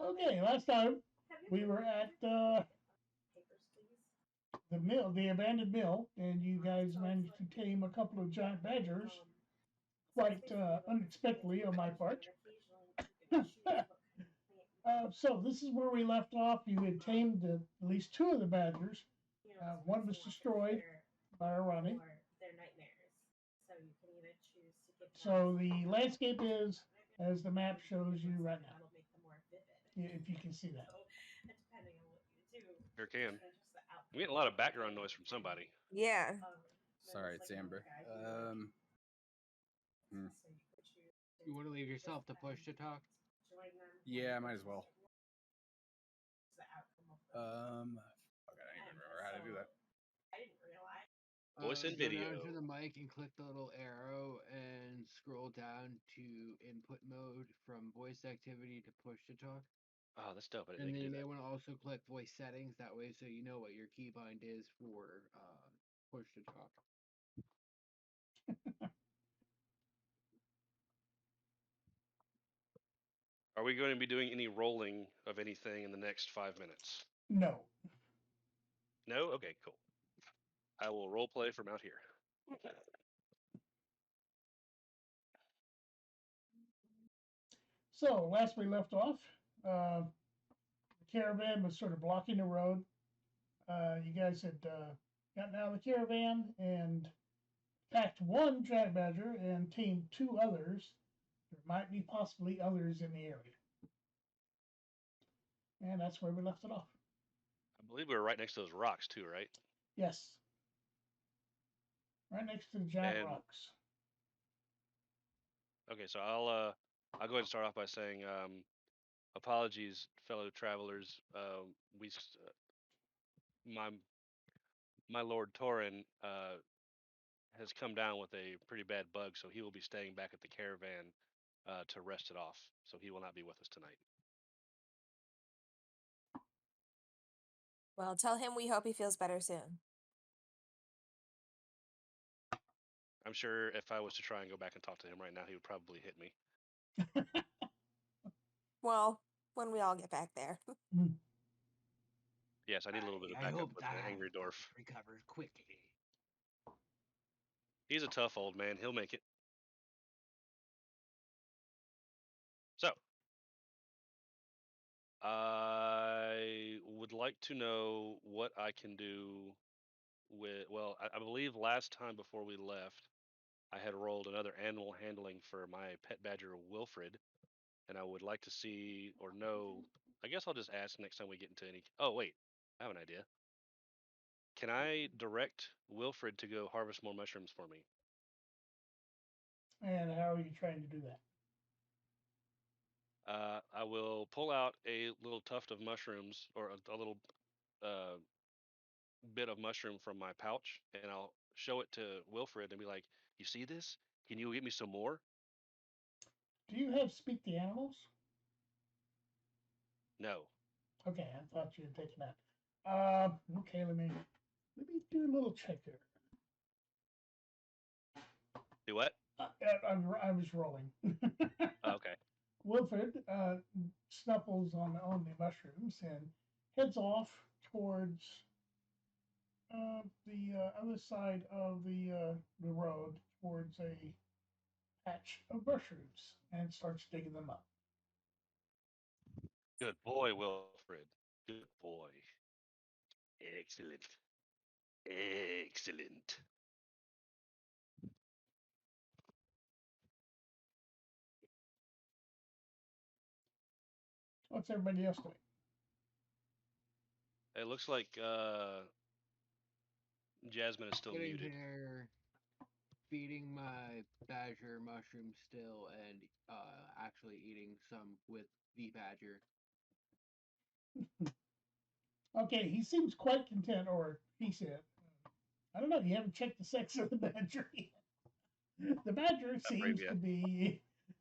Okay, last time we were at the mill, the abandoned mill, and you guys managed to tame a couple of giant badgers quite unexpectedly on my part. So this is where we left off. You had tamed at least two of the badgers. One was destroyed by a Ronnie. So the landscape is as the map shows you right now, if you can see that. Sure can. We get a lot of background noise from somebody. Yeah. Sorry, it's Amber. You want to leave yourself to push to talk? Yeah, I might as well. Fuck, I don't even remember how to do that. Voice and Go video. down to the mic and click the little arrow and scroll down to input mode from voice activity to push to talk. Oh, that's dope. I And didn't then you do may that. want to also click voice settings. That way, so you know what your keybind is for push to talk. Are we going to be doing any rolling of anything in the next 5 minutes? No. No? Okay, cool. I will role play from out here. So last we left off, the caravan was sort of blocking the road. You guys had gotten out of the caravan and packed one giant badger and tamed two others. There might be possibly others in the area. And that's where we left it off. I believe we were right next to those rocks too, right? Yes. Right next to the giant And- rocks. Okay, so I'll go ahead and start off by saying apologies, fellow travelers. My Lord Torin has come down with a pretty bad bug, so he will be staying back at the caravan to rest it off. So he will not be with us tonight. Well, tell him we hope he feels better soon. I'm sure if I was to try and go back and talk to him right now, he would probably hit me. Well, when we all get back there. Yes, I need a little bit of I backup hope with the that angry dwarf. recovers quickly. He's a tough old man. He'll make it. So, I would like to know what I can do with. Well, I believe last time before we left, I had rolled another animal handling for my pet badger Wilfred, and I would like to see or know. I guess I'll just ask next time we get into any. Oh wait, I have an idea. Can I direct Wilfred to go harvest more mushrooms for me? And how are you trying to do that? I will pull out a little tuft of mushrooms or a little uh, bit of mushroom from my pouch, and I'll show it to Wilfred and be like, "You see this? Can you get me some more?" Do you have speak the animals? No. Okay, I thought you had taken that. Okay, let me do a little check here. Do what? I was rolling. Okay. Wilfred snuffles on the mushrooms and heads off towards the other side of the road towards a patch of mushrooms and starts digging them up. Good boy, Wilfred. Good boy. Excellent. Excellent. What's everybody else doing? It looks like Jasmine is still Sitting muted. here, feeding my badger mushroom still, and actually eating some with the badger. Okay, he seems quite content, or he said. I don't know. You haven't checked the sex of the badger yet. The badger brave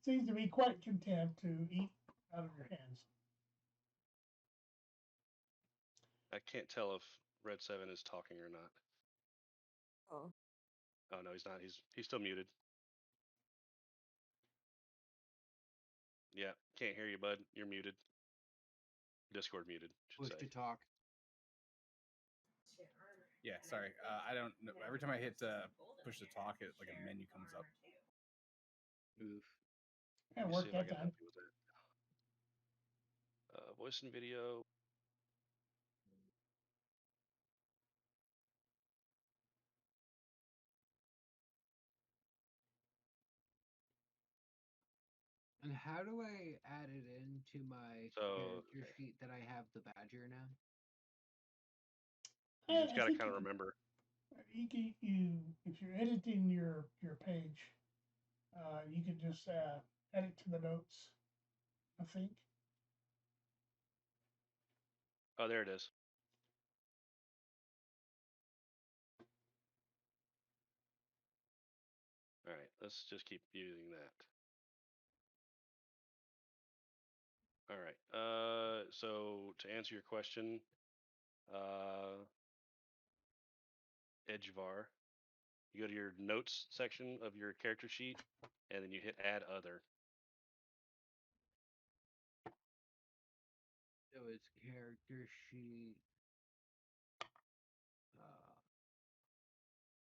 seems to be quite content to eat out of your hands. I can't tell if Red 7 is talking or not. Oh. Oh no, he's not. He's still muted. Yeah, can't hear you, bud. You're muted. Discord muted, should Push say. to talk. Yeah, sorry. I don't know. Every time I hit push to talk, it like a menu comes up. Oof. It Let me see worked if I that can time. help you with that. Voice and video. And how do I add it into my character okay. sheet that I have the badger now? You just I got to think kind of remember. you if you're editing your page, you can just edit to the notes. I think. Oh, there it is. All right, let's just keep using that. All right. So to answer your question, Edgevar, you go to your notes section of your character sheet, and then you hit Add Other. So it's character sheet.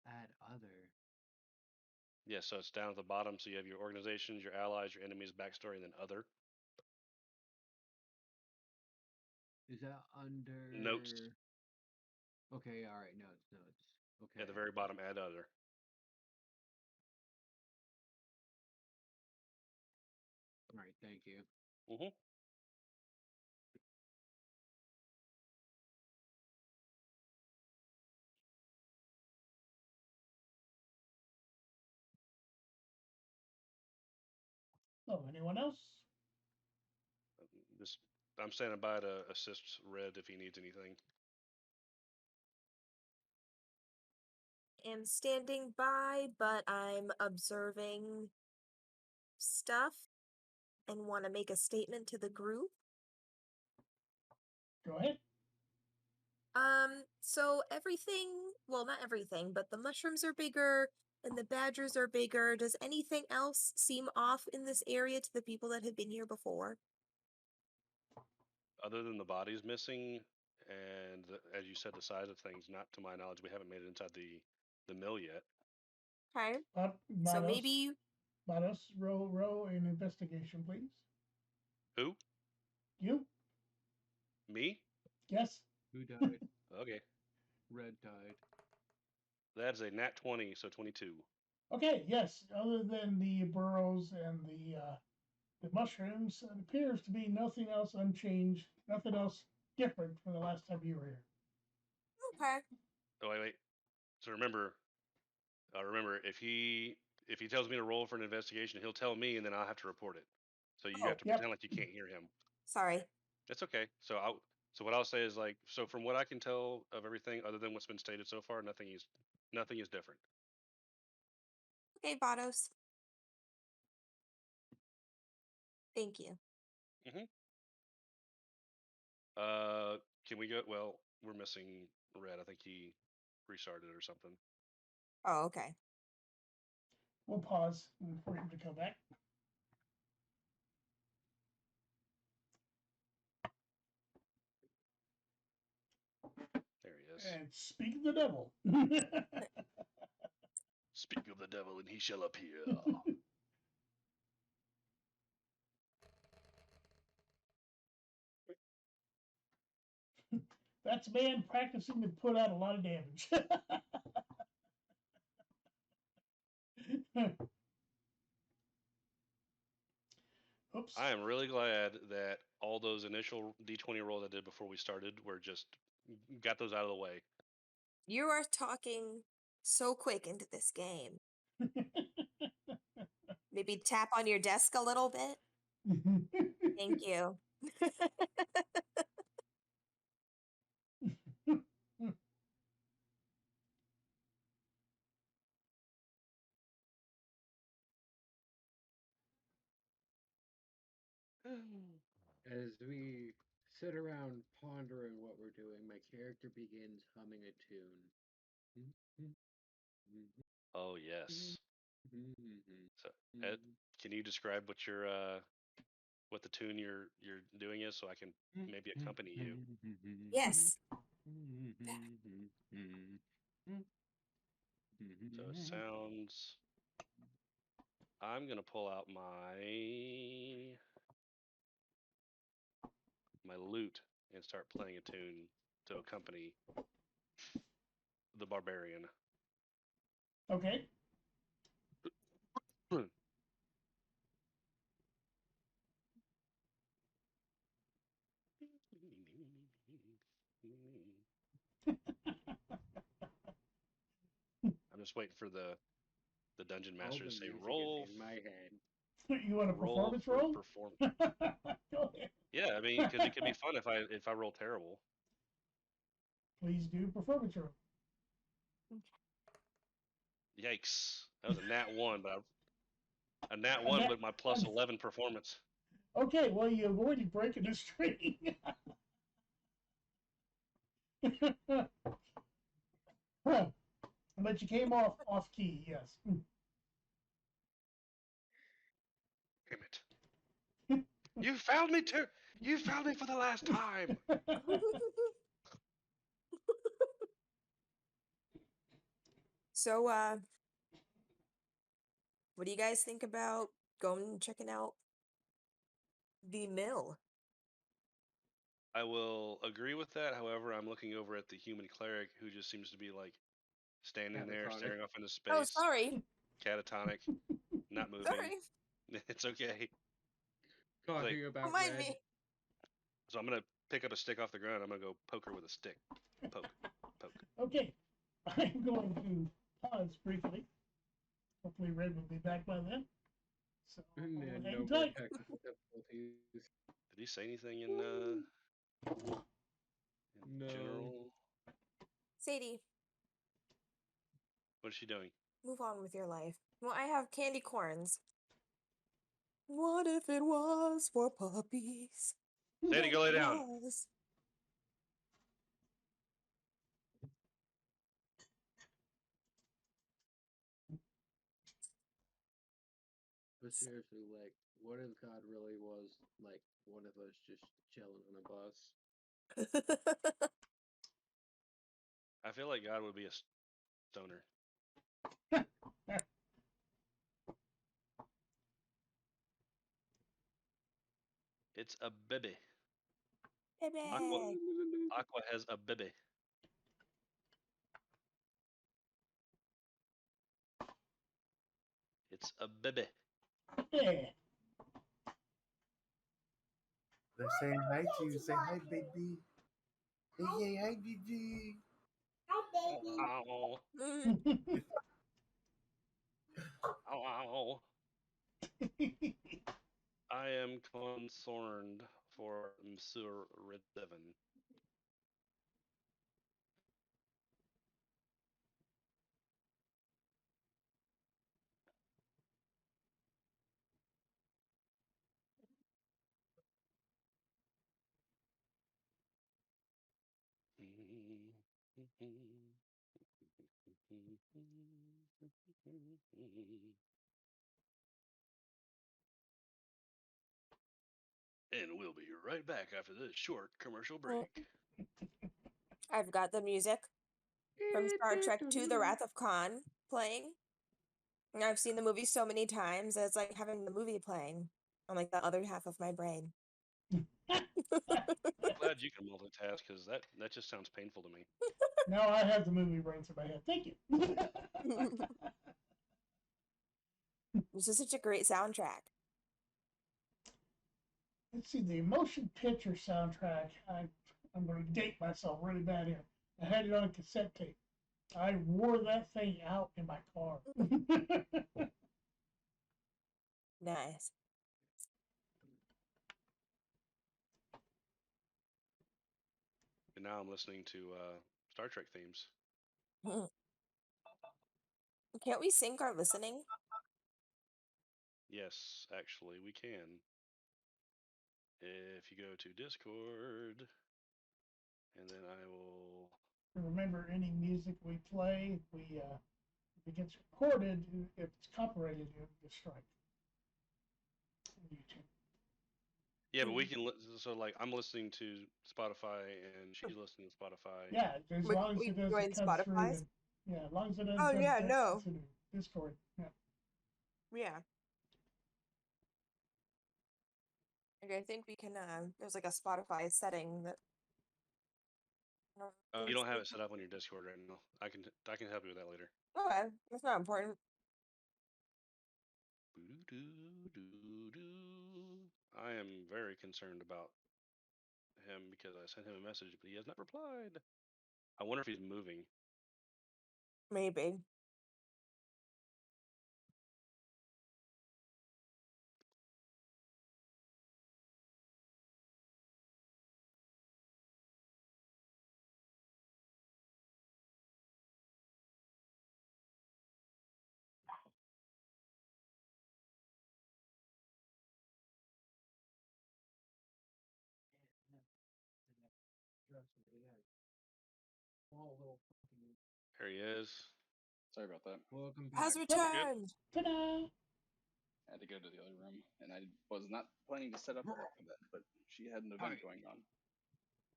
Add other. Yeah, so it's down at the bottom. So you have your organizations, your allies, your enemies, backstory, and then Other. Is that under Notes. Okay, all right, notes. Okay. At the very bottom, Add Other. All right, thank you. Mm-hmm. Oh, anyone else? I'm standing by to assist Red if he needs anything. Am standing by, but I'm observing stuff and want to make a statement to the group. Go ahead. So everything, well, not everything, but the mushrooms are bigger and the badgers are bigger. Does anything else seem off in this area to the people that have been here before? Other than the bodies missing, and as you said, the size of things, not to my knowledge, we haven't made it inside the mill yet. Okay. Matos, So maybe Matos, roll an investigation, please. Who? You? Me? Yes. Who died? Okay. Red died. That's a nat 20, so 22. Okay. Yes. Other than the burrows and the mushrooms, it appears to be nothing else unchanged. Nothing else different from the last time you were here. okay. Oh wait. So remember, if he tells me to roll for an investigation, he'll tell me, and then I'll have to report it. So you have to Yep. pretend like you can't hear him. Sorry. That's okay. So what I'll say is so from what I can tell of everything other than what's been stated so far, nothing is different. Okay, Vados. Thank you. Mm-hmm. Can we go? Well, we're missing Red. I think he restarted or something. Oh, okay. We'll pause for him to come back. There he is. And speak of the devil. Speak of the devil, and he shall appear. That's a man practicing to put out a lot of damage. Oops. I am really glad that all those initial D20 rolls I did before we started were just got those out of the way. You are talking so quick into this game. Maybe tap on your desk a little bit. Thank you. As we sit around pondering what we're doing, my character begins humming a tune. Oh yes. So, Ed, can you describe what your what the tune you're doing is, so I can maybe accompany you. Yes. So it sounds. I'm gonna pull out my lute and start playing a tune to accompany the barbarian. Okay. I'm just waiting for the dungeon All master the to say music roll is in my head. You want a roll performance for roll? perform. Go ahead. Yeah, I mean, because it could be fun if I roll terrible. Please do performance roll. Yikes! That was a nat one, but a nat A one nat with my plus 11 performance. Okay, well, you avoided breaking the string. But you came off key, yes. Damn it! You found me too. You found me for the last time. So, what do you guys think about going and checking out the mill? I will agree with that. However, I'm looking over at the human cleric who just seems to be like standing there, Catatonic. staring off into Oh, space, sorry. catatonic, not moving. Sorry. It's okay. Talking Don't about mind red. me. So I'm gonna pick up a stick off the ground. I'm gonna go poke her with a stick. Poke, poke. Okay, I'm going to pause briefly. Hopefully, Red will be back by then. So, And then hang no more tight. technical difficulties. Did he say anything in No. general? Sadie, What is she doing? move on with your life. Well, I have candy corns. What if it was for puppies? Sadie, go lay down. Was. But seriously, like, what if God really was like one of us just chilling on a bus? I feel like God would be a stoner. It's a baby. Aqua, Baby. Aqua has a baby. It's a baby. Yeah. They're saying hi to you. Say hi, baby. Hey, hi, Gigi. Ow, Mm. ow, ow. I am concerned for Monsieur Redevin. And we'll be right back after this short commercial break. I've got the music from Star Trek II: The Wrath of Khan playing. And I've seen the movie so many times, it's like having the movie playing on like the other half of my brain. I'm glad you can multitask because that just sounds painful to me. Now I have the movie brains in my head. Thank you. This is such a great soundtrack. Let's see, the motion picture soundtrack. I'm going to date myself really bad here. I had it on a cassette tape. I wore that thing out in my car. Nice. And now I'm listening to Star Trek themes. Can't we sync our listening? Yes, actually, we can. If you go to Discord, and then I will. Remember, any music we play, if it gets recorded, if it's copyrighted, it'll get strike on YouTube. Yeah, but we can. So like, I'm listening to Spotify and she's listening to Spotify. Yeah, as long as We it doesn't join come through. Spotify's? Yeah, as long as it doesn't Oh, come yeah, through no. Discord. Yeah. Yeah. Like, I think we can, there's like a Spotify setting that. You don't have it set up on your Discord right now. I can help you with that later. Okay, that's not important. I am very concerned about him because I sent him a message, but he has not replied. I wonder if he's moving. Maybe. There he is. Sorry about that. Welcome Has back. returned. Ta-da! I had to go to the other room, and I was not planning to set up her for that, but she had an event going on.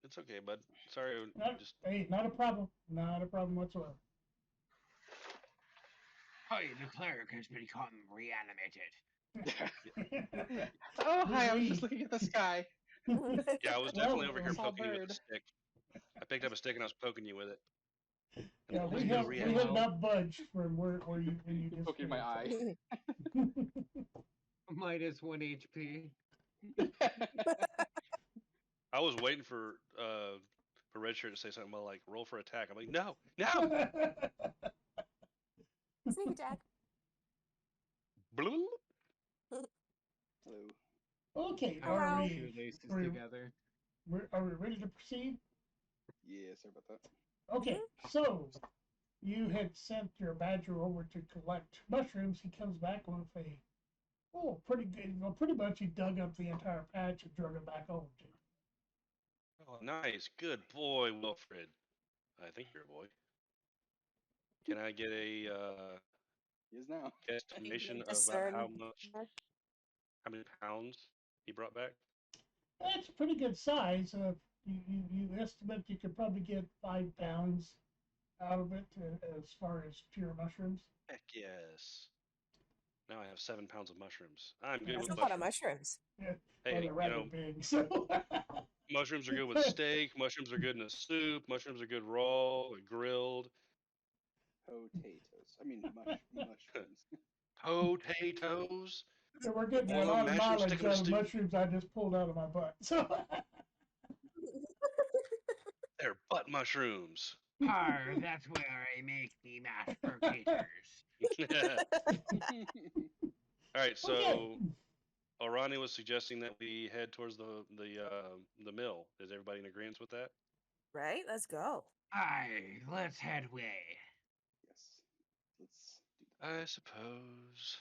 It's okay, bud. Sorry, Hey, not a problem. Not a problem whatsoever. Hi, the cleric has become reanimated. Oh, hi! I was just looking at the sky. Yeah, I was definitely over here I saw a poking you with a bird. stick. I picked up a stick and I was poking you with it. Yeah, we Still have reanimated. not budged from where you when you just Poking my eye. Minus 1 HP. I was waiting for Redshirt to say something about like roll for attack. I'm like, no. Sneak attack. Blue. Hello. Okay, Hello. are we Shoelaces together. are we ready to proceed? Yeah, sorry about that. Okay, so you had sent your badger over to collect mushrooms. He comes back with pretty good. Well, pretty much he dug up the entire patch and drug it back over to you. Oh, nice, good boy, Wilfred. I think you're a boy. Can I get a He is now. estimation of Discern. how many pounds he brought back? That's a pretty good size. You estimate you could probably get 5 pounds out of it as far as pure mushrooms. Heck yes. Now I have 7 pounds of mushrooms. I'm good That's with a lot of mushrooms. mushrooms. Yeah, Hey, they're rather big. So mushrooms are good with steak. Mushrooms are good in a soup. Mushrooms are good raw, or grilled. Potatoes. I mean, mushrooms. Potatoes. yeah, we're getting a Boil lot them, of mash them, mileage stick 'em in out a of stew. mushrooms I just pulled out of my butt. So They're butt mushrooms. Arr, that's where I make me mashed potatoes. All right, so okay. Arani was suggesting that we head towards the mill. Is everybody in agreement with that? Right? Let's go. Aye, let's head away. Yes. Let's do that. I suppose.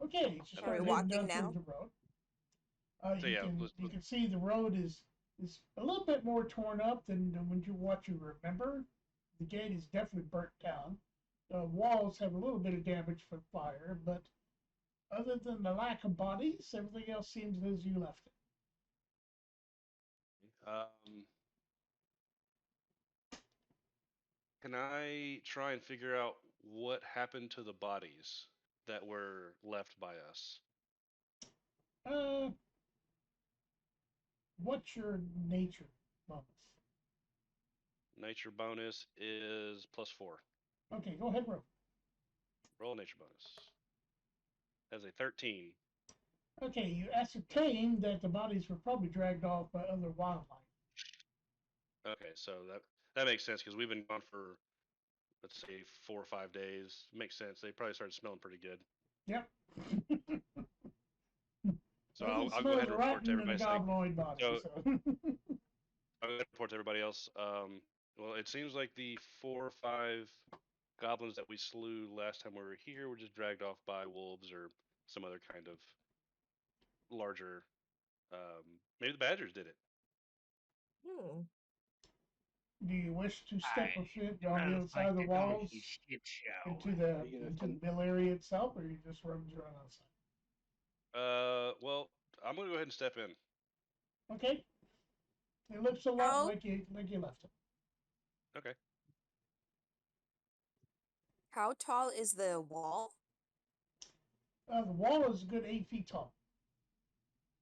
Okay, you Are we start heading walking down now? towards the road. So You yeah, can see the road is a little bit more torn up than when what you remember. The gate is definitely burnt down. The walls have a little bit of damage from fire, but other than the lack of bodies, everything else seems as you left it. Can I try and figure out what happened to the bodies that were left by us? What's your nature bonus? Nature bonus is +4. Okay, go ahead, roll. Roll nature bonus. That's a 13. Okay, you ascertain that the bodies were probably dragged off by other wildlife. Okay, so that makes sense because we've been gone for, let's say, 4 or 5 days. Makes sense. They probably started smelling pretty good. Yep. So I'll go ahead and report to everybody. Goblinoid body, so. I'll go ahead and report to everybody else. Well, it seems like the 4 or 5 goblins that we slew last time we were here were just dragged off by wolves or some other kind of larger. Maybe the badgers did it. Do you wish to step a foot on the other Smells side of the like walls donkey shit show. into the mill area itself, or you just run outside? Well, I'm gonna go ahead and step in. Okay. It looks a lot How- like you left it. Okay. How tall is the wall? The wall is a good 8 feet tall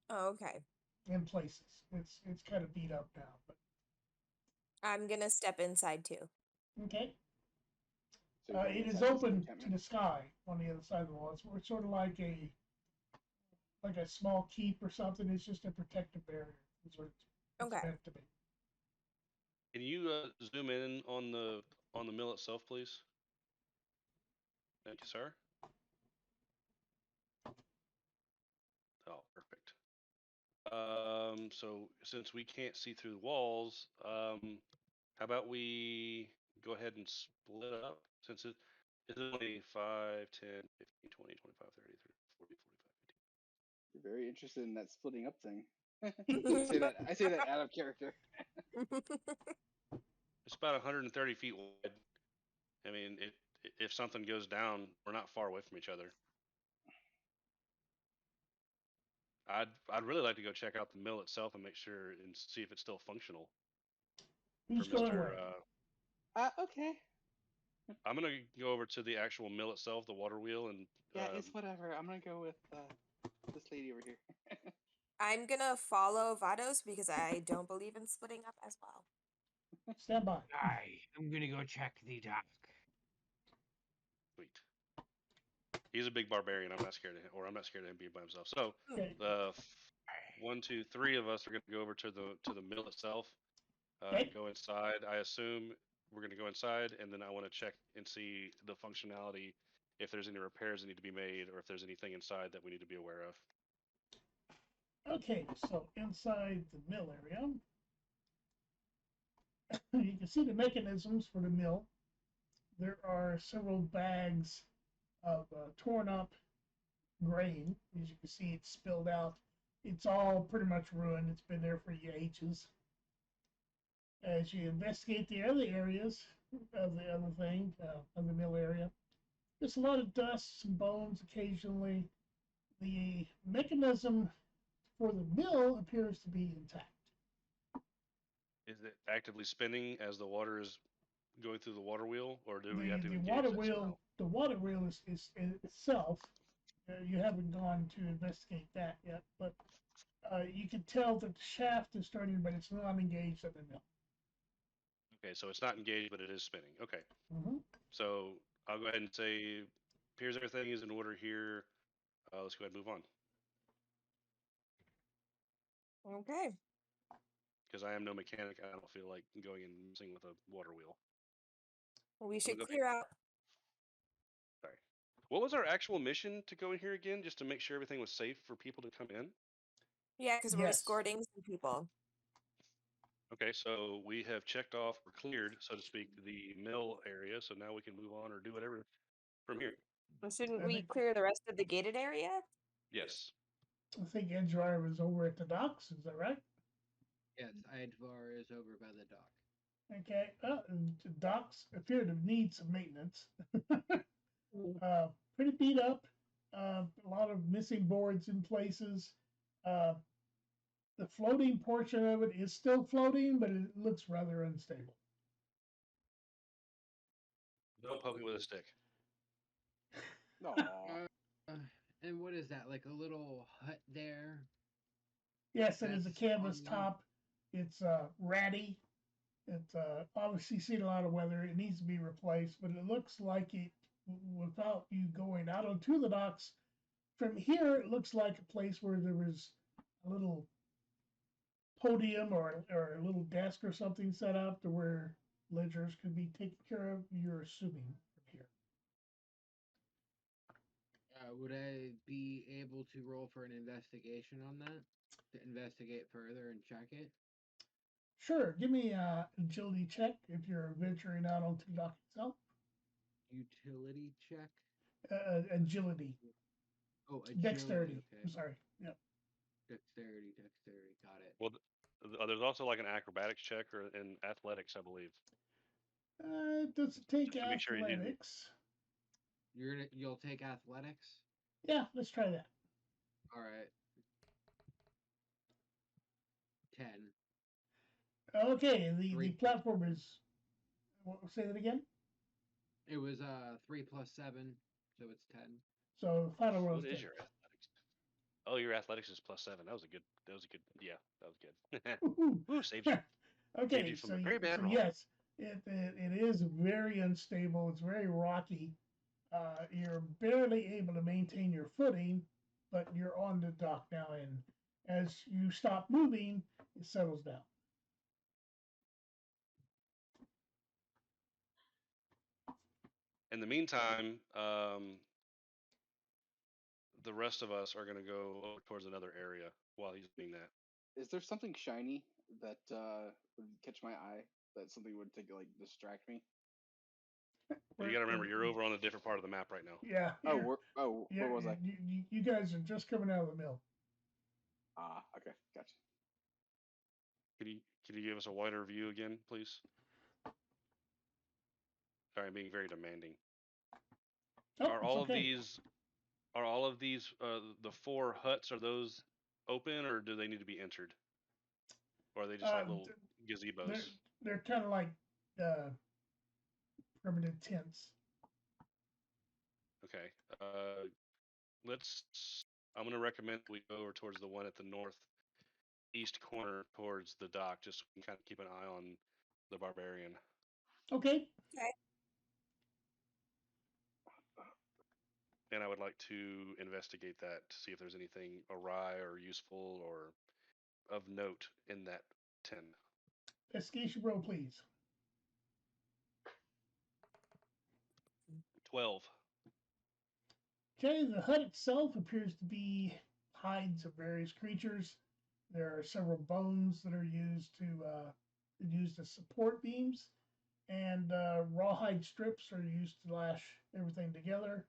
Oh, okay. in places. It's kind of beat up now, but I'm gonna step inside too. okay. So you're going It is inside this open to encampment? the sky on the other side of the wall. It's sort of like a small keep or something. It's just a protective barrier. Is what it's Okay. meant to be. Can you zoom in on the mill itself, please? Thank you, sir. Oh, perfect. So since we can't see through the walls, how about we go ahead and split up? Since it's only 5, 10, 15, 20, 25, 30, 40, 45, 50. You're very interested in that splitting up thing. I say that out of character. It's about 130 feet wide. I mean, if something goes down, we're not far away from each other. I'd really like to go check out the mill itself and make sure and see if it's still functional. Who's For going Mr. where? Okay. I'm gonna go over to the actual mill itself, the water wheel, and Yeah, it's whatever. I'm gonna go with this lady over here. I'm gonna follow Vados because I don't believe in splitting up as well. Stand by. I'm gonna go check the dock. sweet. He's a big barbarian. I'm not scared of him, or I'm not scared of him being by himself. So Okay. the 1, 2, 3 of us are gonna go over to the mill itself. Okay. Go inside. I assume we're gonna go inside, and then I want to check and see the functionality, if there's any repairs that need to be made, or if there's anything inside that we need to be aware of. Okay, so inside the mill area, you can see the mechanisms for the mill. There are several bags of torn up grain. As you can see, it's spilled out. It's all pretty much ruined. It's been there for ages. As you investigate the other areas of the other thing, of the mill area, there's a lot of dust and bones occasionally. The mechanism for the mill appears to be intact. Is it actively spinning as the water is going through the water wheel, or do we have to The engage water that wheel, somehow? the water wheel is itself. You haven't gone to investigate that yet, but you can tell that the shaft is starting, but it's not engaged at the mill. Okay, so it's not engaged, but it is spinning. Okay, Mm-hmm. so I'll go ahead and say, appears everything is in order here. Let's go ahead and move on, Okay. because I am no mechanic. I don't feel like going and messing with a water wheel. We should go clear out. Sorry. What was our actual mission to go in here again, just to make sure everything was safe for people to come in? Yeah, because we're Yes. escorting some people. Okay, so we have checked off or cleared, so to speak, the mill area. So now we can move on or do whatever from here. Well, shouldn't I we think- clear the rest of the gated area? Yes. I think Edgewire was over at the docks. Is that right? Yes, Idvar is over by the dock. Okay. The docks appear to need some maintenance. Mm. Pretty beat up. A lot of missing boards in places. The floating portion of it is still floating, but it looks rather unstable. Don't poke me with a stick. No. And what is that? Like a little hut there? Yes, it is a That's canvas on the- top. It's ratty. It's obviously seen a lot of weather. It needs to be replaced, but it looks like it, without you going out onto the docks, from here it looks like a place where there was a little podium or a little desk or something set up to where ledgers could be taken care of. You're assuming from here. Would I be able to roll for an investigation on that? To investigate further and check it? Sure, give me an agility check if you're venturing out onto the dock itself. Utility check? Agility. Oh, agility. Dexterity. Okay. I'm sorry. Yep. Dexterity. Got it. Well, there's also like an acrobatics check or in athletics, I believe. It doesn't take Just to make sure you do. athletics. You'll take athletics? Yeah, let's try that. All right. 10. Okay, the Three. platform is. Say that again. It was 3 plus 7, so it's 10. So final roll What is is 10. your athletics? Oh, your athletics is +7. That was a good. Yeah, that was good. Woohoo. Ooh, saved you. Saved Okay, you from so a very bad so roll. yes, it is very unstable. It's very rocky. You're barely able to maintain your footing, but you're on the dock now, and as you stop moving, it settles down. In the meantime, the rest of us are going to go over towards another area while he's doing that. Is there something shiny that would catch my eye? That something would take like distract me? You got to remember, you're over on a different part of the map right now. Yeah. Where was I? You guys are just coming out of the mill. Ah, okay, gotcha. Can you give us a wider view again, please? Sorry, I'm being very demanding. Oh, Are all of these the 4 huts, are those open, or do they need to be entered? Or are they just like little gazebos? They're kind of like permanent tents. Okay. I'm going to recommend we go over towards the one at the northeast corner towards the dock, just so we can kind of keep an eye on the barbarian. Okay. Okay. And I would like to investigate that to see if there's anything awry or useful or of note in that 10. Investigation roll, please. 12. Okay, the hut itself appears to be hides of various creatures. There are several bones that are used as support beams, and rawhide strips are used to lash everything together.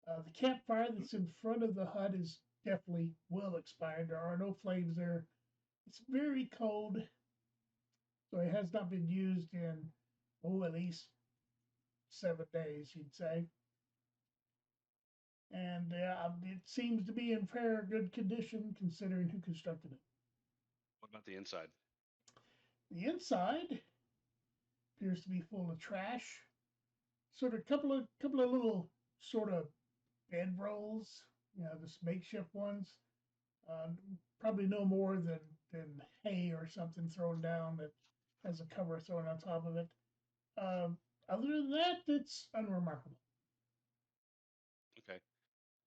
The campfire that's in front of the hut is definitely well expired. There are no flames there. It's very cold, so it has not been used in at least 7 days, you'd say. And it seems to be in fair good condition considering who constructed it. What about the inside? The inside appears to be full of trash. Sort of couple of little sort of bed rolls, just makeshift ones. Probably no more than hay or something thrown down that has a cover thrown on top of it. Other than that, it's unremarkable. Okay.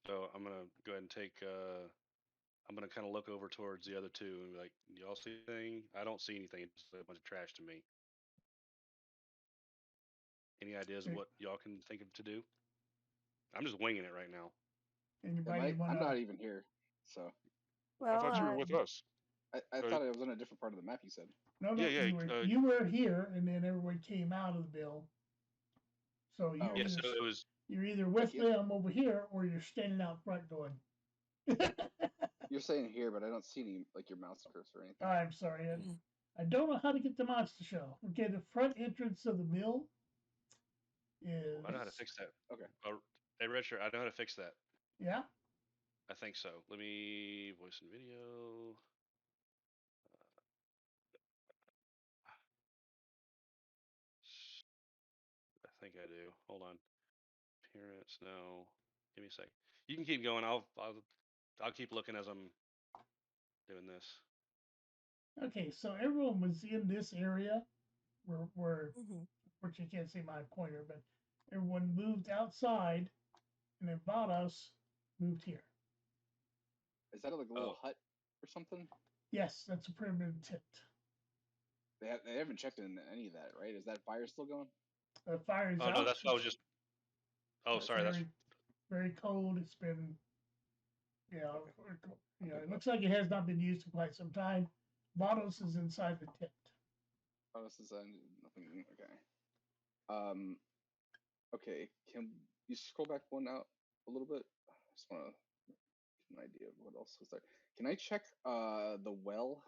So I'm going to go ahead and take I'm going to kind of look over towards the other 2 and be like, y'all see anything? I don't see anything. It's just a bunch of trash to me. Any ideas of what y'all can think of to do? I'm just winging it right now. Anybody I'm not even here, so. Well, I thought you were with us. I thought I was on a different part of the map, you said. No, Yeah, you were here, and then everybody came out of the bill. So you're either with them over here, or you're standing out front going. You're saying here, but I don't see any, like, your mouse cursor or anything. I'm sorry, I don't know how to get the mouse to show. Okay, the front entrance of the mill is. I know how to fix that. Okay. Hey, Richard, I know how to fix that. Yeah. I think so. Let me voice and video. I think I do. Hold on. Appearance, no. Give me a sec. You can keep going. I'll keep looking as I'm doing this. Okay, so everyone was in this area where Mm-hmm. which you can't see my pointer, but everyone moved outside, and then Vados moved here. Is that like a little hut or something? Yes, that's a primitive tent. They haven't checked in any of that, right? Is that fire still going? The fire is out. No, that's what I was just. Oh, sorry. Very, very cold. It's been, it looks like it has not been used in quite some time. Vados is inside the tent. Vados is nothing. Okay. Okay. Can you scroll back one out a little bit? I just want to get an idea of what else was there. Can I check the well?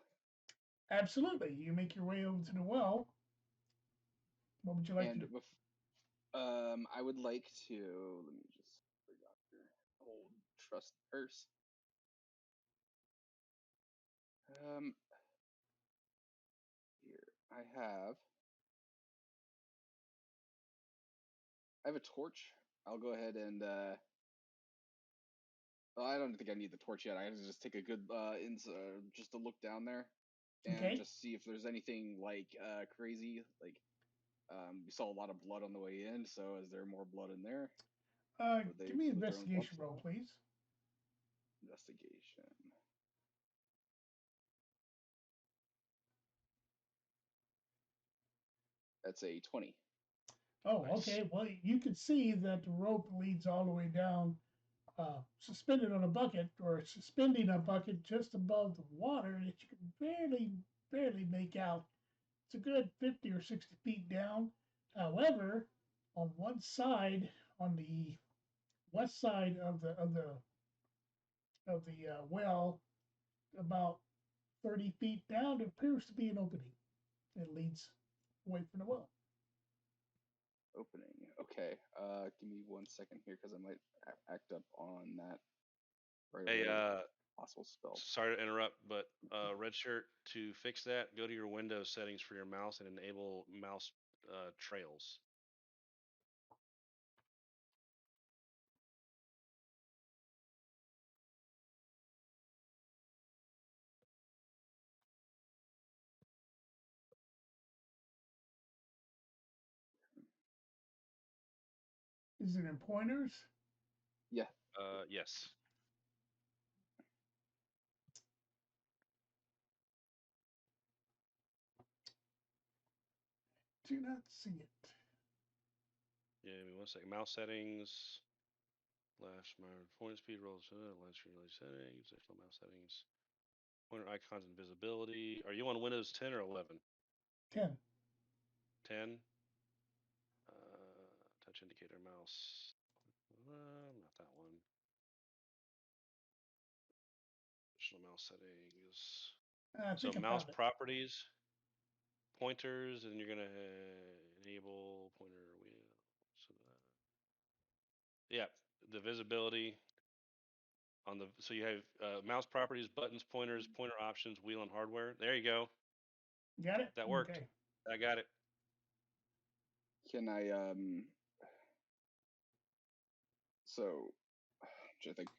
Absolutely. You make your way over to the well. What would you like to do? I would like to. Let me just bring out your old trust purse. I have a torch. I'll go ahead and well, I don't think I need the torch yet. I have to just take a good just to look down there and Okay. just see if there's anything like crazy. Like we saw a lot of blood on the way in, so is there more blood in there? Give me an put their own investigation blood roll, flow? please. Investigation. That's a 20. Oh, Nice. okay. Well, you can see that the rope leads all the way down, suspended on a bucket or suspending a bucket just above the water that you can barely make out. It's a good 50 or 60 feet down. However, on one side, on the west side of the well, about 30 feet down, there appears to be an opening that leads away from the well. Opening. Okay. Give me 1 second here because I might act up on that right Hey, away. Possible spell. sorry to interrupt, but red shirt, to fix that, go to your Windows settings for your mouse and enable mouse trails. Is it in pointers? Yeah. Yes. Do not see it. Yeah, give me 1 second. Mouse settings. Left mark, point speed rolls. Left screen settings. Additional mouse settings. Pointer icons and visibility. Are you on Windows 10 or 11? 10. 10. Touch indicator mouse. Not that one. Additional mouse settings. I So think I mouse found it. properties, pointers, and you're gonna enable pointer wheel. So yeah, the visibility on the so you have mouse properties, buttons, pointers, pointer options, wheel and hardware. There you go. Got it? That worked. Okay. I got it. Can I so I'm trying to think.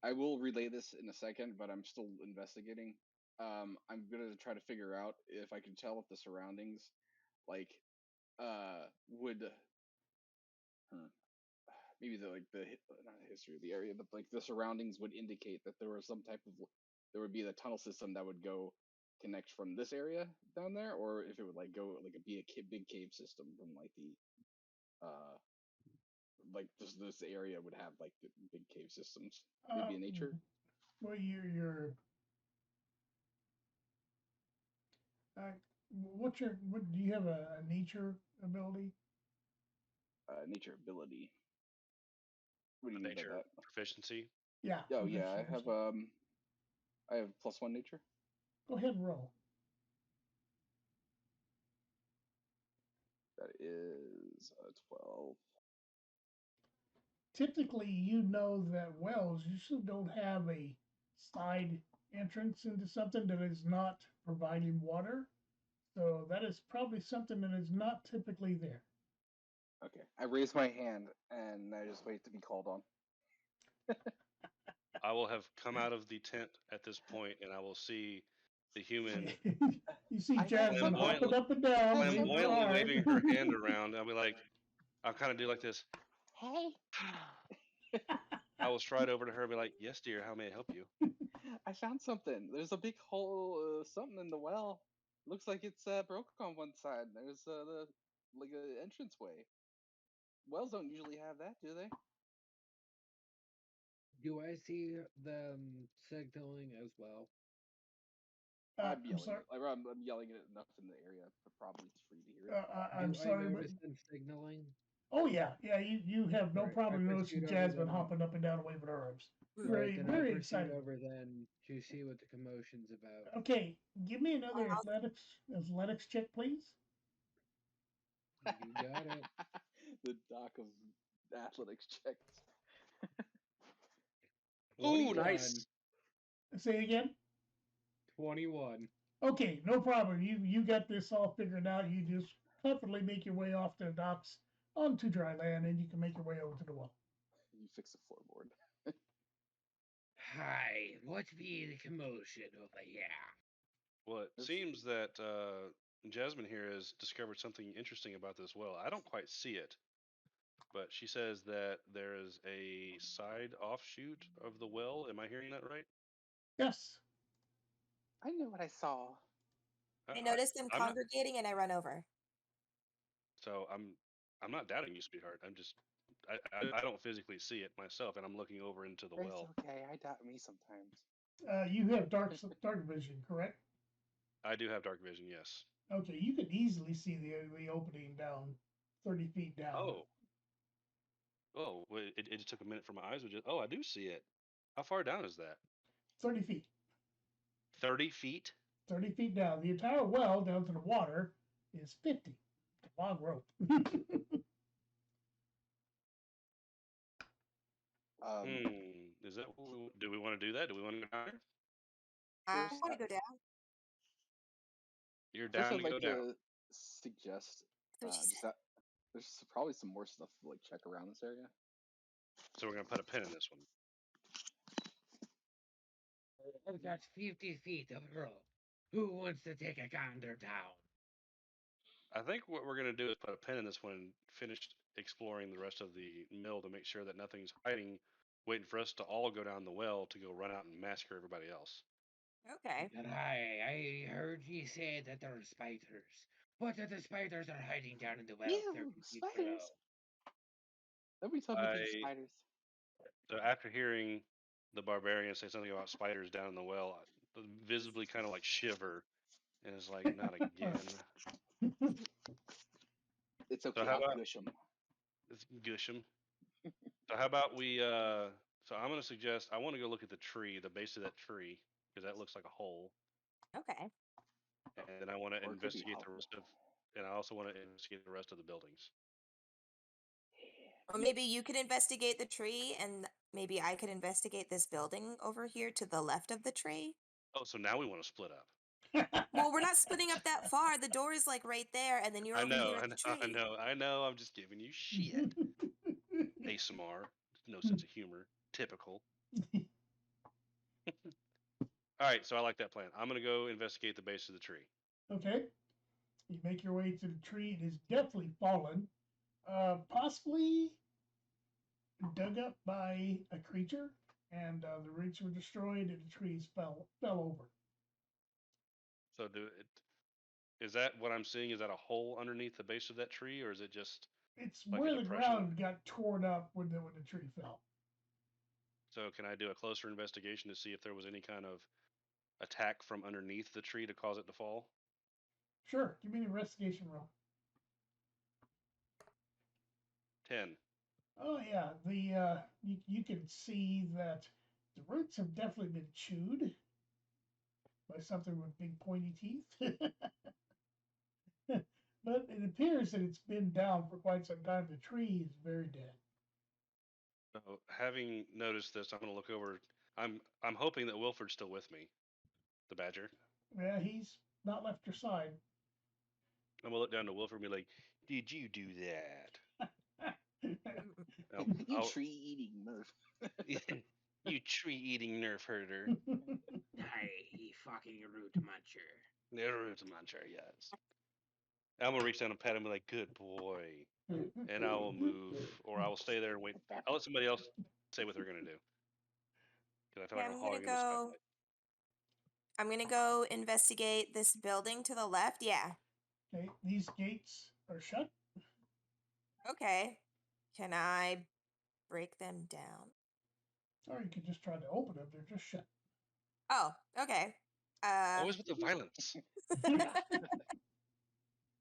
I will relay this in a second, but I'm still investigating. I'm gonna try to figure out if I can tell if the surroundings, like, would maybe not the history of the area, but like the surroundings would indicate that there was some type of there would be the tunnel system that would go connect from this area down there, or if it would like go like be a big cave system from like the uh like this area would have like the big cave systems. Would it be in nature? Well, uh, what do you have a nature ability? Nature ability. What do you mean by Nature that? proficiency. Yeah. Oh yeah, proficiency. I have +1 nature. Go ahead and roll. That is 12. Typically, you know that wells usually don't have a side entrance into something that is not providing water. So that is probably something that is not typically there. Okay, I raise my hand and I just wait to be called on. I will have come out of the tent at this point, and I will see the human You see I found Jasmine something. hopping up and down, That's waving her flamboyantly arm. waving her hand around. I'll be like, I'll kind of do like this. Hey, I will stride over to her and be like, "Yes, dear. How may I help you?" I found something. There's a big hole, something in the well. Looks like it's broken on one side. There's the like an entranceway. Wells don't usually have that, do they? Do I see them signaling as well? I'm I'm yelling. sorry. I'm yelling it enough in the area for probably for you to hear it. I'm Do I sorry, but notice them signaling? oh yeah, you have no Alright, I problem noticing pursued over Jasmine them. hopping up and down, waving her arms. Alright, then I Very pursue excited. over then to see what the commotion's about. Okay, give me another I'll- athletics check, please. You got it. The doc of athletics checks. Ooh, 21. nice. Say it again. 21. Okay, no problem. You got this all figured out. You just comfortably make your way off to the docks onto dry land, and you can make your way over to the well. You fix the floorboard. Hi, what be the commotion over here? Well, it There's- seems that Jasmine here has discovered something interesting about this well. I don't quite see it, but she says that there is a side offshoot of the well. Am I hearing that right? Yes. I know what I saw. I notice them I'm not, congregating and I run over. so I'm not doubting you, sweetheart. I'm just I don't physically see it myself, and I'm looking over into the It's well. okay. I doubt me sometimes. You have dark vision, correct? I do have dark vision, yes. Okay, you can easily see the opening down 30 feet down. Oh, well, it just took a minute for my eyes to just. Oh, I do see it. How far down is that? 30 feet. 30 feet? 30 feet down. The entire well down to the water is 50. It's a long rope. Is that what do we want to do that? Do we want to go down there? I First, want to go down. You're first down I'd to go like down. to suggest That's what she just said. that there's probably some more stuff to like check around this area. So we're gonna put a pin in this one. I've got 50 feet of rope. Who wants to take a gander down? I think what we're gonna do is put a pin in this one and finish exploring the rest of the mill to make sure that nothing's hiding, waiting for us to all go down the well to go run out and massacre everybody else. Okay. And I heard ye say that there are spiders. What if the spiders are hiding down in the well? Ew, 30 feet spiders! below? Every time we think I- spiders. So after hearing the barbarian say something about spiders down in the well, I visibly kind of like shiver, and it's like, not again. It's okay. So how I'll about gush 'em. it's Gusham? So how about we? So I'm gonna suggest I want to go look at the tree, the base of that tree, because that looks like a hole, Okay. and then I want to Or it could be investigate the hollow. rest of, and I also want to investigate the rest of the buildings. Or maybe you could investigate the tree and maybe I could investigate this building over here to the left of the tree. Oh, so now we want to split up. Well, we're not splitting up that far. The door is like right there, and then you're I over know, here I at know, the tree. I know. I'm just giving you shit. ASMR, no sense of humor, typical. All right, so I like that plan. I'm gonna go investigate the base of the tree. Okay. You make your way to the tree. It is definitely fallen. Possibly dug up by a creature, and the roots were destroyed, and the trees fell over. So is that what I'm seeing? Is that a hole underneath the base of that tree, or is it just It's like a where the depression? ground got torn up when the tree fell. So can I do a closer investigation to see if there was any kind of attack from underneath the tree to cause it to fall? Sure. Give me an investigation roll. 10. Oh yeah, you can see that the roots have definitely been chewed by something with big pointy teeth. But it appears that it's been down for quite some time. The tree is very dead. So having noticed this, I'm gonna look over. I'm hoping that Wilford's still with me, the badger. Yeah, he's not left your side. I'm gonna look down to Wilford and be like, "Did you do that? You tree eating Nerf. You tree-eating nerf herder." Hey, fucking root muncher. There's a mantra, yes. I'm gonna reach down and pat him and be like, "Good boy," and I will move, or I will stay there and wait. I'll let somebody else say what they're gonna do, because I feel Yeah, like I'm I'm gonna hogging the go. spotlight. I'm gonna go investigate this building to the left. Yeah. Okay, these gates are shut. Okay. Can I break them down? Or you could just try to open them. They're just shut. Oh, okay. Always with the violence.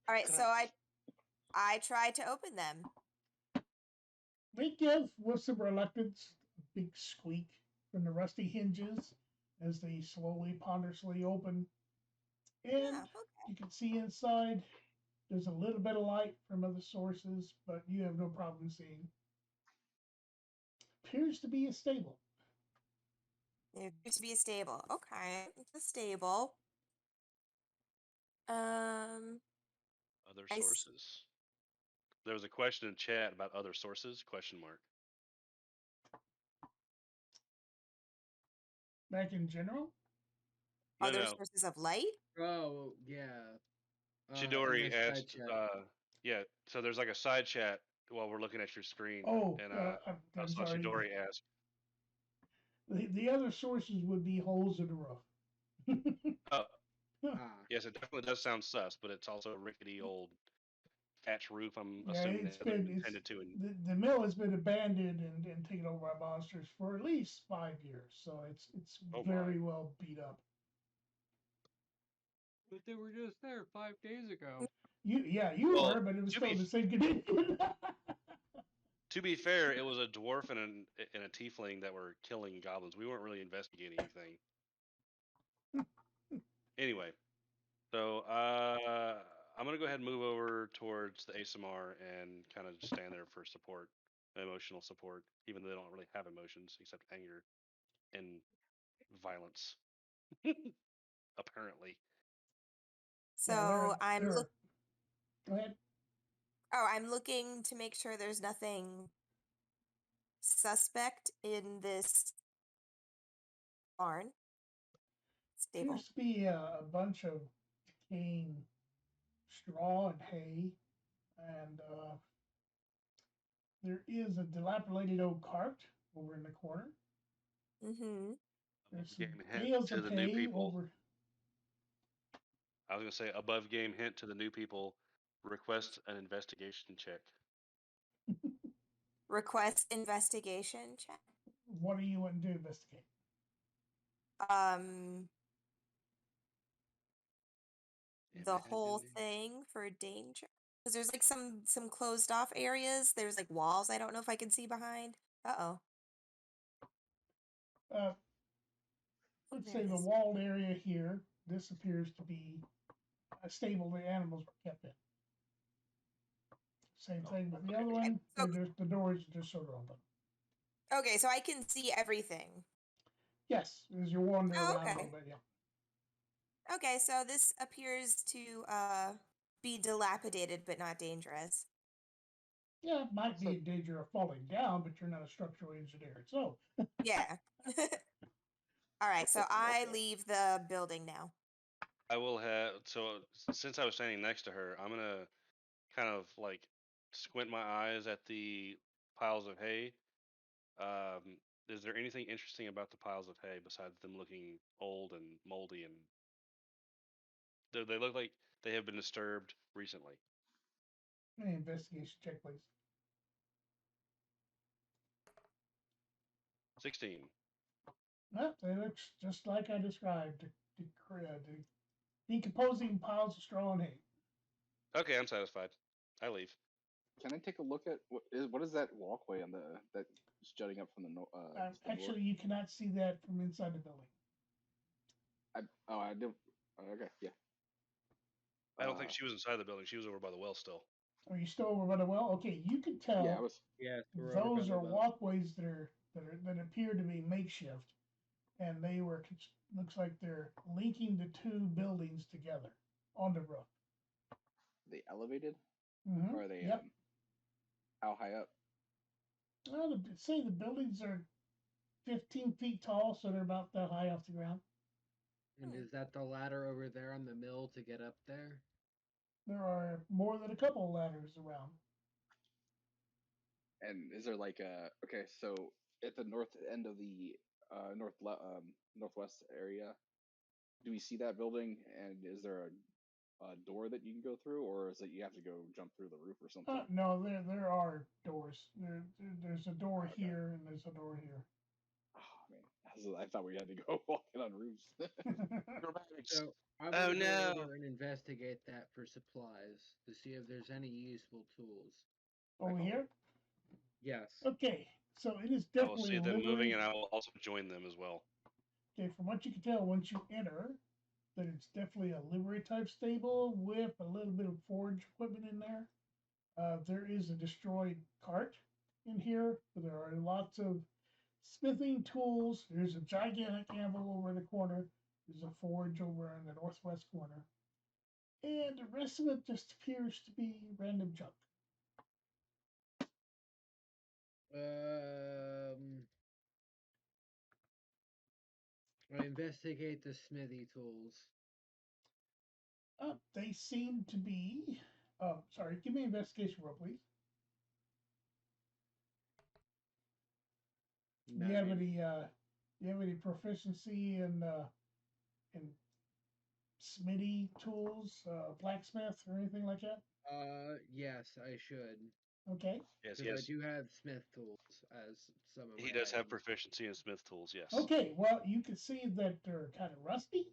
All right, so I try to open them. They give with some reluctance a big squeak from the rusty hinges as they slowly, ponderously open. And Yeah, okay. you can see inside. There's a little bit of light from other sources, but you have no problem seeing. Appears to be a stable. There used to be a stable. Okay, it's a stable. Other I s- sources. There was a question in chat about other sources? Question mark. Back in general? No, other no. sources of light? Oh yeah. In Chidori the side asked. chat. Yeah. So there's like a side chat while we're looking at your screen, Oh, and I I'm saw sorry. Chidori ask. The other sources would be holes in the roof. Oh, Ah. yes, it definitely does sound sus, but it's also a rickety old thatch roof. I'm Yeah, assuming it's they been intended to. And the mill has been abandoned and taken over by monsters for at least 5 years, so it's oh very my. well beat up. But they were just there 5 days ago. You Well, were, but it was to still be in the same condition. to be fair, it was a dwarf and a tiefling that were killing goblins. We weren't really investigating anything. Anyway, so I'm gonna go ahead and move over towards the ASMR and kind of just stand there for support, emotional support, even though they don't really have emotions except anger and violence, apparently. So Yeah, I'm they're look. go ahead. Oh, I'm looking to make sure there's nothing suspect in this barn Appears stable. to be a bunch of decaying straw and hay, and there is a dilapidated old cart over in the corner. Mm-hmm. There's Above some game hint bales to of the new hay people. over. I was gonna say above game hint to the new people. Request an investigation check. Request investigation check. What do you want to investigate? Um, the whole Imagine. thing for danger. Because there's like some closed off areas. There's like walls. I don't know if I can see behind. Uh-oh. Uh, let's There say it the is. walled area here. This appears to be a stable the animals were kept in. Same thing with the other Okay. one. The doors are just sort of open. Okay, so I can see everything. Yes, as you wander Oh, around a okay. little bit, yeah. Okay, so this appears to be dilapidated but not dangerous. Yeah, it might be So in danger of falling down, but you're not a structural engineer. So, Yeah. All right, so question I also. leave the building now. I will have. So since I was standing next to her, I'm gonna kind of like squint my eyes at the piles of hay. Um, is there anything interesting about the piles of hay besides them looking old and moldy and they look like they have been disturbed recently? an investigation check, please. 16. Well, they look just like I described. The decomposing piles of straw and hay. Okay, I'm satisfied. I leave. Can I take a look at what is that walkway on the that's jutting up from the to the north? Actually, you cannot see that from inside the building. I do. Okay, yeah. I don't think Uh, she was inside the building. She was over by the well still. Are you still over by the well? Okay, you can yeah, I tell was. Yes, we're over by those the are well. walkways that appear to be makeshift, and they were looks like they're linking the two buildings together on the roof. They elevated, Mm-hmm. or are they Yep. how high up? Well, say the buildings are 15 feet tall, so they're about that high off the ground. And is that the ladder over there on the mill to get up there? There are more than a couple of ladders around. And is there like okay, so at the north end of the northwest area, do we see that building? And is there a door that you can go through, or is it you have to go jump through the roof or something? No, there are doors. There's a door Okay. here and there's a door here. Oh man, I thought we had to go walking on roofs. So I Oh want to go no! over and investigate that for supplies to see if there's any useful tools. Over here? Yes. Okay, so it is I will definitely see a them moving, livery. and I will also join them as well. Okay, from what you can tell, once you enter, that it's definitely a livery type stable with a little bit of forge equipment in there. There is a destroyed cart in here, but there are lots of smithing tools. There's a gigantic anvil over in the corner. There's a forge over in the northwest corner. And the rest of it just appears to be random junk. I investigate the smithy tools. They seem to be. Sorry, give me an investigation roll, please. Do you have 9. any? You have any proficiency in smithy tools, blacksmith, or anything like that? Yes, I should. Okay. Yes, Because I yes. do have smith tools as some of my He does have items. proficiency in smith tools. Yes. Okay. Well, you can see that they're kind of rusty,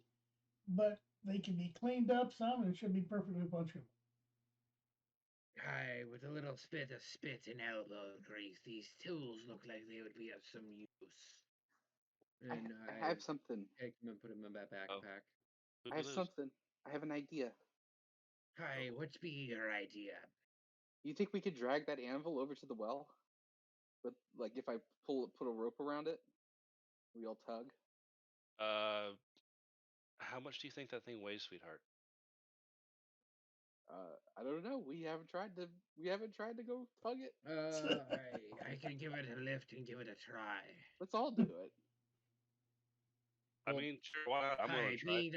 but they can be cleaned up some and should be perfectly functional. Hi, with a little spit of spit and elbow grease, these tools look like they would be of some use. And I have something. take them and put them in my backpack. I have something. I have an idea. Hi, what's be your idea? You think we could drag that anvil over to the well? But like, if I put a rope around it, we all tug. How much do you think that thing weighs, sweetheart? I don't know. We haven't tried to go tug it. I can give it a lift and give it a try. Let's all do it. I mean, sure. Why not? I'm willing to try. Being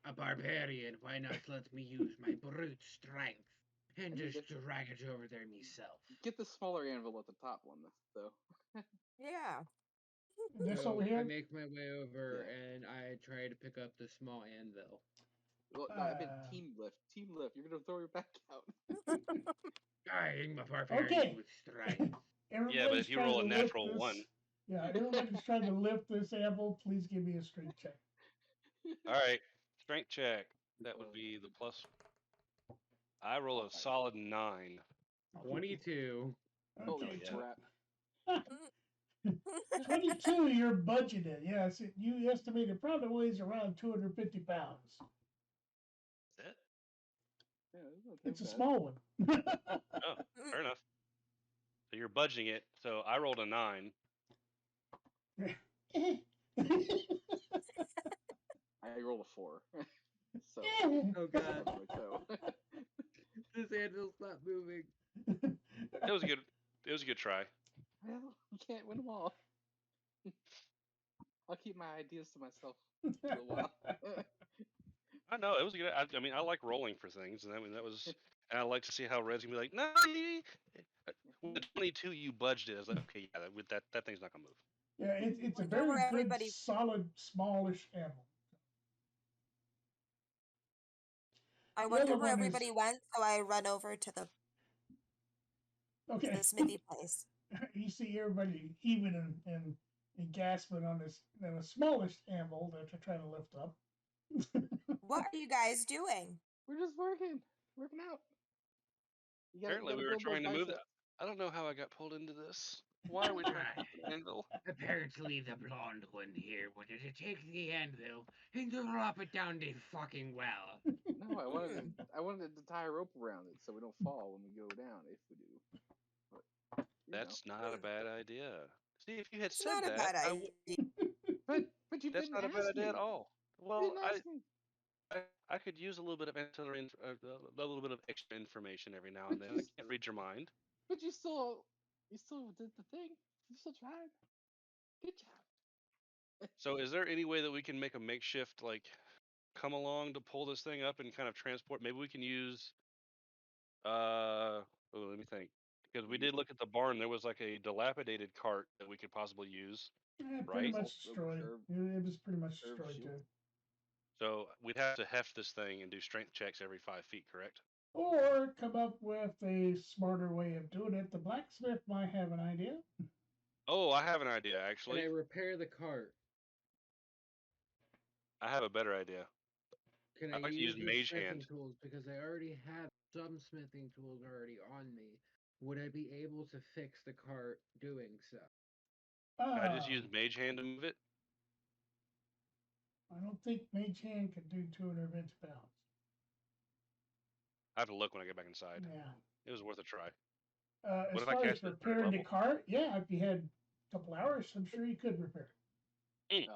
a barbarian, why not let me use my brute strength and just drag it over there myself? Get the smaller anvil at the top one, though. Yeah. This over here. I make my way over and I try to pick up the small anvil. Well, no, I meant team lift. Team lift. You're gonna throw your back out. I'm a barbarian with strength. Yeah, but if you roll a natural 1. Yeah, everybody's trying to lift this anvil. Please give me a strength check. All right, strength check. That would be the plus. I roll a solid 9. 22. Okay, yeah. 22, you're budgeted. Yes, you estimate it probably weighs around 250 pounds. Is it? Yeah, it's a small one. Oh, fair enough. So you're budging it. So I rolled a 9. I rolled a 4. So. Oh God. This anvil's not moving. It was a good try. Well, you can't win them all. I'll keep my ideas to myself for a while. I know it was good. I mean, I like rolling for things, and I mean and I like to see how Red's gonna be like, no, with the 22 you budged it. I was like, okay, yeah, with that thing's not gonna move. Yeah, it's a very good, solid, smallish anvil. I wonder where everybody went, so I run over to the smithy place. You see everybody heaving and gasping on the smallest anvil that they're trying to lift up. What are you guys doing? We're just working out. Apparently, we were trying to move that. I don't know how I got pulled into this. Why are we trying to move the anvil? Apparently, the blonde one here wanted to take the anvil and drop it down the fucking well. No, I wanted to tie a rope around it so we don't fall when we go down. If we do, but, that's not a bad idea. See, if you had it's said not that, a bad idea. but you that's didn't not a bad idea at all. Well, I could use a little bit of a little bit of extra information every now and then. I can't read your mind. But you still did the thing. You still tried. Good job. So, is there any way that we can make a makeshift come along to pull this thing up and kind of transport? Maybe we can use. Let me think. Because we did look at the barn, there was like a dilapidated cart that we could possibly use. Yeah, right? pretty much destroyed. It was pretty much destroyed too. So we'd have to heft this thing and do strength checks every 5 feet, correct? Or come up with a smarter way of doing it. The blacksmith might have an idea. Oh, I have an idea, actually. Can I repair the cart? I have a better idea. Can I'd like to use mage hand tools because I already have some smithing tools already on me. Would I be able to fix the cart doing so? Can I just use mage hand to move it? I don't think mage hand can do 250 pounds. I have to look when I get back inside. Yeah. It was worth a try. As far as repairing the cart, yeah, if you had a couple hours, I'm sure you could repair it.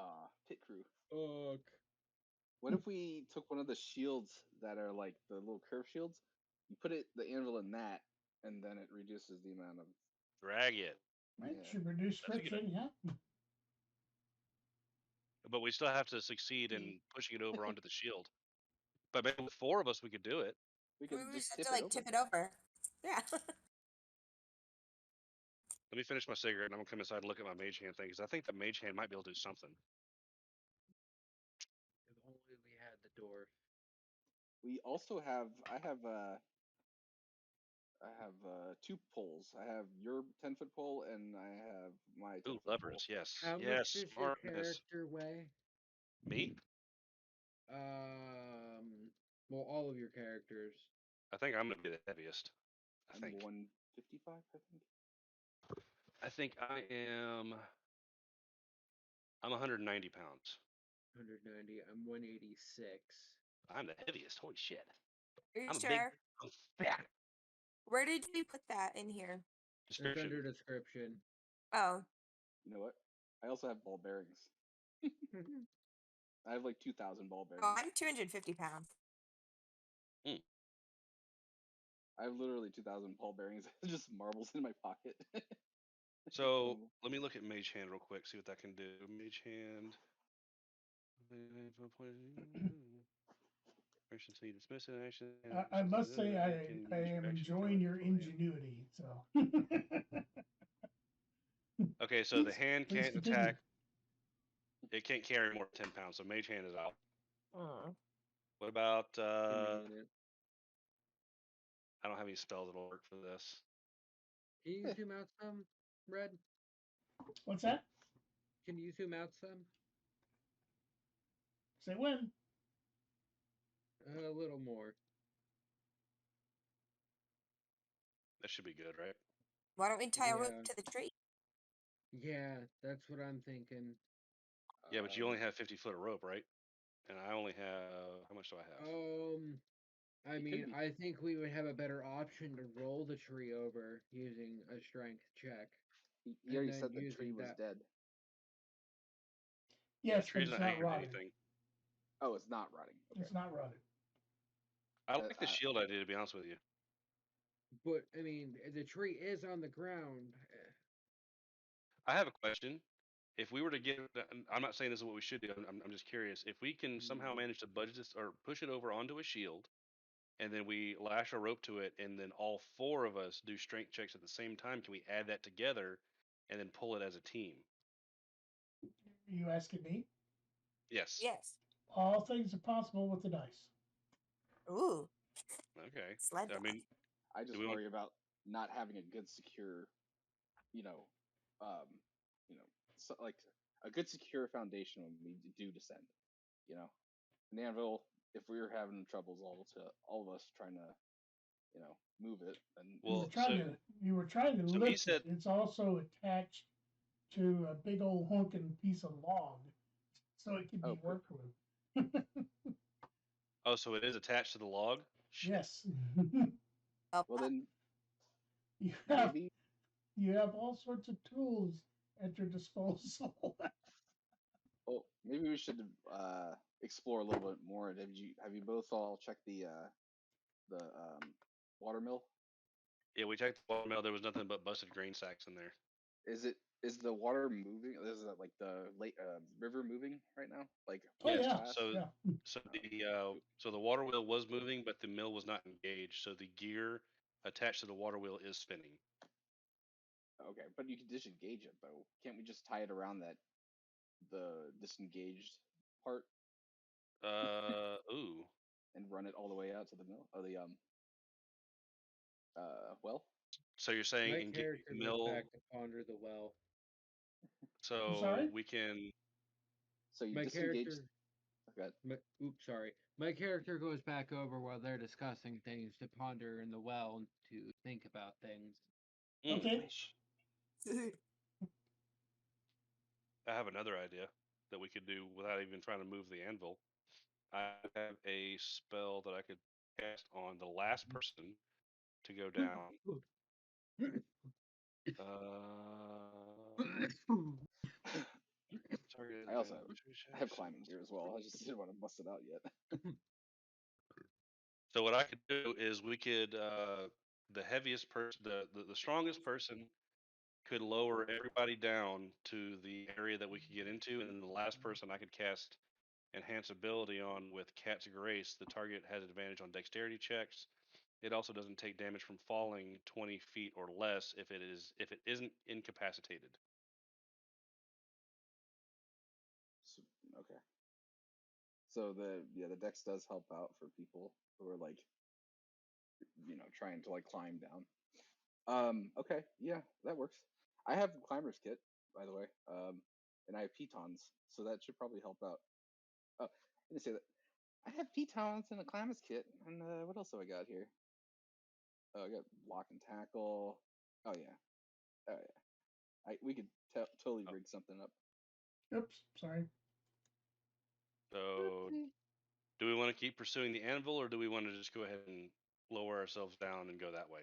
Pit crew. Fuck. What if we took one of the shields that are like the little curve shields? You put the anvil in that, and then it reduces the amount of. Drag it. Right? Yeah. Should reduce That's a good friction, yeah. But we still have to succeed in pushing it over onto the shield. But maybe with 4 of us, we could do it. We We could just just have to tip like it over. tip it over. Yeah. Let me finish my cigarette, and I'm gonna come inside and look at my mage hand thing because I think the mage hand might be able to do something. If only we had the door. We also have. I have 2 poles. I have your 10-foot pole, and I have my 10-foot Ooh, pole. levers, yes, How yes, much does your smartness. character weigh? Me? Well, all of your characters. I think I'm gonna be the heaviest. I'm 155, I think. I think I am. I'm 190 pounds. 190. I'm 186. I'm the heaviest. Holy shit! Are you I'm a sure? big. I'm fat. Where did we put that in here? It's Description. under description. Oh. You know what? I also have ball bearings. I have like 2,000 ball bearings. Oh, I'm 250 pounds. I have literally 2,000 ball bearings. Just marbles in my pocket. So let me look at mage hand real quick. See what that can do. Mage hand. Action so you dismiss an action. I must say, I can am use your action to enjoying your rectify it. ingenuity. So. Okay, so the Please- hand please can't continue. attack. It can't carry more than 10 pounds, so mage hand is out. What about Convenient. I don't have any spells that'll work for this. Can you zoom out some, Red? What's that? Can you zoom out some? Say when? A little more. That should be good, right? Why don't we tie a rope Yeah. to the tree? Yeah, that's what I'm thinking. Yeah, but you only have 50 foot of rope, right? And I only have how much do I have? I It could mean, be. I think we would have a better option to roll the tree over using a strength check. He and already then said the tree using was that- dead. The Yes, but tree's it's not not anchored to rotted. anything. Oh, it's not rotting. Okay. It's not rotted. I like the shield idea, to be honest with you. But I mean, the tree is on the ground. I have a question. If we were to get, I'm not saying this is what we should do. I'm just curious. If we can somehow manage to budget this or push it over onto a shield, and then we lash a rope to it, and then all 4 of us do strength checks at the same time, can we add that together and then pull it as a team? Are you asking me? Yes. Yes. All things are possible with the dice. Ooh. Okay. Sled I mean, I just we want- worry about not having a good secure, you know, so like a good secure foundation when we do descend. You know, an anvil. If we were having troubles, all of us trying to, move it, then well, You were trying to so he lift said- it. It's also attached to a big old honking piece of log, so it can be worked with. oh, so it is attached to the log? Shit. Yes. well then you have maybe you have all sorts of tools at your disposal. maybe we should explore a little bit more. Have you both all checked the water mill? Yeah, we checked the water mill. There was nothing but busted grain sacks in there. Is the water moving? Is it like the river moving right now? Like Oh, Yes, yeah. fast? So the water wheel was moving, but the mill was not engaged. So the gear attached to the water wheel is spinning. Okay, but you can disengage it though. Can't we just tie it around the disengaged part Ooh. and run it all the way out to the mill or the well? So you're saying My engage character the goes mill, back to ponder the well. so sorry? we can. So you My disengage. character. Okay. Oops, sorry. My character goes back over while they're discussing things to ponder in the well and to think about things. Okay. I have another idea that we could do without even trying to move the anvil. I have a spell that I could cast on the last person to go down. Sorry, I also have climbing gear as well. I just didn't want to bust it out yet. So what I could do is we could the heaviest person, the strongest person could lower everybody down to the area that we could get into, and then the last person I could cast enhance ability on with Cat's Grace. The target has advantage on dexterity checks. It also doesn't take damage from falling 20 feet or less if it isn't incapacitated. So, okay. So the dex does help out for people who are like, trying to like climb down. Okay, yeah, that works. I have climber's kit, by the way. And I have pitons, so that should probably help out. Oh, I didn't say that. I have pitons and a climber's kit, and what else have I got here? Oh, I got block and tackle. Oh yeah, oh yeah. We could totally rig something up. Oops, sorry. So, do we want to keep pursuing the anvil, or do we want to just go ahead and lower ourselves down and go that way?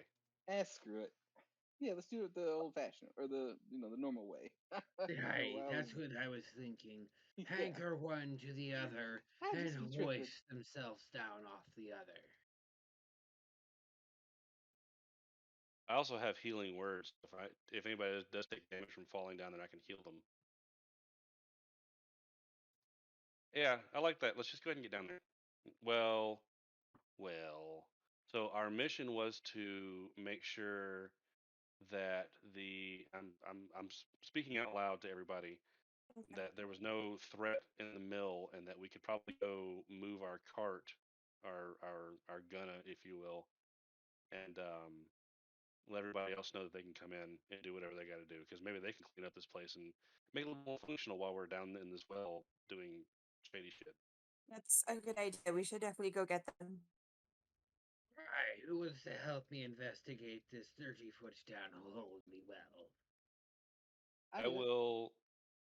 Screw it. Yeah, let's do it the old-fashioned or the normal way. Right, that's what I was thinking. Hanker one to the other and hoist themselves down off the other. I also have healing words. If anybody does take damage from falling down, then I can heal them. Yeah, I like that. Let's just go ahead and get down there. Well. So our mission was to make sure that I'm speaking out loud to everybody that there was no threat in the mill and that we could probably go move our cart, our gunna, if you will, and let everybody else know that they can come in and do whatever they got to do because maybe they can clean up this place and make it a little more functional while we're down in this well doing shady shit. That's a good idea. We should definitely go get them. Right, who wants to help me investigate this 30 foot down hole in the well?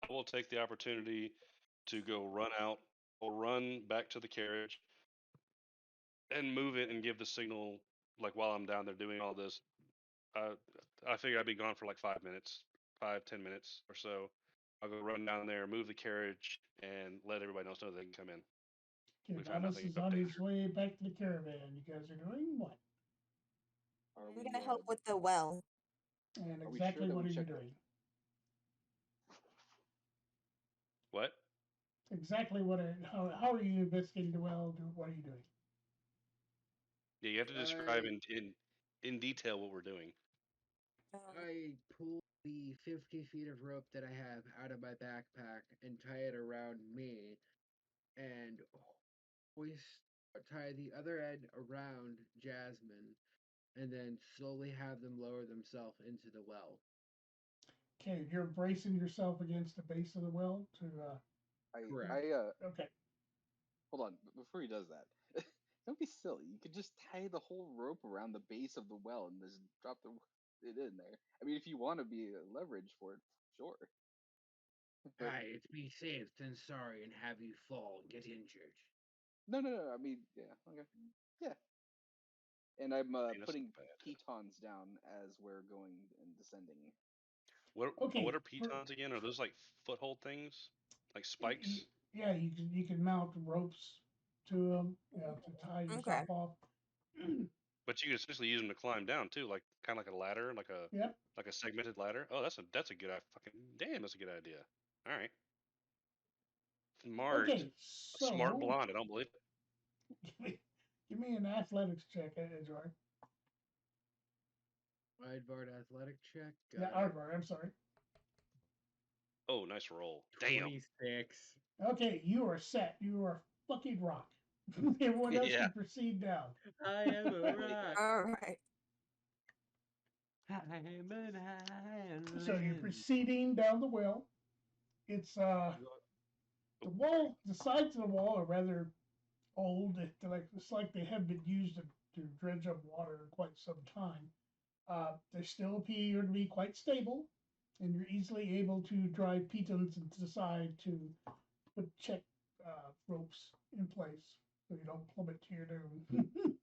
I will take the opportunity to go run out or run back to the carriage and move it and give the signal like while I'm down there doing all this. I figure I'd be gone for like 5 minutes, 5-10 minutes or so. I'll go run down there, move the carriage, and let everybody else know they can come in. Okay, We found Dallas nothing is of on danger. his way back to the caravan. You guys are doing what? Are I'm we? gonna help with the well. And Are we exactly sure that what we are you checked doing? What? Exactly what are how are you investigating the well? What are you doing? Yeah, you have to describe in detail what we're doing. I pull the 50 feet of rope that I have out of my backpack and tie it around me and tie the other end around Jasmine and then slowly have them lower themselves into the well. Okay, you're bracing yourself against the base of the well to. Correct. Okay. Hold on, before he does that, don't be silly. You could just tie the whole rope around the base of the well and just drop it in there. I mean, if you want to be leverage for it, sure. But It's be safe than sorry and have you fall and get injured. no. I mean, yeah, okay, yeah. And I'm putting pitons down as we're going and descending. What Okay. are pitons again? Are those like foothold things, like spikes? Yeah, you can mount ropes to them, to tie yourself off. But you can essentially use them to climb down too, like kind of like a ladder, Yep. like a segmented ladder. Oh, that's a good that's a good idea. All right, smart, Okay, a smart so blonde. I don't believe it. give me an athletics check, Edward. Aardvark athletic check. Yeah, Aardvark, I'm sorry. Oh, nice roll. Damn. 26. Okay, you are set. You are fucking rock. Everyone else can proceed down. I am a rock. All right. So you're proceeding down the well. It's the wall. The sides of the wall are rather old. It's like they have been used to dredge up water in quite some time. They still appear to be quite stable, and you're easily able to drive pitons into the side to put check ropes in place so you don't plummet to your doom.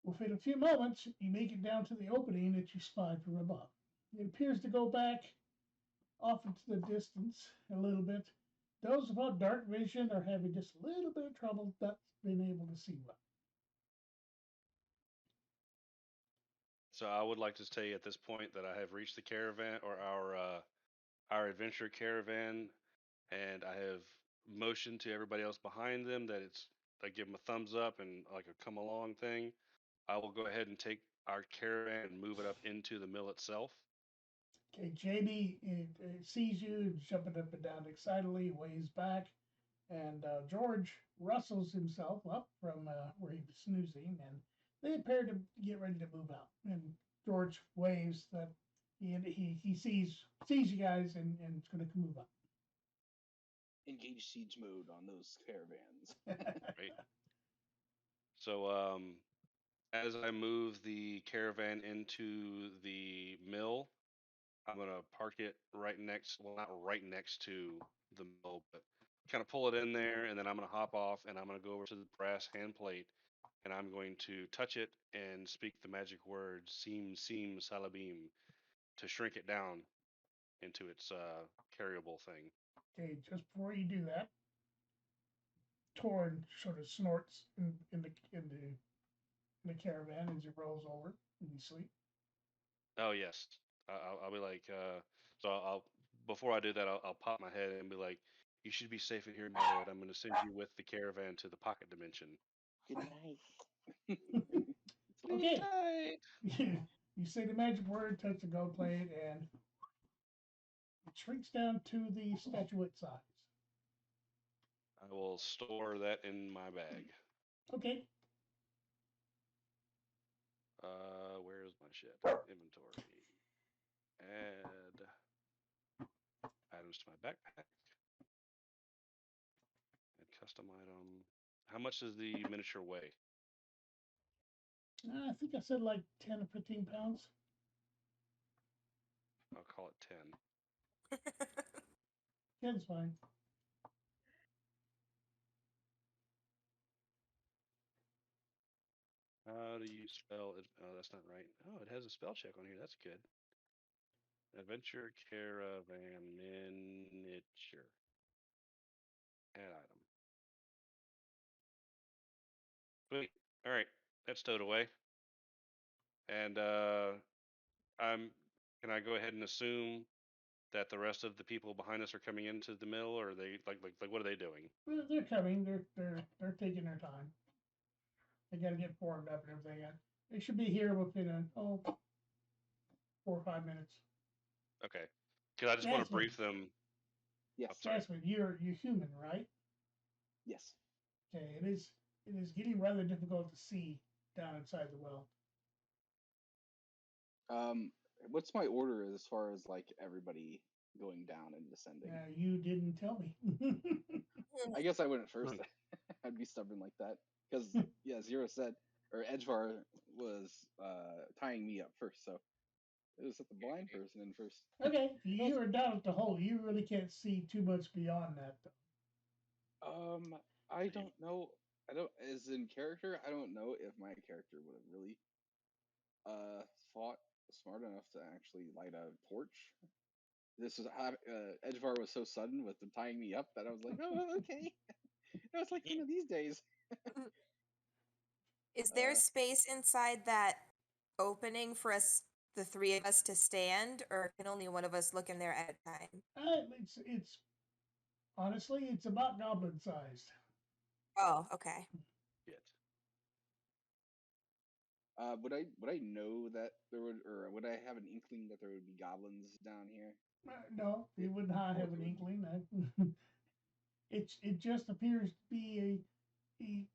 Within a few moments, you make it down to the opening that you spied from above. It appears to go back off into the distance a little bit. Those without dark vision are having just a little bit of trouble not being able to see well. So I would like to say at this point that I have reached the caravan or our adventure caravan, and I have motioned to everybody else behind them that it's I give them a thumbs up and like a come along thing. I will go ahead and take our caravan and move it up into the mill itself. Okay, Jamie sees you jumping up and down excitedly, waves back, and George rustles himself up from where he was snoozing, and they appear to get ready to move out. And George waves that he sees you guys and it's going to move up. Engage siege mode on those caravans. Right. So as I move the caravan into the mill, I'm gonna park it right next, well, not right next to the mill, but kind of pull it in there, and then I'm gonna hop off, and I'm gonna go over to the brass hand plate, and I'm going to touch it and speak the magic word "seem salabim" to shrink it down into its carryable thing. Okay, just before you do that, Torn sort of snorts in the caravan as he rolls over and you sleep. Oh yes, I'll be like, so I'll before I do that, I'll pop my head and be like, "You should be safe in here, my lord. I'm going to send you with the caravan to the pocket dimension." Good night. Okay. Night. You say the magic word, touch the gold plate, and it shrinks down to the statuette size. I will store that in my bag. Okay. Where's my shit? Inventory. Add items to my backpack. Add custom item. How much does the miniature weigh? I think I said like 10 or 15 pounds. I'll call it 10. 10's fine. How do you spell it? Oh, that's not right. Oh, it has a spell check on here. That's good. Adventure caravan miniature. Add item. Sweet. All right, that's stowed away. And I'm. Can I go ahead and assume that the rest of the people behind us are coming into the mill, or are they like what are they doing? They're coming. They're taking their time. They got to get formed up and everything. They should be here within 4 or 5 minutes. Okay, because I just want to Jasmine. brief them. Yes. I'm sorry. Jasmine, you're human, right? Yes. Okay. It is getting rather difficult to see down inside the well. What's my order as far as like everybody going down and descending? You didn't tell me. I guess I wouldn't first. I'd be stubborn like that because yeah, Zero said or Edgevar was tying me up first, so it was at the blind person in first. Okay, you are down at the hole. You really can't see too much beyond that, though. I don't know. I don't as in character. I don't know if my character would have really fought smart enough to actually light a torch. This was Edgevar was so sudden with them tying me up that I was like, oh, okay. It was like one of these days. Is there space inside that opening for us, the three of us, to stand, or can only one of us look in there at a time? It's honestly, it's about goblin sized. Oh, okay. Shit. Would I know that there would, or would I have an inkling that there would be goblins down here? No, you would not have an inkling. It just appears to be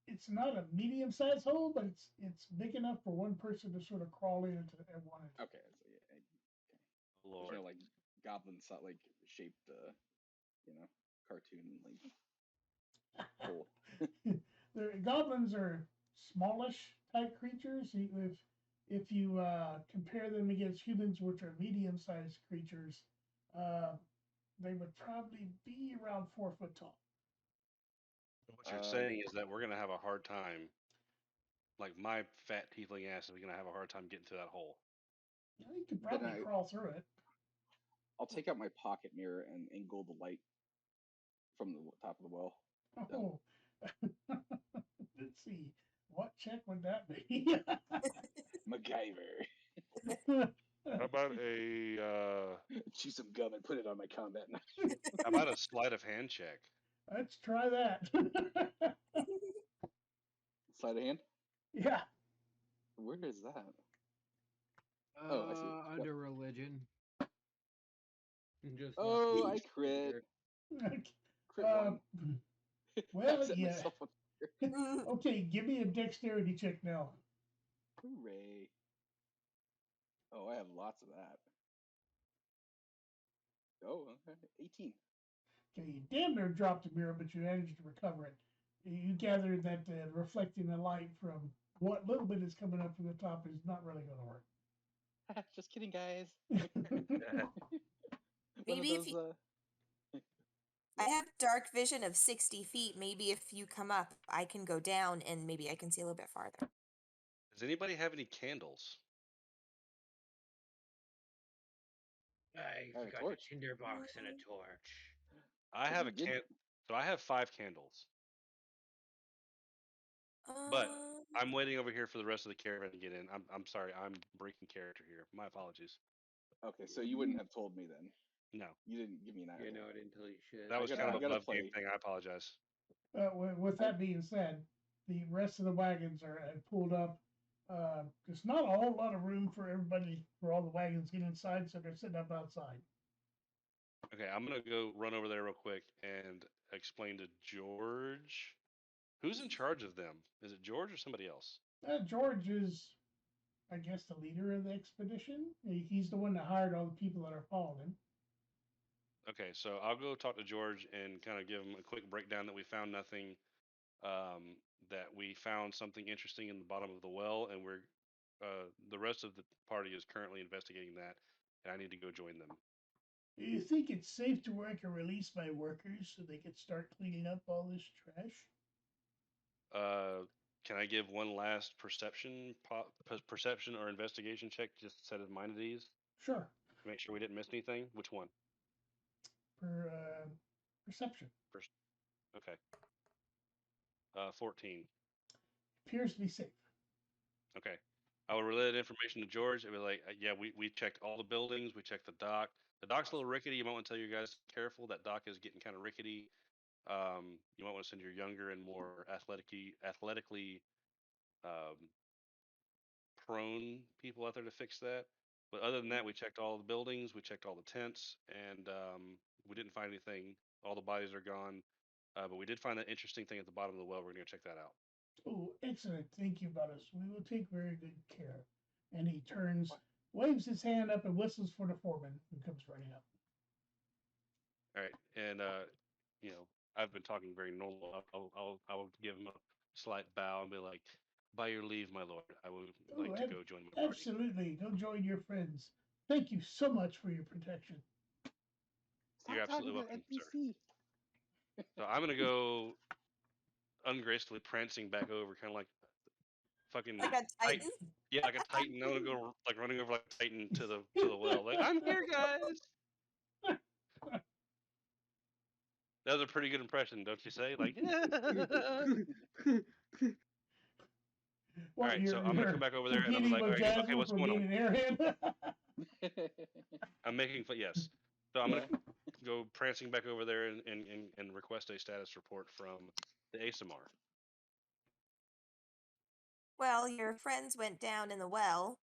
it's not a medium sized hole, but it's big enough for one person to sort of crawl into at one end. Okay, so yeah, okay. Lord. There's no like goblin like shaped, cartoon like hole. The goblins are smallish type creatures. If you compare them against humans, which are medium sized creatures, they would probably be around 4 foot tall. What you're saying is that we're gonna have a hard time. Like my fat tiefling ass is gonna have a hard time getting to that hole. You could probably crawl through it. I'll take out my pocket mirror and angle the light from the top of the well. Oh, let's see. What check would that be? MacGyver. How about a Chew some gum and put it on my combat knife. how about a sleight of hand check? Let's try that. Sleight of hand? Yeah. Where is that? Oh, I see. Yep. Under religion. Just Oh, I lucky. crit. Crit Uh, one. well, Set yeah. myself on fire. Okay, give me a dexterity check now. Hooray. Oh, I have lots of that. Oh, okay. 18. Okay, you damn near dropped the mirror, but you managed to recover it. You gather that reflecting the light from what little bit is coming up from the top is not really going to work. Just kidding, guys. Maybe if you, I have dark vision of 60 feet. Maybe if you come up, I can go down and maybe I can see a little bit farther. Does anybody have any candles? I have a forgot torch. a tinder box and a torch. I have a can. So I have 5 candles, but I'm waiting over here for the rest of the caravan to get in. I'm sorry, I'm breaking character here. My apologies. Okay, so you wouldn't have told me then. No, You didn't give me an idea. You know it until you should. that was gotta- kind I of a gotta love game play. thing. I apologize. With that being said, the rest of the wagons are pulled up. There's not a whole lot of room for everybody, for all the wagons to get inside, so they're sitting up outside. Okay, I'm gonna go run over there real quick and explain to George. Who's in charge of them? Is it George or somebody else? George is, I guess, the leader of the expedition. He's the one that hired all the people that are following him. Okay, so I'll go talk to George and kind of give him a quick breakdown that we found nothing, that we found something interesting in the bottom of the well, and we're the rest of the party is currently investigating that, and I need to go join them. Do you think it's safe to work or release my workers so they could start cleaning up all this trash? Can I give one last perception or investigation check just to set his mind at ease? Sure. To make sure we didn't miss anything. Which one? Perception. Okay. 14. Appears to be safe. Okay. I will relay that information to George. It'll be like, yeah, we checked all the buildings. We checked the dock. The dock's a little rickety. You might want to tell your guys careful. That dock is getting kind of rickety. You might want to send your younger and more athletically prone people out there to fix that. But other than that, we checked all the buildings. We checked all the tents, and we didn't find anything. All the bodies are gone. But we did find that interesting thing at the bottom of the well. We're going to check that out. Oh, excellent. Thank you, Butters. We will take very good care. And he turns, waves his hand up, and whistles for the foreman who comes running up. All right, and I've been talking very normal. I'll give him a slight bow and be like, "By your leave, my lord, I would like to go join my party." Absolutely. Go join your friends. Thank you so much for your protection. You're absolutely welcome, sir. So I'm gonna go ungracefully prancing back over, kind of like fucking like a titan. Yeah, like a titan. I'm gonna go like running over like a titan to the well. Like, I'm here, guys. That was a pretty good impression, don't you say? Like, all right. So I'm gonna come back over there and I'm like, all right, okay, what's going on? I'm making fun. Yes. So I'm gonna go prancing back over there and request a status report from the ASMR. Well, your friends went down in the well.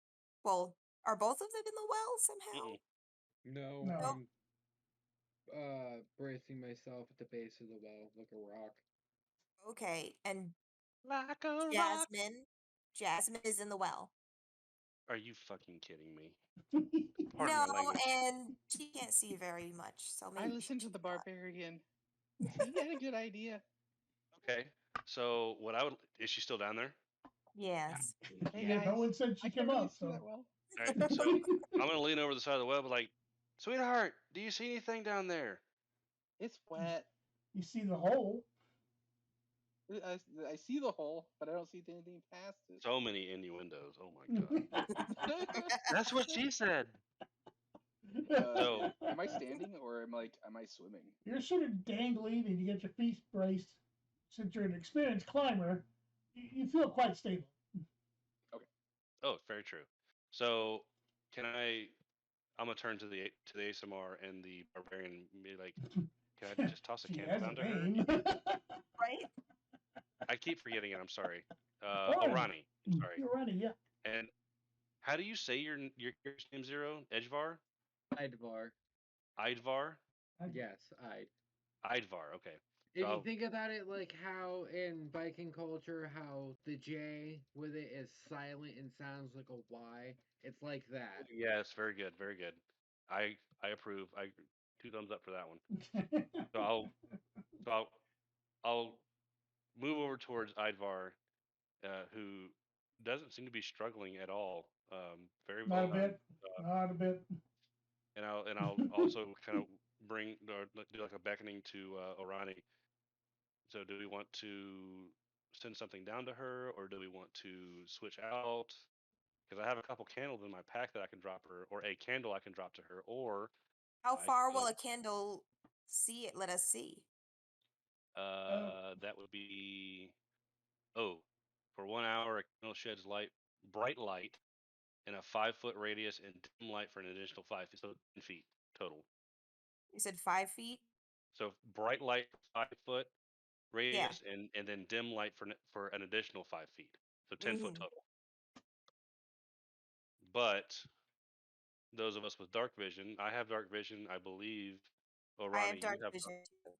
Well, are both of them in the well somehow? No, No. I'm bracing myself at the base of the well like a rock. Okay, and Like a rock. Jasmine is in the well. Are you fucking kidding me? No, Pardon my language. and she can't see very much, so maybe I listened to the should not. barbarian. He had a good idea. Okay. So is she still down there? Yes. Hey Yeah, guys, no one said she I came can't really up, see so. that well. All right. So I'm gonna lean over the side of the well, but like, sweetheart, do you see anything down there? It's wet. You see the hole. I see the hole, but I don't see anything past it. So many innuendos. Oh my god. That's what she said. So- am I standing or am I swimming? You're sort of dangling and you get your feet braced. Since you're an experienced climber, you feel quite stable. Oh, very true. So, can I'm gonna turn to the ASMR and the barbarian and be like, can I just toss a She candle has down a to her? name. Right? I keep forgetting it. I'm sorry. Orani. Orani. I'm sorry. You're running, yeah. And how do you say your character's name? Zero Edgevar? Idvar. Idvar? Yes, Id. Idvar. Okay. If you Oh. think about it, like how in Viking culture, how the J with it is silent and sounds like a Y, it's like that. Yes. Very good. Very good. I approve. 2 thumbs up for that one. So I'll move over towards Idvar, who doesn't seem to be struggling at all. Very Not well a done. bit. Not a bit. And I'll also kind of bring or do like a beckoning to Orani. So do we want to send something down to her, or do we want to switch out? Because I have a couple candles in my pack that I can drop her, or a candle I can drop to her, or How I far will could, a candle let us see? that would be for 1 hour a candle sheds bright light in a 5 foot radius and dim light for an additional 5 feet, so 10 feet total. You said 5 feet? So bright light 5 foot Yeah. radius and then dim light for an additional 5 feet, so 10 foot Mhm. total. But those of us with dark vision, I have dark vision. I believe, I Orani, have dark you have vision dark, too.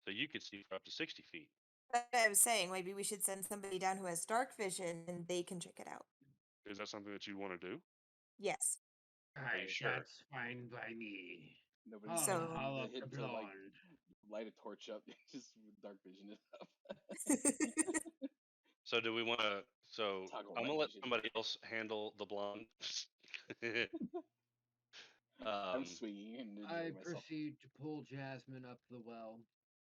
so you could see for up to 60 feet. That's what I was saying. Maybe we should send somebody down who has dark vision and they can check it out. Is that something that you want to do? Yes. you sure? That's fine by me. Nobody's So- gonna I'll need up to hit the to like blonde. light a torch up just with dark vision enough. So do we want to? So Toggle I'm night gonna let vision. somebody else handle the blonde. I'm swinging and I enjoying myself. proceed to pull Jasmine up the well.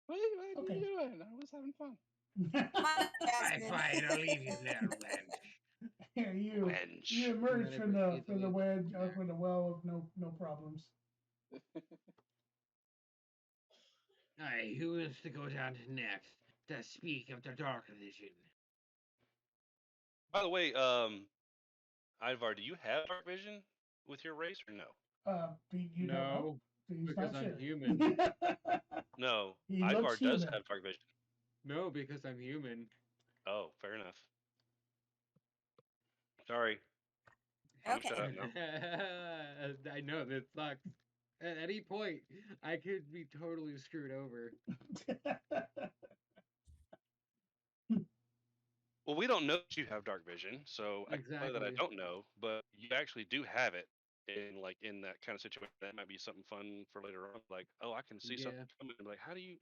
What are you Okay. doing? I was having fun. Jasmine. Fine, I'll leave you there, wench. Yeah, you Wench. emerge then I from the proceed to from the lead wedge there. from the well of no problems. Aye, who wants to go down next to speak of the dark vision? By the way, Ivar, do you have dark vision with your race or no? You don't know. He's because not I'm sure. human. No, He Ivar looks does human. have dark vision. No, because I'm human. Oh, fair enough. Sorry. I'm Okay. shut up now. I know that sucks. At any point, I could be totally screwed over. Well, we don't know that you have dark vision, so I can tell you that I Exactly. don't know, but you actually do have it in that kind of situation. That might be something fun for later on. Like, oh, I can see something Yeah. coming. Like, how do you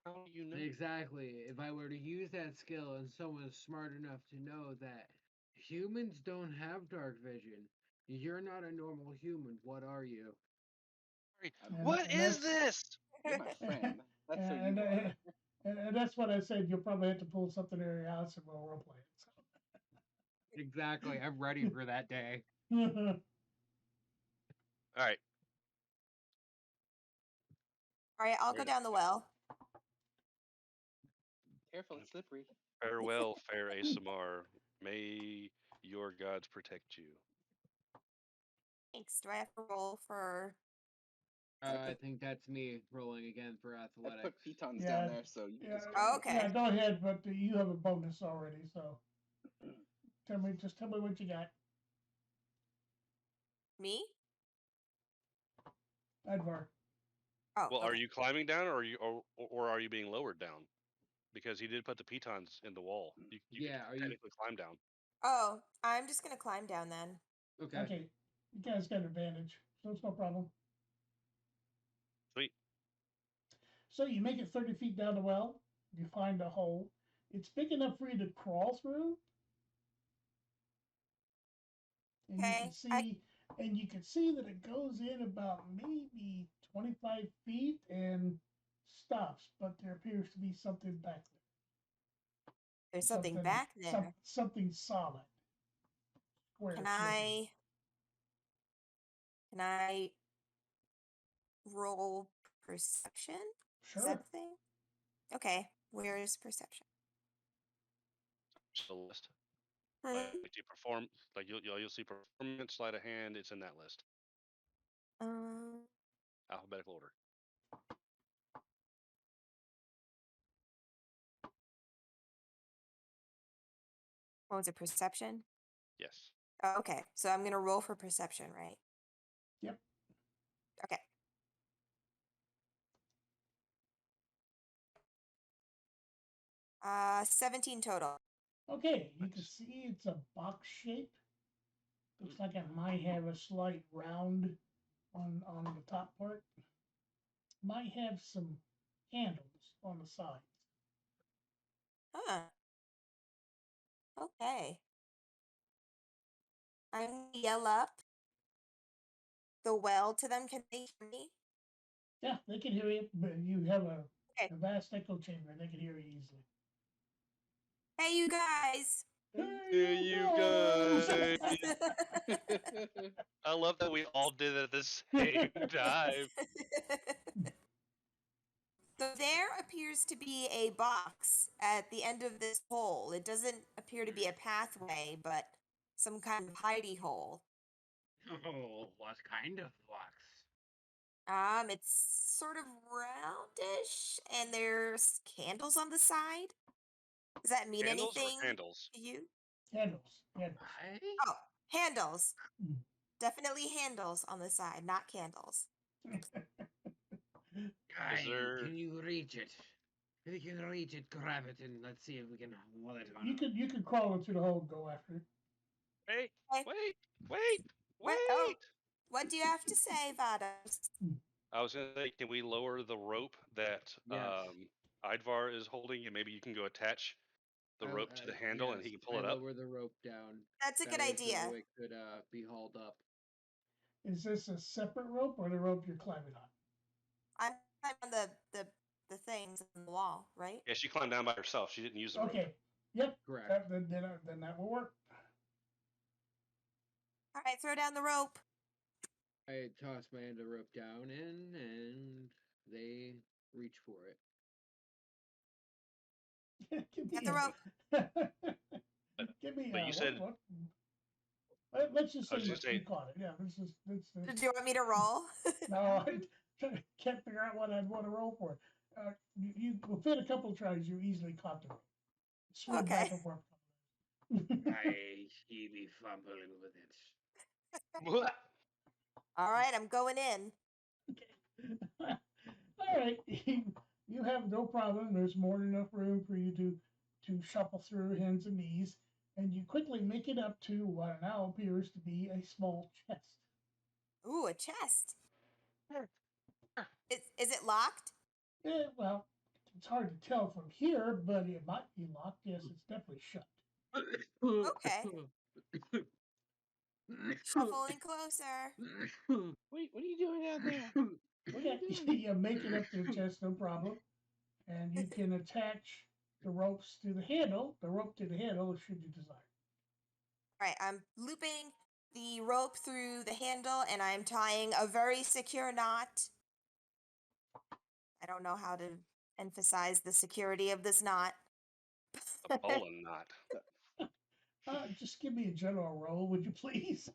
know? Exactly. If I were to use that skill and someone's smart enough to know that humans don't have dark vision, you're not a normal human. What are you? What is this? You're my friend. That's who and, you are. and that's what I said. You'll probably have to pull something in your house and we'll role play Exactly. I'm ready for that day. it. So. All right. All right, I'll go down the well. Careful, it's slippery. Farewell, fair ASMR. May your gods protect you. Thanks. Do I have to roll for? I think that's me rolling again for I athletics. put pitons Yeah, down there, so you can Yeah, just Oh, okay. yeah, go ahead, but you have a bonus already, so tell me what you got. Me? Advar. Oh, Well, are okay. you climbing down, or are you being lowered down? Because he did put the pitons in the wall. You Yeah, could are you technically climb down. Oh, I'm just gonna climb down then. okay? Okay, you guys got advantage, so it's no problem. Sweet. So you make it 30 feet down the well. You find a hole. It's big enough for you to crawl through, and you Okay. can see that it goes in about maybe 25 feet and stops, but there appears to be something back there. There's something back there. Something solid. Square Can looking. I? Can I roll perception? Is that Sure. the thing? Okay, where is perception? It's the list. Hmm? Like you perform, like you'll see performance, sleight of hand. It's in that list, Um, alphabetical order. what was it, perception? Yes. Oh, okay, so I'm going to roll for perception, right? Yep. Okay. Uh, 17 total. Okay, you can Nice. see it's a box shape. Looks like it might have a slight round on the top part. Might have some handles on the sides. Huh. Okay. I'm going to yell up the well to them. Can they hear me? Yeah, they can hear you, but you have Okay. a vast echo chamber. They can hear you easily. Hey, you guys. Hey, you guys. I love that we all did it at the same time. So there appears to be a box at the end of this hole. It doesn't appear to be a pathway, but some kind of hidey hole. Oh, what kind of box? It's sort of roundish, and there's candles on the side. Does that mean Candles or anything handles? to you? Handles. Oh, handles. Mm. Definitely handles on the side, not candles. Kind, there- can you reach it? If you can reach it, grab it, and let's see if we can haul it on. You could crawl into the hole and go after it. Wait, Okay. wait. Oh, what do you have to say, Vados? I was gonna say, can we lower the rope that Yes. Idvar is holding, and maybe you can go attach the rope to the handle, and he can pull it I up. lower the rope down. That's a That good way idea. So it could be hauled up. Is this a separate rope or the rope you're climbing on? I'm on the things on the wall, right? Yeah, she climbed down by herself. She didn't use the rope. Okay. Yep. Correct. Then that will work. All right, throw down the rope. I toss my end of rope down in, and they reach for it. Get the rope. Give me. But you said- what? Let's just I say was gonna say- you caught it. Yeah. Let's. Do you want me to roll? No, I can't figure out what I'd want to roll for. You within a couple of tries, you easily caught the rope. Swing Okay. back and forth. He be fumbling with it. All right, I'm going in. All right, you have no problem. There's more than enough room for you to shuffle through hands and knees, and you quickly make it up to what now appears to be a small chest. Ooh, a chest. Is it locked? Well, it's hard to tell from here, but it might be locked. Yes, it's definitely shut. Okay. Shuffle in closer. Wait, what are you doing out there? What are Okay, you doing? you make it up to the chest, no problem, and you can attach the ropes to the handle. The rope to the handle, should you desire. All right, I'm looping the rope through the handle, and I'm tying a very secure knot. I don't know how to emphasize the security of this knot. A bowling knot. Just give me a general roll, would you please?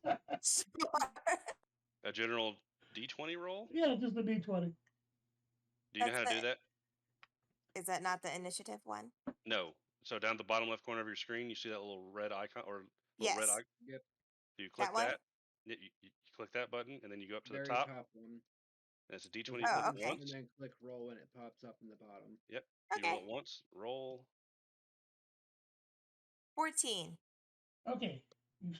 A general D20 roll. Yeah, just a D20. Do you know how to do that? Is that not the initiative one? No. So down at the bottom left corner of your screen, you see that little red icon or little red Yes. icon. Yep. So you click That one? that. You click that button, and then you go up to Very the top. one. And it's a D20. Oh, Click okay. once. And then click roll, and it pops up in the bottom. Yep. You Okay. roll it once. Roll. 14. Okay, you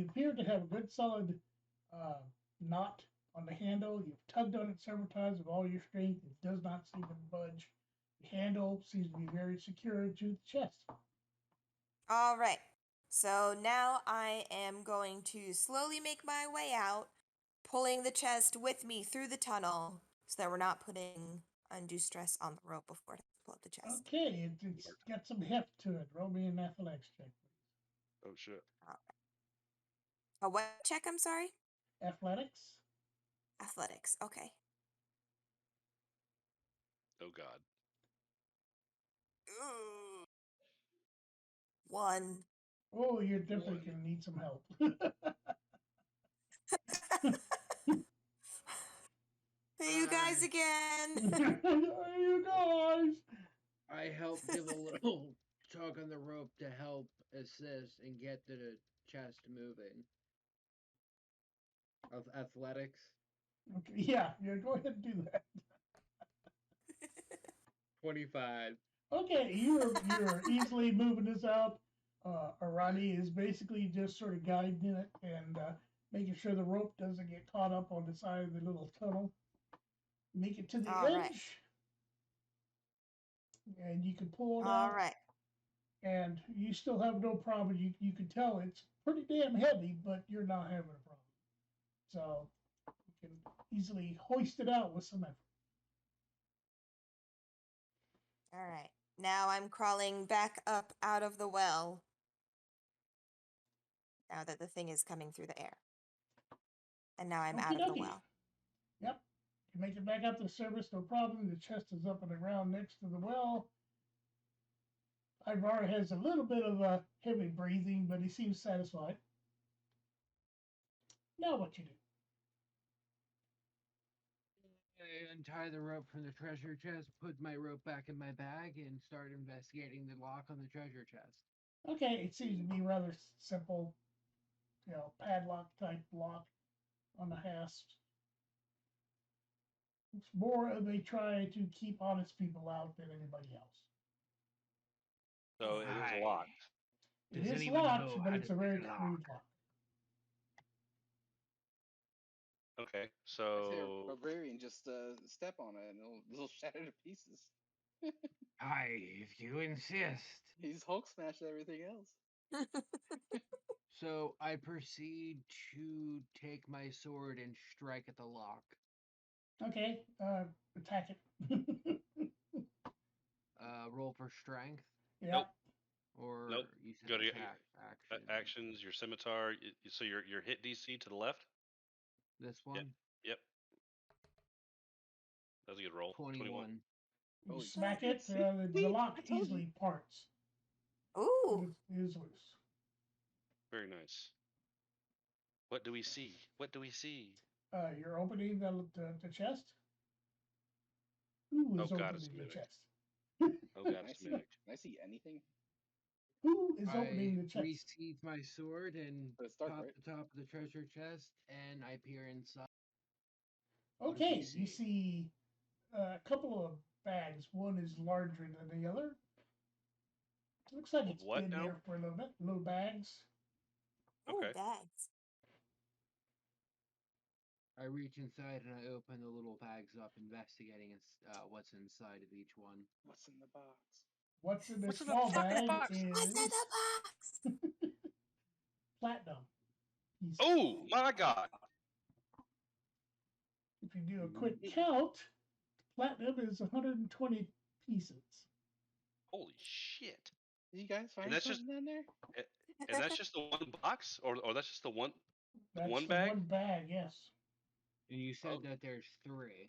appear to have a good solid knot on the handle. You've tugged on it several times with all your strength. It does not seem to budge. The handle seems to be very secure to the chest. All right. So now I am going to slowly make my way out, pulling the chest with me through the tunnel so that we're not putting undue stress on the rope before I pull up the chest. Okay, it's got some heft to it. Roll me an athletics check, please. Oh shit. A what check? I'm sorry? Athletics? Athletics. Okay. Oh God. Ooh. 1. Oh, you're definitely gonna need some help. Hey, you guys again. You guys. I help give a little tug on the rope to help assist and get the chest moving. Of athletics. Okay, yeah, go ahead and do that. 25. Okay, you're easily moving this out. Arani is basically just sort of guiding it and making sure the rope doesn't get caught up on the side of the little tunnel. Make it to the All edge, right. and you can pull it All out. right. And you still have no problem. You can tell it's pretty damn heavy, but you're not having a problem. So you can easily hoist it out with some effort. All right. Now I'm crawling back up out of the well. Now that the thing is coming through the air. And now I'm out of the Okey-dokey. well. Yep. You make it back up to the surface, no problem. The chest is up on the ground next to the well. Ivar has a little bit of a heavy breathing, but he seems satisfied. Now what you do? I untie the rope from the treasure chest, put my rope back in my bag, and start investigating the lock on the treasure chest. Okay, it seems to be rather simple, padlock type lock on the hasp. It's more of a try to keep honest people out than anybody else. So it is Hi. locked. It Does is anyone locked, know but how it's to a very pick a lock? crude lock. Okay, I say so a barbarian just step on it and it'll shatter to pieces. Hi, if you insist. He's Hulk smashed everything else. So I proceed to take my sword and strike at the lock. Okay, attack it. Roll for strength, Yeah. Nope. or Nope. you said Go to attack action. actions, your scimitar. So your hit DC to the left. This one, Yep. That's a good roll. 21. You Holy smack shit, it, see? the See? lock I told you. easily parts. Ooh. It is loose. Very nice. What do we see? What do we see? You're opening the chest. Who is Oh God, it's opening the Mimic. chest? Oh God, Can I it's see? Mimic. Can I see anything? Who is I opening the chest? resheath my sword and But it's dark, pop right? the top of the treasure chest, and I peer inside. Okay, you see? see a couple of bags. One is larger than the other. Looks like it's What been now? there for a little bit. Little bags. Ooh, Okay. bags. I reach inside and I open the little bags up, investigating what's inside of each one. What's in the box? What's in this What's in the small fucking bag box? is What's in the box? platinum pieces. Oh my God! If you do a quick count, platinum is 120 pieces. Holy shit! Did you guys find And that's something down there? and that's just the one box, or that's just the one That's the bag. one bag, yes. And you said Oh. that there's 3.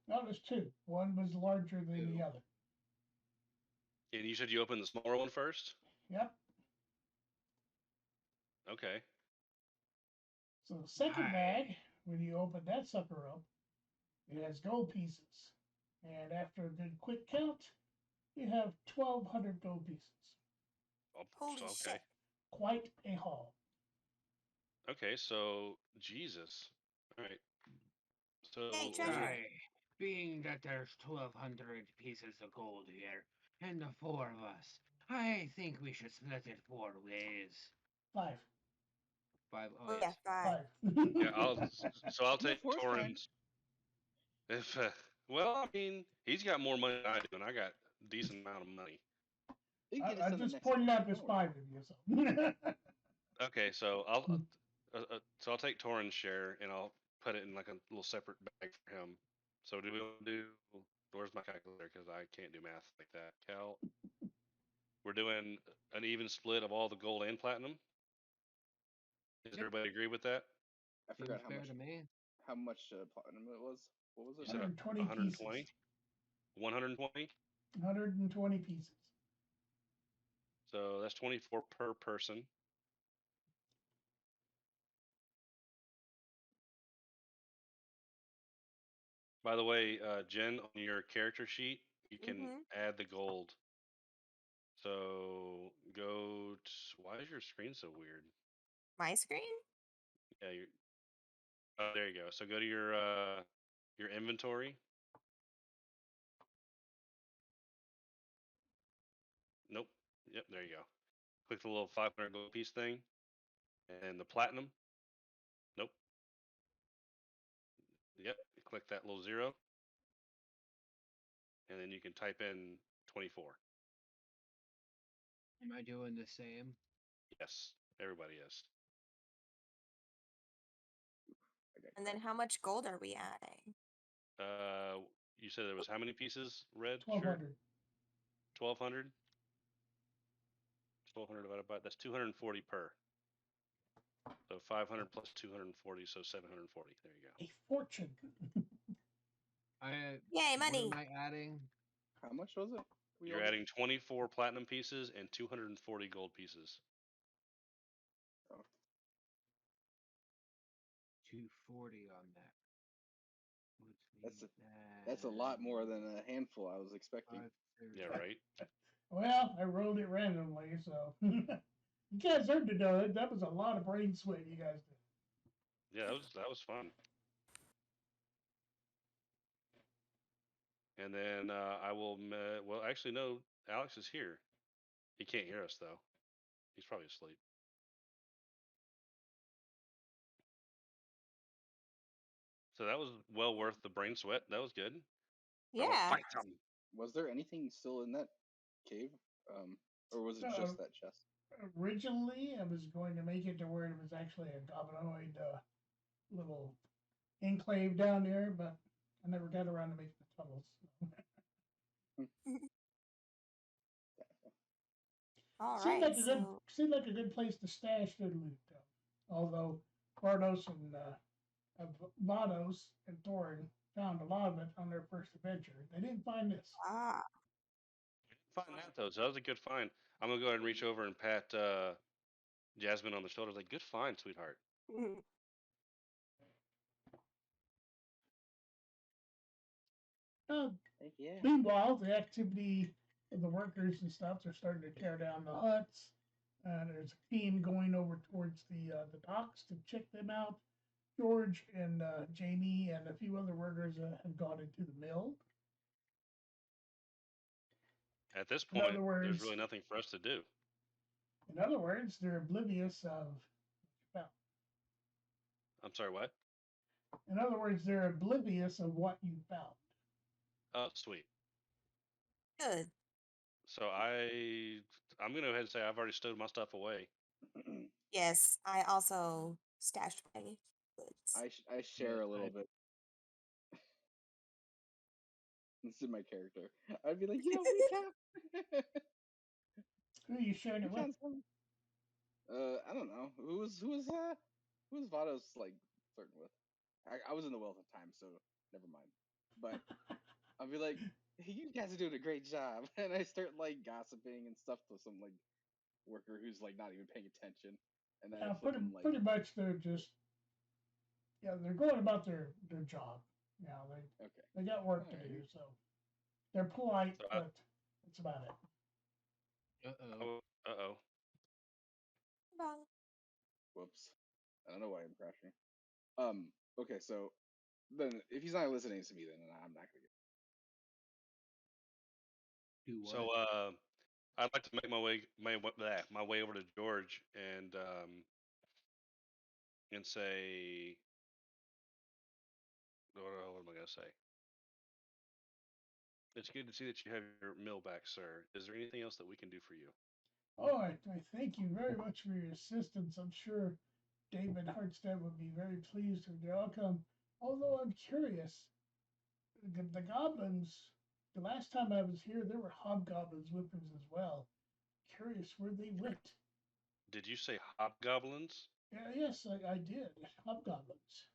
No, there's two. One was larger than Two. the other. And you said you opened the smaller one first. Yep. Okay. So the second Hi. bag, when you open that sucker up, it has gold pieces. And after a good quick count, you have 1,200 gold pieces. Oh, Holy okay. shit. Quite a haul. Okay. So Jesus. All right. So Yay, treasure. Being that there's 1,200 pieces of gold here, and the 4 of us, I think we should split it 4 ways. 5. 5. Oh, Oh, yes. yeah, 5. yeah, I'll take fourth time. Torrens. If well, I mean, he's got more money than I do, and I got a decent amount of money. You can get us I'm on the just next pointing one. out there's Don't worry. 5 of you. So. Okay, so I'll take Torrens' share, and I'll put it in like a little separate bag for him. So do we want to do? Where's my calculator? Because I can't do math like that. Cal. We're doing an even split of all the gold and platinum. Does Yep. everybody agree with that? I forgot Seems fair to me. how much platinum it was. What was You it? said 120 120. pieces. 120. 120 pieces. So that's 24 per person. By the way, Jen, on your character sheet, you can add the gold. So go. Why is your screen so weird? My screen? Yeah, oh, there you go. So go to your inventory. Nope. Yep, there you go. Click the little 500 gold piece thing, and the platinum. Nope. Yep. Click that little 0, and then you can type in 24. Am I doing the same? Yes, everybody is. And then how much gold are we adding? You said there was how many pieces? Red 1,200. shirt. 1,200. 1,200 divided by that's 240 per. So 500 plus 240, so 740. There you go. A fortune. Yay, money! What am I adding? How much was it? You're adding 24 platinum pieces and 240 gold pieces. Oh. 240 on that. That's a lot more than a handful I was expecting. Yeah, right. Well, I rolled it randomly, so you guys earned to know it. That was a lot of brain sweat you guys did. Yeah, that was fun. And then I will. Well, actually, no. Alex is here. He can't hear us though. He's probably asleep. So that was well worth the brain sweat. That was good. Yeah. Fight them. Was there anything still in that cave, or was it just that chest? Originally, I was going to make it to where it was actually a goblinoid little enclave down there, but I never got around to making the tunnels. All seemed right. like a good place to stash their loot, though. Although Bardos and Vados and Thorin found a lot of it on their first adventure, they didn't find this. Ah. Find that though. So that was a good find. I'm gonna go ahead and reach over and pat Jasmine on the shoulder. Like, good find, sweetheart. Yeah. Meanwhile, the activity of the workers and stuff, they're starting to tear down the huts. There's a team going over towards the docks to check them out. George and Jamie and a few other workers have gone into the mill. At this point, there's really nothing for us to do. In other words, they're oblivious of. I'm sorry, what? In other words, they're oblivious of what you found. Oh, sweet. Good. So I'm gonna go ahead and say I've already stowed my stuff away. Yes, I also stashed my goods. I share a little bit. This is my character. I'd be like, we can't. Who are you sharing it with? I don't know. Who's Vados like flirting with? I was in the well at the time, so never mind. But I'll be like, hey, you guys are doing a great job, and I start like gossiping and stuff to some like worker who's like not even paying attention, and then pretty much they're just they're going about their job. They got work to do, so they're polite, but that's about it. Uh-oh. Whoops. I don't know why I'm crashing. Okay, so then if he's not listening to me, then I'm not gonna get. Do what? So I'd like to make my way over to George and say, what am I gonna say? It's good to see that you have your mill back, sir. Is there anything else that we can do for you? Oh, I thank you very much for your assistance. I'm sure David Hartstead would be very pleased with your outcome. Although I'm curious, the goblins, the last time I was here, there were hobgoblins with us as well. Curious where they went. Did you say hobgoblins? Yes, I did. Hobgoblins.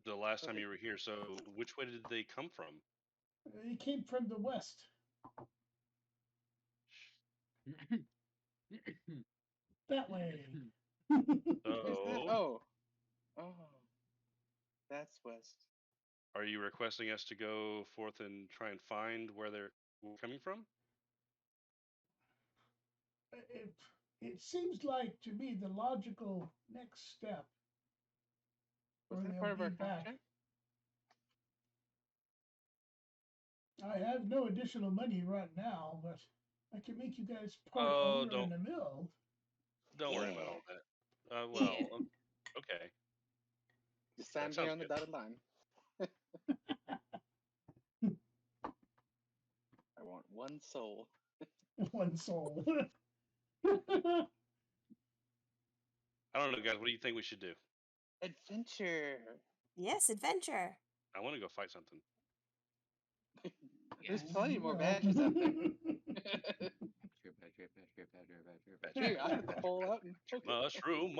the last time Okay. you were here. So which way did they come from? It came from the west. That way. Is that? So Oh, that's west. are you requesting us to go forth and try and find where they're coming from? it, it seems like to me the logical next step, Was or that they'll part of be our fact back. check? I have no additional money right now, but I can make you guys part Oh, owner in the mill. don't worry about Yeah. all that. Yeah. Okay, Just that sign here sounds on the good. dotted line. I want one soul. One soul. I don't know, guys. What do you think we should do? Adventure. Yes, adventure. I want to go fight something. There's Yes. plenty more Well. badges out there. Sure, I'll hit the pole out and choke it. Mushroom.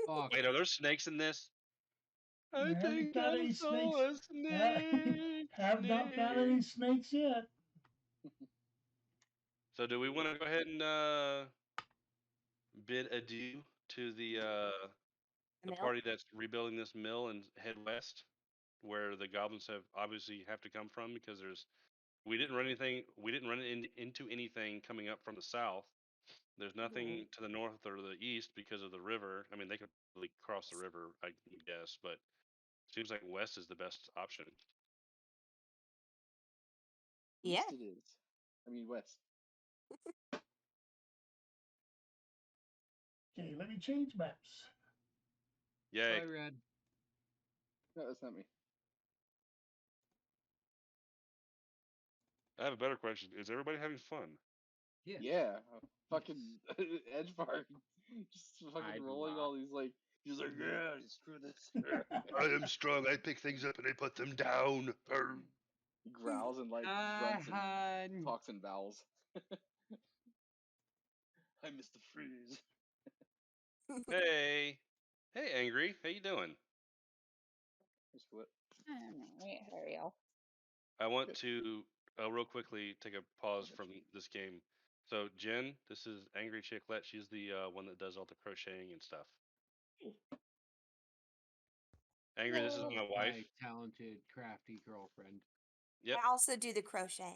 Fuck. Wait, are there snakes in this? I I haven't think found I any saw snakes. a snake. Have not found any snakes yet. So, do we want to go ahead and bid adieu to the mill? party that's rebuilding this mill and head west, where the goblins have to come from because we didn't run into anything coming up from the south. There's nothing to the north or the east because of the river. I mean, they could really cross the river, I guess, but it seems like west is the best option. Yeah. East it is. I mean west. Okay, let me change maps. Yay! Bye, Red. No, that's not me. I have a better question. Is everybody having fun? Yes. Yeah. Fucking Edge Bar. Just I fucking do rolling not. all these like he's like, yeah, screw this. I am strong. I pick things up and I put them down. He growls and like Hi, grunts and hon. talks in vowels. I missed the freeze. Hey, hey, angry. How you doing? Here's what. Alright, how are y'all? I want Good. to real quickly take a pause from this game. So Jen, this is Angry Chicklet. She's the one that does all the crocheting and stuff. Angry, this is Hello. my wife. My talented, crafty girlfriend. Yep. I also do the crochet.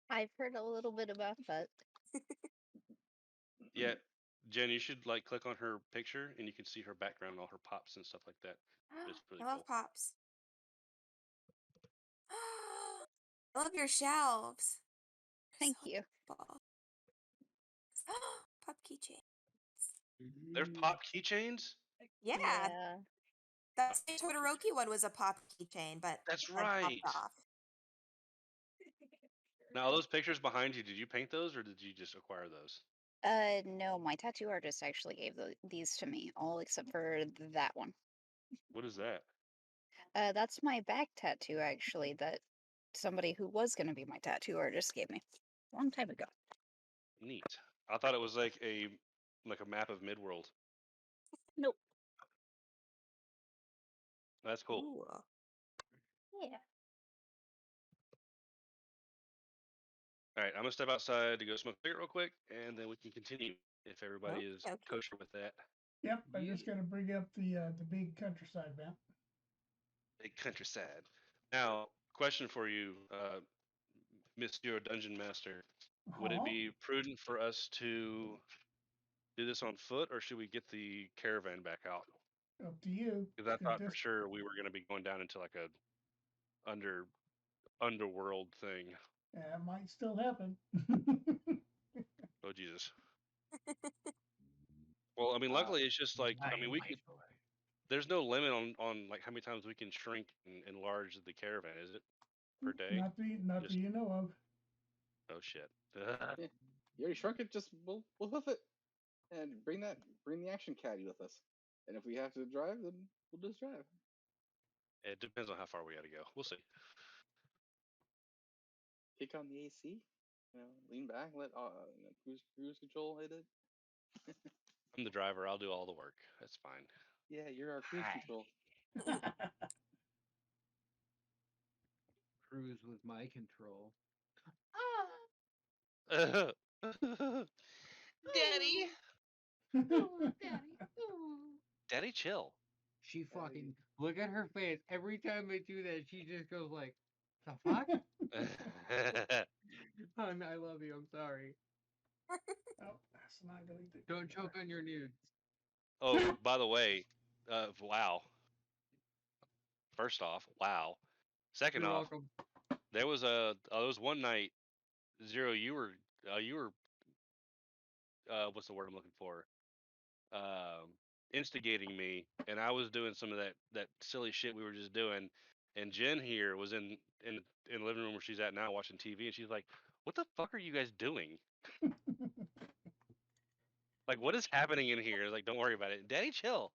I've heard a little bit about that. Yeah, Jen, you should like click on her picture and you can see her background, all her pops and stuff like that. It's really I love cool. pops. I love your shelves. Thank you. Pop keychain. There's pop keychains. Yeah, Yeah. that Same Todoroki one was a pop keychain, but That's had right. popped off. Now, all those pictures behind you, did you paint those or did you just acquire those? No, my tattoo artist actually gave these to me, all except for that one. What is that? That's my back tattoo, actually, that somebody who was going to be my tattoo artist gave me a long time ago. Neat. I thought it was like a map of Midworld. Nope. That's cool. Ooh. Yeah. All right, I'm gonna step outside to go smoke a cigarette real quick, and then we can continue if everybody is Okay. kosher with that. Yep, I'm Yeah. just gonna bring up the big countryside map. Big countryside. Now, question for you, Monsieur Dungeon Master. Would it Uh-huh. be prudent for us to do this on foot, or should we get the caravan back out? Up to you. Because I Good thought for dis- sure we were going to be going down into like a underworld thing. That might still happen. Oh Jesus. Well, I mean, luckily it's just like I mean we could. There's no limit on like how many times we can shrink and enlarge the caravan, is it? Per day? Not that Just you know of. oh shit. Yeah. You already shrunk it, just we'll hoof it. And bring the action caddy with us. And if we have to drive, then we'll just drive. It depends on how far we got to go. We'll see. Kick on the AC. Lean back, let cruise control hit it. I'm the driver. I'll do all the work. That's fine. Yeah, you're our cruise control. Cruise with my control. Daddy, Daddy. Daddy, chill. She fucking look at her face. Every time I do that, she just goes like, "The fuck?" Hon, I love you. I'm sorry. Oh, that's not going to. Don't choke on your nudes. Oh, by the way, wow. First off, wow. Second You're off, welcome. there was one night, Zero, you were what's the word I'm looking for? Instigating me, and I was doing some of that silly shit we were just doing, and Jen here was in the living room where she's at now watching TV, and she's like, "What the fuck are you guys doing? Like, what is happening in here?" Like, don't worry about it, Daddy, chill.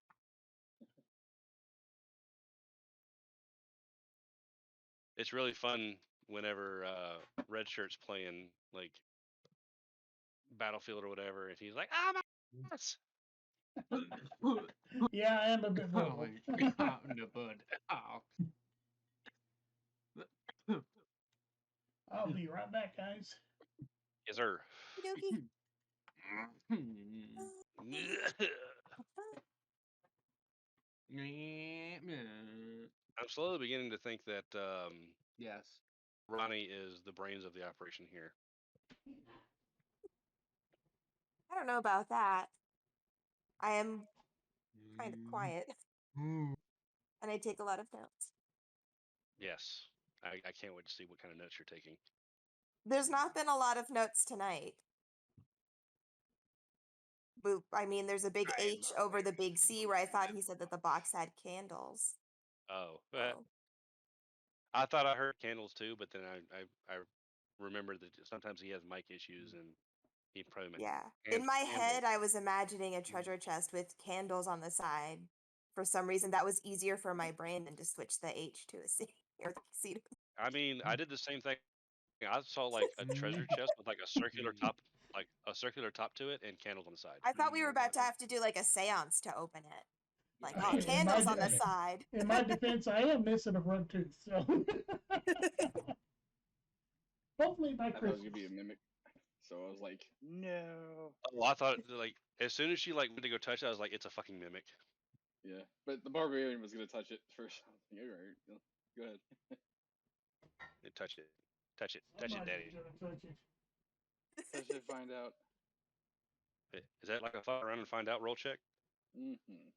It's really fun whenever Red Shirt's playing like Battlefield or whatever, and he's like, "Ah, my ass." Yeah, I am a bit verbal. Out in the bud. Ow. I'll be right back, guys. Yes, sir. Okey-dokey. I'm slowly beginning to think that Yes. Ronnie is the brains of the operation here. I don't know about that. I am kind of quiet and I take a lot of notes. Yes, I can't wait to see what kind of notes you're taking. There's not been a lot of notes tonight. I mean, there's a big H over the big C where I thought he said that the box had candles. Oh, So, I thought I heard candles too, but then I remembered that sometimes he has mic issues, and he probably meant yeah. In my candles. head, I was imagining a treasure chest with candles on the side. For some reason, that was easier for my brain than to switch the H to a C or the C to I mean, I did the same thing. I saw like a treasure chest with like a circular top to it, and candles on the side. I thought we were about to have to do like a seance to open it. Like, In oh, my candles on the de- side. In my defense, I am missing a front tooth, so hopefully by I thought it was Christmas. gonna be a mimic, so I was like, no. Oh, I thought like as soon as she like went to go touch it, I was like, it's a fucking mimic. Yeah, but the barbarian was gonna touch it first. I was like, all right, go ahead. Touch it, touch it, I'm touch it, not Daddy. even gonna touch it. Touch it, find out. Is that like a fuck around and find out roll check? Mm-hmm.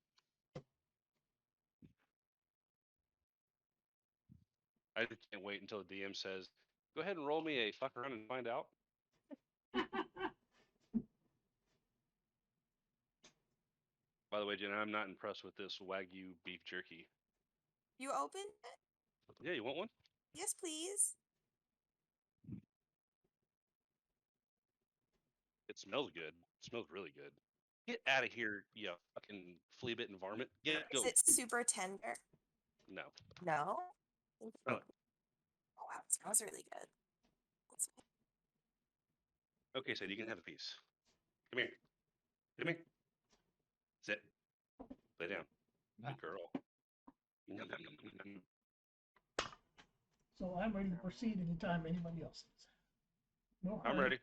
I just can't wait until the DM says, "Go ahead and roll me a fuck around and find out." By the way, Jen, I'm not impressed with this Wagyu beef jerky. You open it? Yeah, you want one? Yes, please. It smells good. It smells really good. Get out of here, you fucking flea bitten varmint. Get Is go. it super tender? No. No. Smell it. Oh wow, it smells really good. Okay, so you can have a piece. Come here. Come here. Sit. Lay down. Good girl. Nom, nom, nom, nom, nom. So I'm ready to proceed anytime anybody else is. No I'm hurry. ready.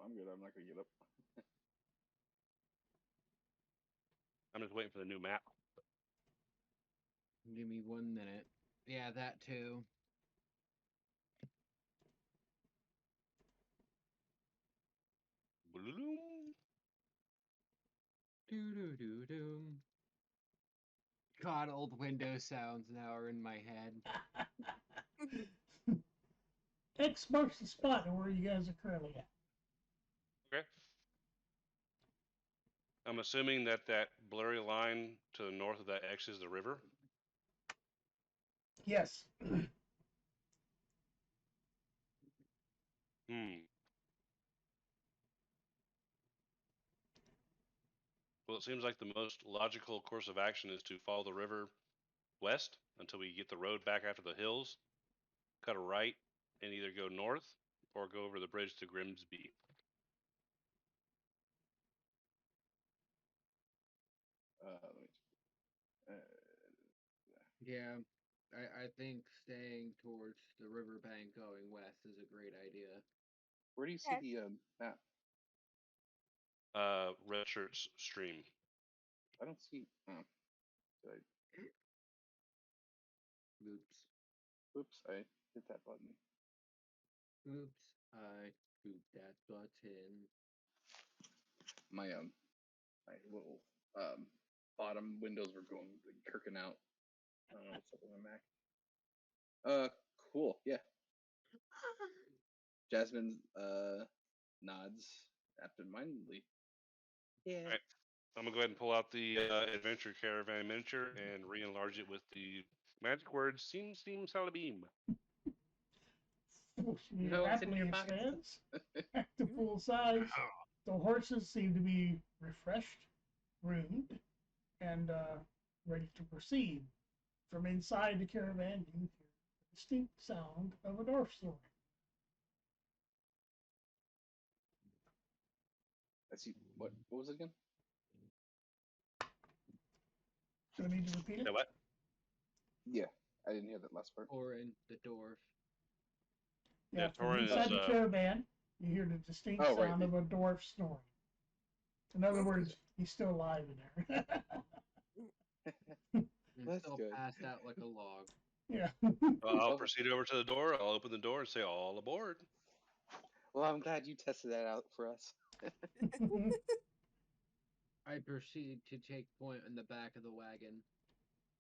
I'm good. I'm not gonna get up. I'm just waiting for the new map. Give me 1 minute. Yeah, that too. Bloom. Do. God, old Windows sounds now are in my head. X marks the spot of where you guys are currently at. Okay. I'm assuming that blurry line to the north of that X is the river. Yes. Well, it seems like the most logical course of action is to follow the river west until we get the road back after the hills, cut a right, and either go north or go over the bridge to Grimsby. Let me, Yeah, I think staying towards the riverbank going west is a great idea. Where do you see the map? Red shirts stream. I don't see. Oh, did I? Oops. Oops, I hit that button. Oops. I pooped that button. My little bottom windows were going like, kirking out. I don't know what's up with my Mac. Cool. Yeah. Jasmine nods absentmindedly. Yeah. All right. I'm gonna go ahead and pull out the adventure caravan miniature and re-enlarge it with the magic word "seam solid beam." No, it's in Rapidly your pocket. expands back to full size. The horses seem to be refreshed, groomed, and ready to proceed. From inside the caravan, you hear the distinct sound of a dwarf snoring. I see. What was it again? Do I need to repeat it? Yeah, what? Yeah, I didn't hear that last part. Orin, the dwarf. Yeah, Yeah, from Torin inside is, the caravan, you hear the distinct Oh, right, sound of a dwarf snoring. In other That's words, he's still alive in there. And That's still good. passed out like a log. Yeah. I'll Well, proceed over to the door. I'll open the door and say, "All aboard." well, I'm glad you tested that out for us. I proceed to take point in the back of the wagon.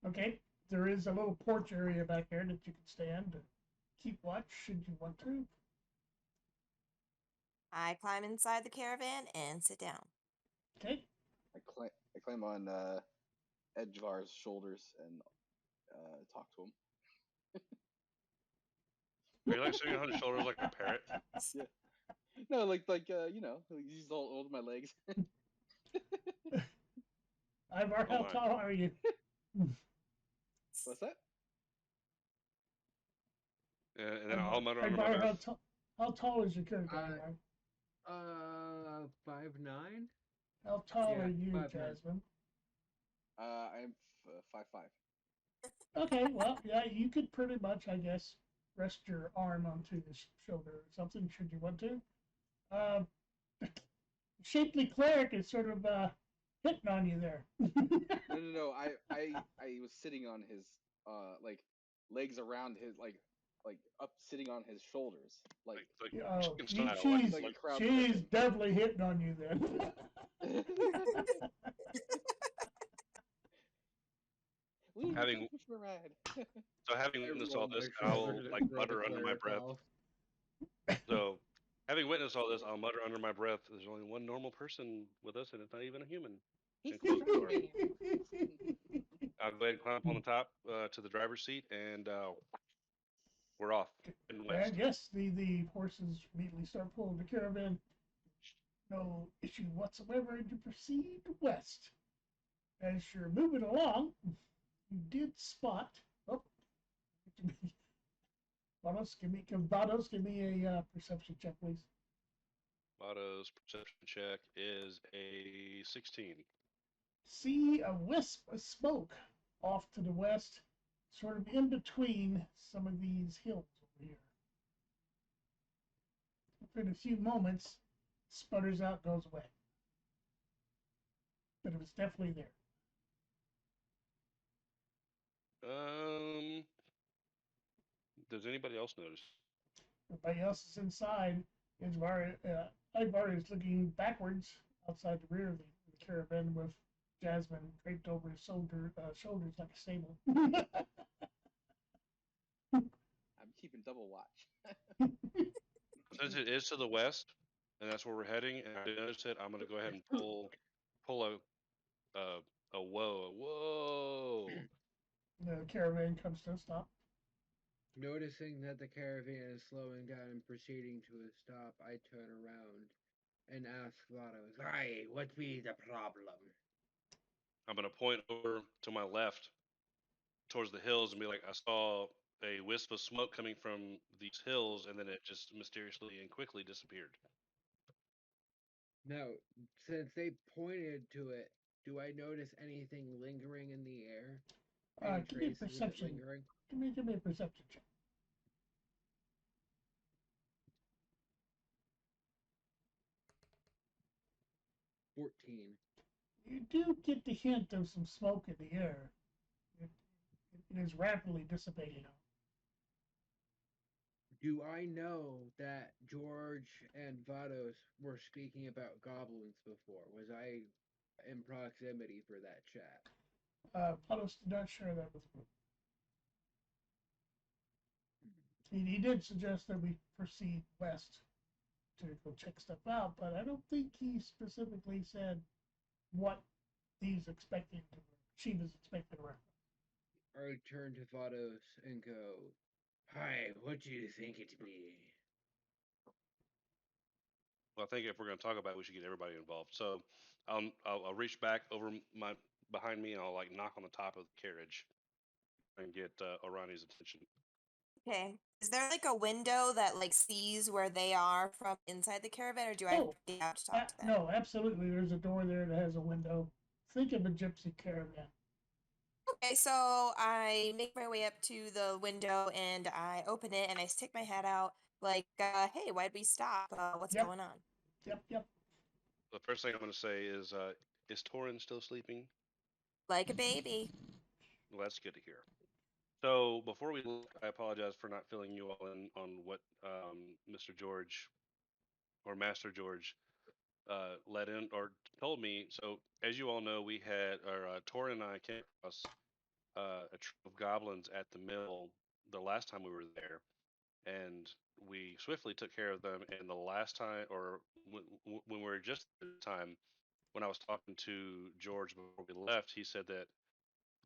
Okay. There is a little porch area back there that you can stand and keep watch should you want to. I climb inside the caravan and sit down. Okay. I climb on Edgevar's shoulders and talk to him. Are you like sitting on his shoulders like a parrot? Yeah. No, he's all over my legs. Ivar, Oh how my. tall are you? What's that? And then I'll mutter under my Ivar, breath. how tall is your character, I- Ivar? 5'9". How tall Yeah, are you, 5'9". Jasmine? I'm 5'5". Okay, well, yeah, you could pretty much, I guess, rest your arm onto his shoulder or something, should you want to. Uh, Shapely cleric is sort of hitting on you there. No. I was sitting on his like legs around his like up sitting on his shoulders like Oh, chicken he, style, like, she's like a like crowd she's surfing. definitely hitting on you then. Lee, having come for a ride. having I witnessed roll all my this, shoulders I'll and like throw the mutter under my cleric breath. off. So, having witnessed all this, I'll mutter under my breath. There's only one normal person with us, and it's not even a human. He's And close the door. man. I'll go ahead and climb up on the top to the driver's seat, and we're off heading west. And yes, the horses immediately start pulling the caravan. No issue whatsoever, and you proceed west. As you're moving along, you did spot. Oh, Vados, give me a perception check, please. Otto's perception check is a 16. See a wisp of smoke off to the west, sort of in between some of these hills over here. Within a few moments, sputters out, goes away. But it was definitely there. Does anybody else notice? Everybody else is inside. Ivar is looking backwards outside the rear of the caravan with Jasmine draped over his shoulders like a sable. I'm keeping double watch. Since it is to the west, and that's where we're heading, and I noticed it, I'm gonna go ahead and pull a whoa. The caravan comes to a stop. Noticing that the caravan is slowing down and proceeding to a stop, I turn around and ask Vados, "Aye, what be the problem?" I'm gonna point over to my left, towards the hills, and be like, I saw a wisp of smoke coming from these hills, and then it just mysteriously and quickly disappeared. Now, since they pointed to it, do I notice anything lingering in the air? Any Give me a traces of it perception. lingering? Give me a perception check. 14. You do get the hint of some smoke in the air. It is rapidly dissipating. Do I know that George and Vados were speaking about goblins before? Was I in proximity for that chat? Puddles did not share that with me. He did suggest that we proceed west to go check stuff out, but I don't think he specifically said what he's expecting to, she was expecting to reference. I turn to Vados and go, "Hi, what do you think it be?" Well, I think if we're going to talk about it, we should get everybody involved. So I'll reach back over my behind me and I'll like knock on the top of the carriage and get Orani's attention. Okay. Is there like a window that like sees where they are from inside the caravan, or do I have to get out to talk to them? No, absolutely. There's a door there that has a window. Think of a gypsy caravan. Okay, so I make my way up to the window and I open it and I stick my head out like, hey, why'd we stop? What's Yep. going on? Yep. The first thing I'm going to say is Torin still sleeping? Like a baby. Well, that's good to hear. So before we left, I apologize for not filling you all in on what Mr. George or Master George let in or told me. So as you all know, we had, or Torin and I came across a troop of goblins at the mill the last time we were there, and we swiftly took care of them. And the last time, or when we were just at the time, when I was talking to George before we left, he said that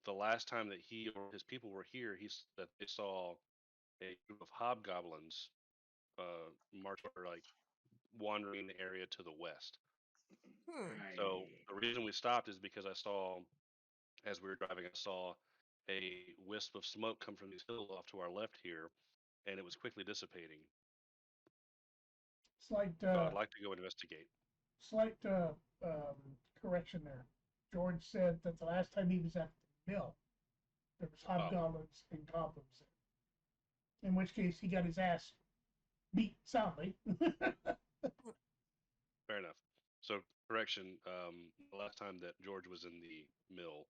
the last time that he or his people were here, he said that they saw a group of hobgoblins march or like wandering the area to the west. So the reason we stopped is because I saw, as we were driving, I saw a wisp of smoke come from these hills off to our left here, and it was quickly dissipating. Slight, So I'd like to go investigate. Slight correction there. George said that the last time he was at the mill, there was hobgoblins and goblins there. In which case, he got his ass beat soundly. Fair enough. So correction, the last time that George was in the mill,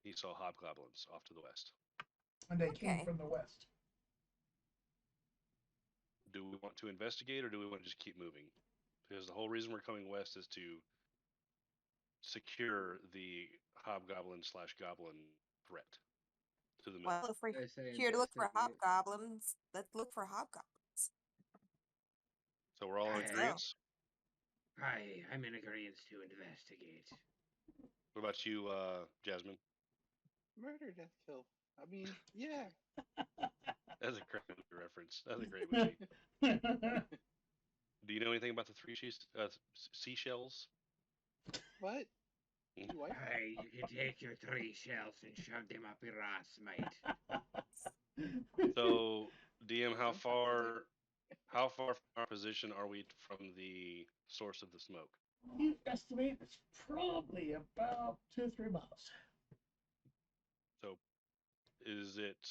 he saw hobgoblins off to the west. And they came from the west. Do we want to investigate or do we want to just keep moving? Because the whole reason we're coming west is to secure the hobgoblin/goblin threat to the mill. Well, if we're I say here to look for investigate. hobgoblins, let's look for hobgoblins. So we're all in Let's go. agreement? Hi, I'm in agreement to investigate. What about you, Jasmine? Murder, death, kill. I mean, yeah. That's a great movie reference. That's a great movie. Do you know anything about the three seashells? What? What? Hey, you can take your 3 shells and shove them up your ass, mate. So, DM, how far from our position are we from the source of the smoke? You estimate it's probably about 2 or 3 miles. So, is it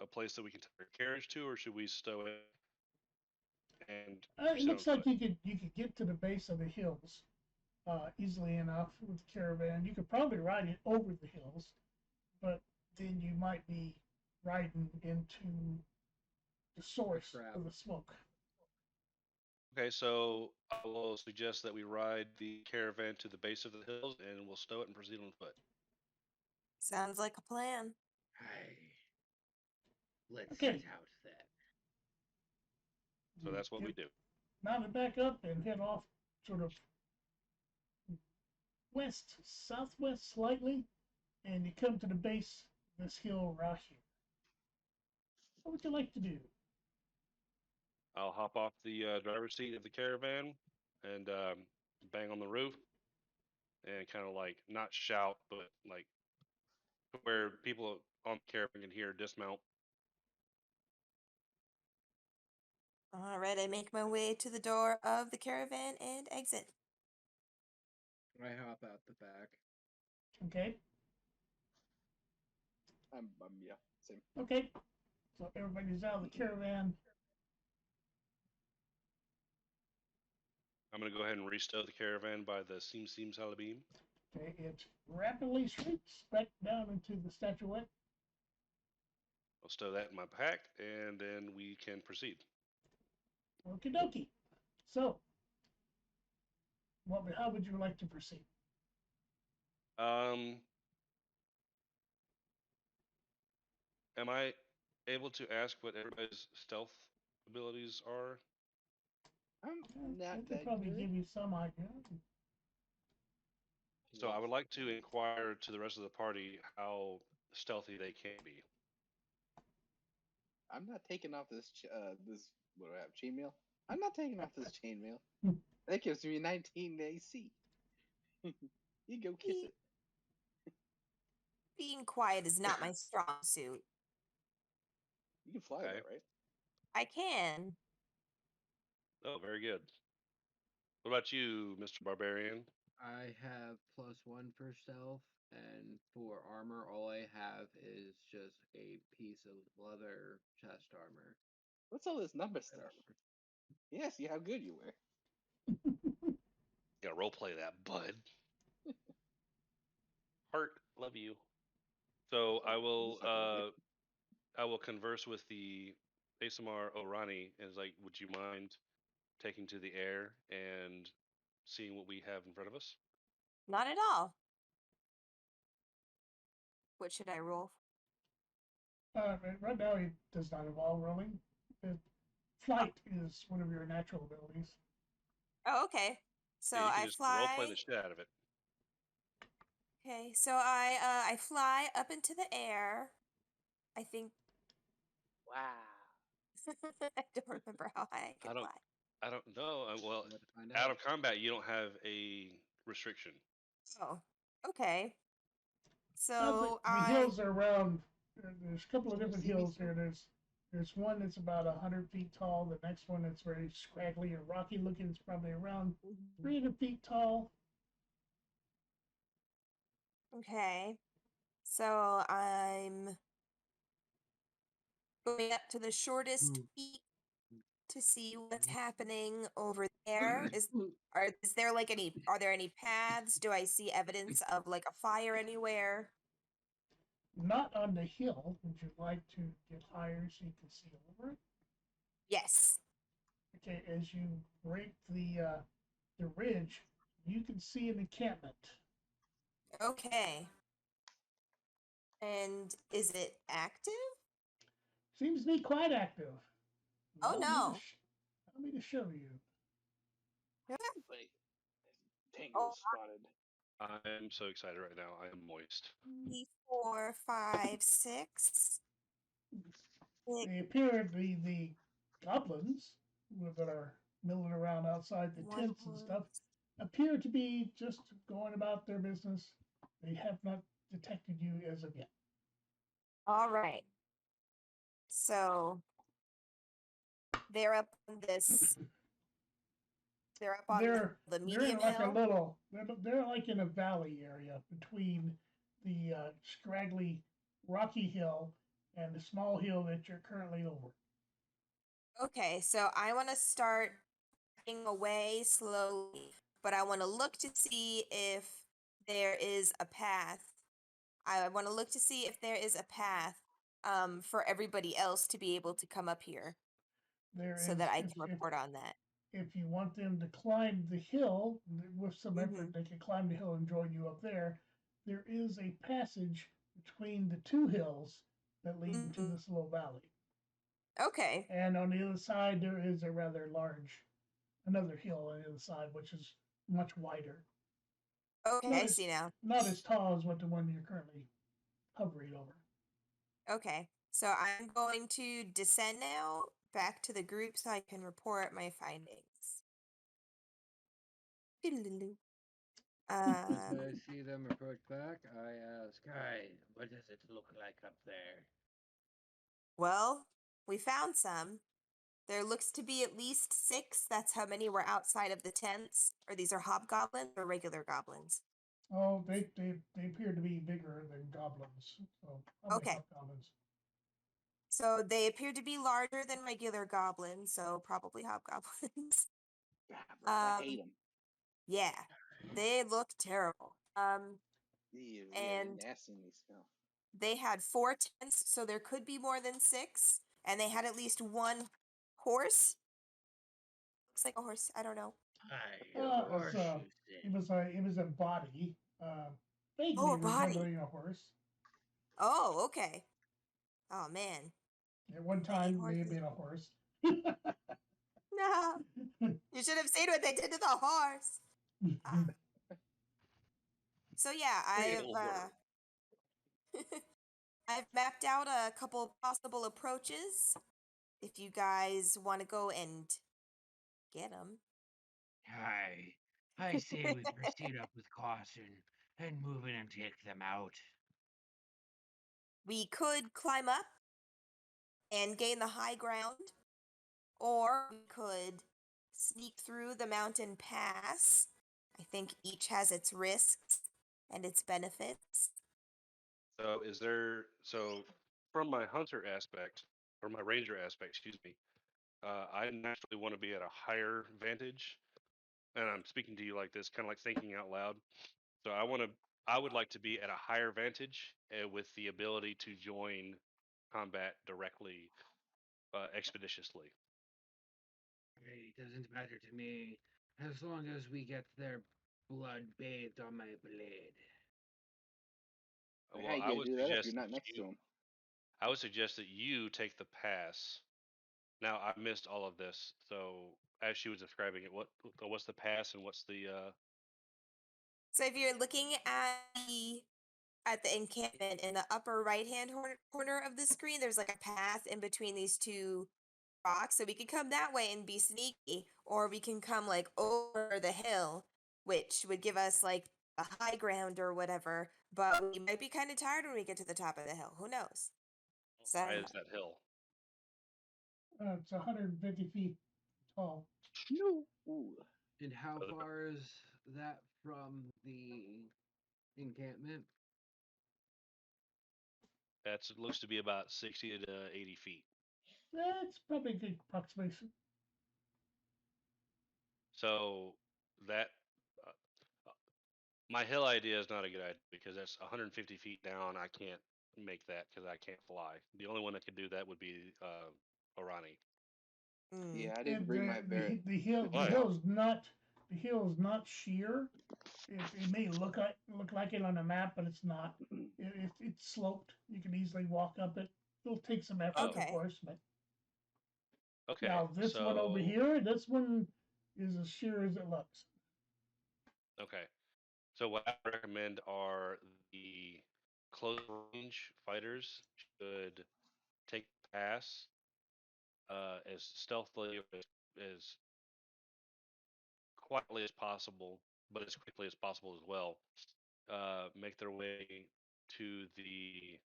a place that we can take our carriage to, or should we stow it? And it looks like you could get to the base of the hills easily enough with the caravan. You could probably ride it over the hills, but then you might be riding into the source of the smoke. Okay, so I will suggest that we ride the caravan to the base of the hills and we'll stow it and proceed on foot. Sounds like a plan. Hey, let's set out then. So that's what we do. Mount it back up and head off sort of west, southwest slightly, and you come to the base of this hill right here. What would you like to do? I'll hop off the driver's seat of the caravan and bang on the roof and kind of like not shout, but like where people on the caravan can hear dismount. All right, I make my way to the door of the caravan and exit. I hop out the back. Okay. Yeah, same. Okay. So everybody's out of the caravan. I'm gonna go ahead and restow the caravan by the Seam Salabim. Okay, it rapidly shrinks back down into the statuette. I'll stow that in my pack, and then we can proceed. Okie dokie. So, how would you like to proceed? Am I able to ask what everybody's stealth abilities are? I'm I not could that probably good. give you some idea. So I would like to inquire to the rest of the party how stealthy they can be. I'm not taking off this this what do I have, chainmail? I'm not taking off this chainmail. Hmm. That gives me 19 AC. You go kiss it. Being quiet is not my strong suit. You can fly Okay. that, right? I can. Oh, very good. What about you, Mr. Barbarian? I have +1 for stealth, and for armor, all I have is just a piece of leather chest armor. What's all this number stuff? Yeah, see how good you were. You gotta roleplay that, bud. Heart, love you. So I will I will converse with the Asamar Orani as like, would you mind taking to the air and seeing what we have in front of us? Not at all. What should I roll? Right now, it does not involve rolling. Flight is one of your natural abilities. Oh, okay. So Yeah, you can I just fly. roleplay the shit out of it. Okay, so I fly up into the air. I think Wow. I don't remember how high I can fly. I don't know. Well, Let us find out out. of combat, you don't have a restriction. Oh, okay. The So the hills are around. There's a couple of Can you different see me, hills sir? here. There's one that's about 100 feet tall. The next one that's very scraggly and rocky looking is probably around 300 feet tall. Okay. So I'm going up to the shortest peak to see what's happening over there. Is there like are there any paths? Do I see evidence of like a fire anywhere? Not on the hill. Would you like to get higher so you can see over it? Yes. Okay, as you break the ridge, you can see an encampment. Okay. And is it active? Seems to be quite active. Oh no. Allow me to show you. Wait. Tango Oh, spotted. I'm so excited right now. I am moist. 4, 5, 6. They appear the goblins that are milling around outside the One tents and more. stuff appear to be just going about their business. They have not detected you as of yet. All right. So they're up on this. They're up on the They're in medium like hill. a little. They're like in a valley area between the scraggly rocky hill and the small hill that you're currently over. Okay, so I want to start backing away slowly, but I want to look to see if there is a path. I want to look to see if there is a path for everybody else to be able to come up here There so is, that I can report on that. if you want them to climb the hill with some effort, Mhm. they can climb the hill and join you up there. There is a passage between the two hills that lead into Mhm. this little valley. Okay. And on the other side, there is a rather large, another hill on the other side, which is much wider. Okay, Not I as, see now. not as tall as what the one you're currently hovering over. Okay, so I'm going to descend now back to the group so I can report my findings. Doodle-doo. As I see them approach back, I ask, "Hi, what does it look like up there?" Well, we found some. There looks to be at least 6. That's how many were outside of the tents. Or these are hobgoblins or regular goblins? Oh, they appear to be bigger than goblins. So probably Okay. hobgoblins. So they appear to be larger than regular goblins, so probably hobgoblins. I hate them. Yeah, they look terrible. Yeah, And they're nasty and they smell. they had 4 tents, so there could be more than 6, and they had at least one horse. Looks like a horse. I don't know. It was a body, Oh, vaguely a body. resembling a horse. Oh, okay. Oh man, At one I hate time, may have horses. been a horse. No, you should have seen what they did to the horse. Ah. So yeah, Silver. I've mapped out a couple possible approaches. If you guys want to go and get them. I say we proceed up with caution and move in and take them out. We could climb up and gain the high ground, or we could sneak through the mountain pass. I think each has its risks and its benefits. So from my hunter aspect or my ranger aspect, excuse me, I naturally want to be at a higher vantage, and I'm speaking to you like this, kind of like thinking out loud. So I would like to be at a higher vantage with the ability to join combat directly, expeditiously. It doesn't matter to me as long as we get their blood bathed on my blade. How Well, you gonna do that if you're not next to them? I would suggest that you take the pass. Now I missed all of this, so as she was describing it, what's the pass and what's the So if you're looking at the encampment in the upper right hand corner of the screen, there's like a path in between these two rocks. So we could come that way and be sneaky, or we can come like over the hill, which would give us like a high ground or whatever. But we might be kind of tired when we get to the top of the hill. Who knows? So high is that hill? It's 150 feet tall. No. Ooh. And how far is that from the encampment? That looks to be about 60 to 80 feet. That's probably a good approximation. So that uh, uh, my hill idea is not a good idea because that's 150 feet down. I can't make that because I can't fly. The only one that could do that would be Orani. Yeah, I didn't And bring my bear. the hill Why? the hill is not sheer. It may look like it on a map, but it's not. It's sloped. You can easily walk up it. It'll take some effort, of okay. course, but Okay, now this one over here, this one is as sheer as it looks. Okay, so what I recommend are the close range fighters should take the pass as stealthily as quietly as possible, but as quickly as possible as well. Make their way to the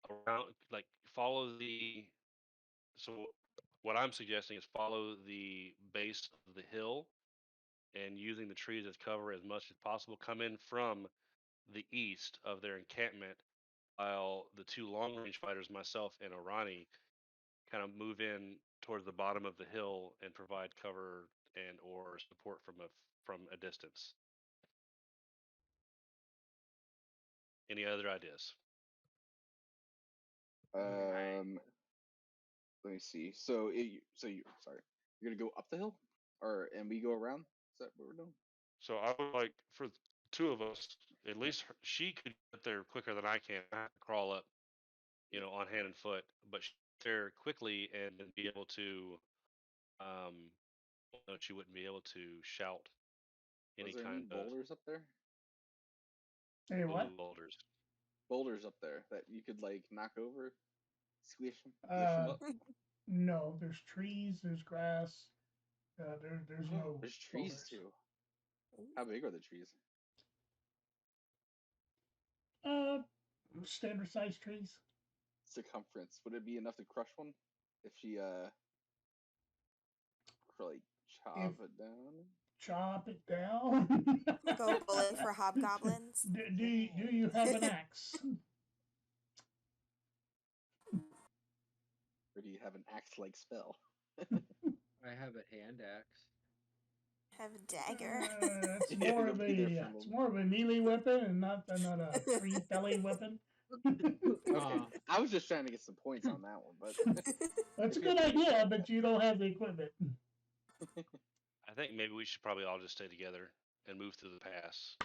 around, like follow the. So what I'm suggesting is follow the base of the hill and using the trees as cover as much as possible. Come in from the east of their encampment, while the two long range fighters, myself and Orani, kind of move in towards the bottom of the hill and provide cover and or support from a distance. Any other ideas? Um, let me see. So you sorry. You're gonna go up the hill, and we go around. Is that what we're doing? So I would like for the two of us, at least she could get there quicker than I can. I have to crawl up, on hand and foot, but she get there quickly and then be able to, no, she wouldn't be able to shout any Was there any kind of boulders up there? Say what? boulders. Boulders up there that you could like knock over, squish them, lift them Uh, up. no, there's trees, there's grass. There's no There's trees boulders. too. How big are the trees? Uh, Standard size trees. Circumference. Would it be enough to crush one if she like If chop it down? chop it down. Go bowling for hobgoblins. Do you have an axe? Or do you have an axe-like spell? I have a hand axe. Have a dagger. It's Yeah, more you'll of be there for a it's moment. more of a melee weapon and not a free belly weapon. Okay, I was just trying to get some points on that one, but That's a good idea, but you don't have the equipment. I think maybe we should probably all just stay together and move through the pass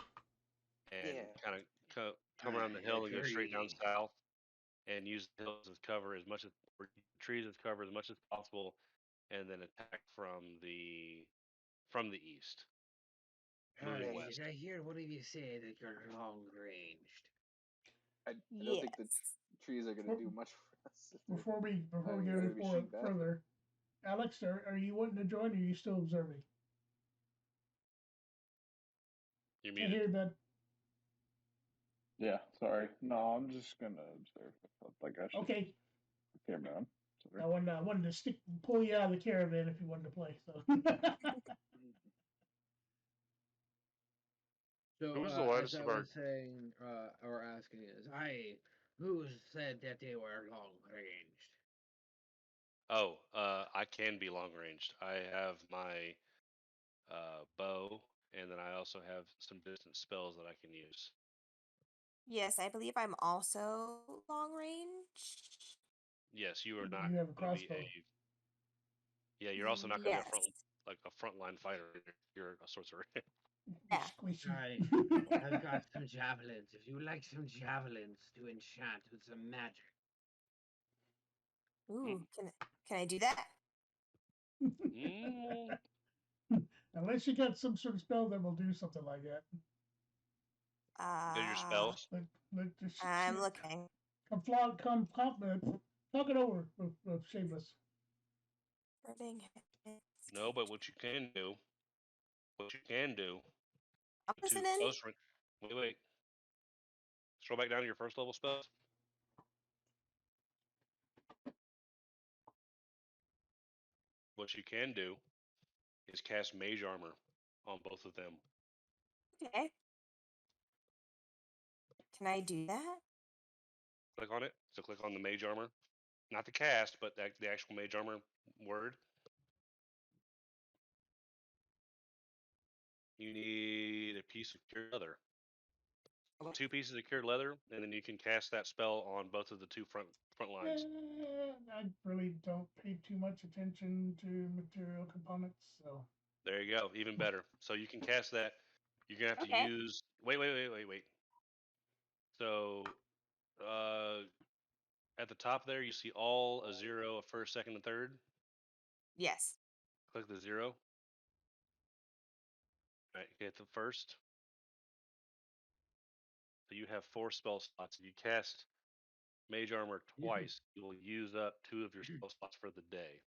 and Yeah. kind of come around the hill and go straight down Agree. south and use the hills as cover as much as or trees as cover as much as possible, and then attack from the east, moving Hey, west. did I hear one of you say that you're long ranged? I don't think the Yes. trees are going to do much for us. If they're Before we not go even any gonna be shooting back. further, Alex, are you wanting to join or are you still observing? You're I muted. hear that. Yeah, sorry. No, I'm just gonna observe. I felt like I should. Okay, Okay, man. Sorry. I wanted to pull you out of the caravan if you wanted to play. So. So, Who was the as lightest I of our? was saying, or asking is, who said that they were long ranged? Oh, I can be long ranged. I have my bow, and then I also have some distance spells that I can use. Yes, I believe I'm also long range. Yes, you are not You have a going to be crossbow. Yeah, you're also not going to be Yes. a frontline fighter. You're a sorcerer. Yeah. I've got some javelins. If you like some javelins to enchant with some magic. Ooh, can I do that? Mm, Unless you got some sort of spell that will do something like that. they're your spells. Just I'm looking. talk it over with Shameless. Burning No, but what you can do, I'm the two listening. close range. Wait. Scroll back down to your first level spells. What you can do is cast Mage Armor on both of them. Okay. Can I do that? Click on it. So click on the Mage Armor, not the cast, but the actual Mage Armor word. You need a piece of cured leather. 2 pieces of cured leather, and then you can cast that spell on both of the two front lines. I really don't pay too much attention to material components, so. There you go, even better. So you can cast that. You're gonna have to Okay. use. Wait. So, at the top there, you see all a 0, a first, second, and third. Yes. Click the 0. All right, hit the first. So you have 4 spell slots. If you cast Mage Armor twice, you will use up 2 of your spell slots for the day.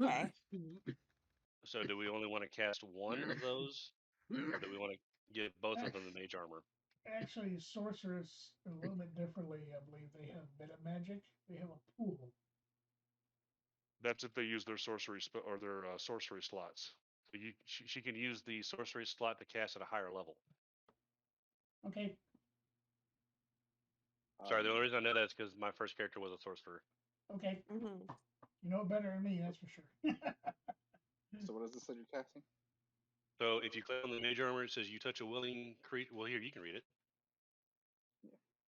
Okay. So do we only want to cast one of those, or do we want to give both of them the Mage Armor? Actually, sorcerers a little bit differently. I believe they have meta magic. They have a pool. That's if they use their sorcery or their sorcery slots. So she can use the sorcery slot to cast at a higher level. Okay. Sorry, the only reason I know that is because my first character was a sorcerer. Okay. Mm-hmm. You know better than me, that's for sure. So what is this that you're casting? So if you click on the Mage Armor, it says you touch a willing creature. Well, here you can read it.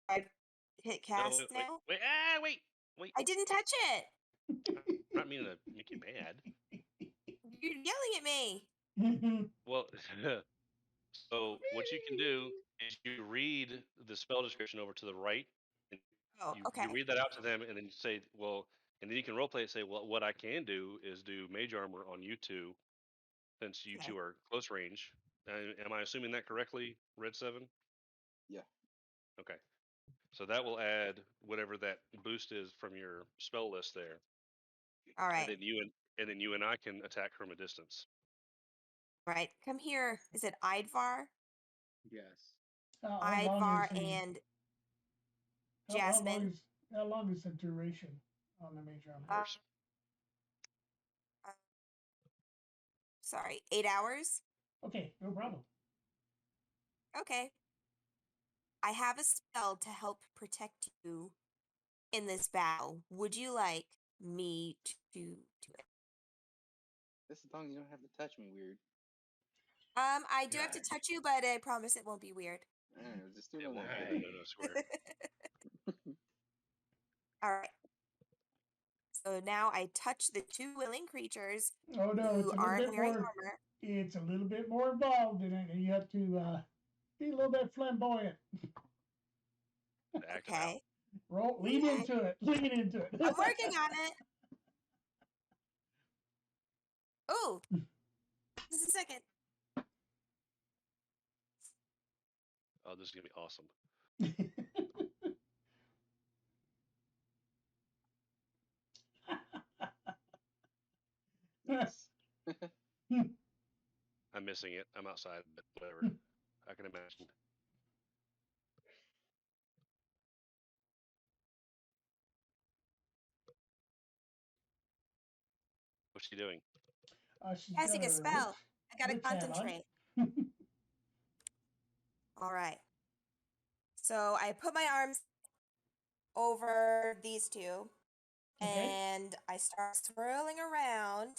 I hit cast No, now. wait. I didn't touch it. I'm not meaning to make you mad. You're yelling at me. Well, so what you can do is you read the spell description over to the right, and Oh, okay. you read that out to them, and then you say, well, and then you can roleplay and say, well, what I can do is do Mage Armor on you two, since you two are close range. Am I assuming that correctly, Red 7? Yeah. Okay. So that will add whatever that boost is from your spell list there. All right. And then you and I can attack from a distance. Right. Come here. Is it Idvar? Yes. Idvar and Jasmine. How long is the duration on the Mage Armor? Hours. Sorry, 8 hours? Okay, no problem. Okay. I have a spell to help protect you in this battle. Would you like me to do it? This is long. You don't have to touch me weird. I do have to Right. touch you, but I promise it won't be weird. Just do it Yeah, on well, that. no, swear. All right. So now I touch the two willing creatures Oh no, it's who a little aren't bit wearing more. armor. It's a little bit more involved in it, and you have to be a little bit flamboyant. To act them out. Okay. Lean Okay. into it. Lean into it. I'm working on it. Oh, just a second. Oh, this is gonna be awesome. Nice. I'm missing it. I'm outside, but whatever. I can imagine. What's she doing? She's Casting got a her spell. I gotta witch hat on. concentrate. All right. So I put my arms over these two, Okay. and I start swirling around,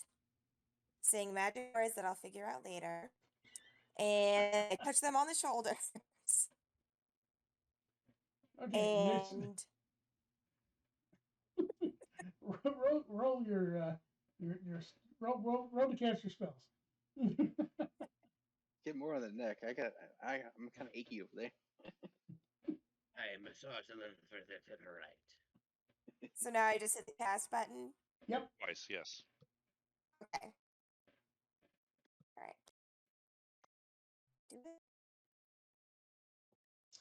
saying magic words that I'll figure out later. And I touch them on the shoulders. Okay. And roll your roll to cast your spells. Get more on the neck. I'm kind of achy over there. I massage a little further to the right. so now I just hit the cast button. Yep. Twice, yes. Okay. All right. Do it.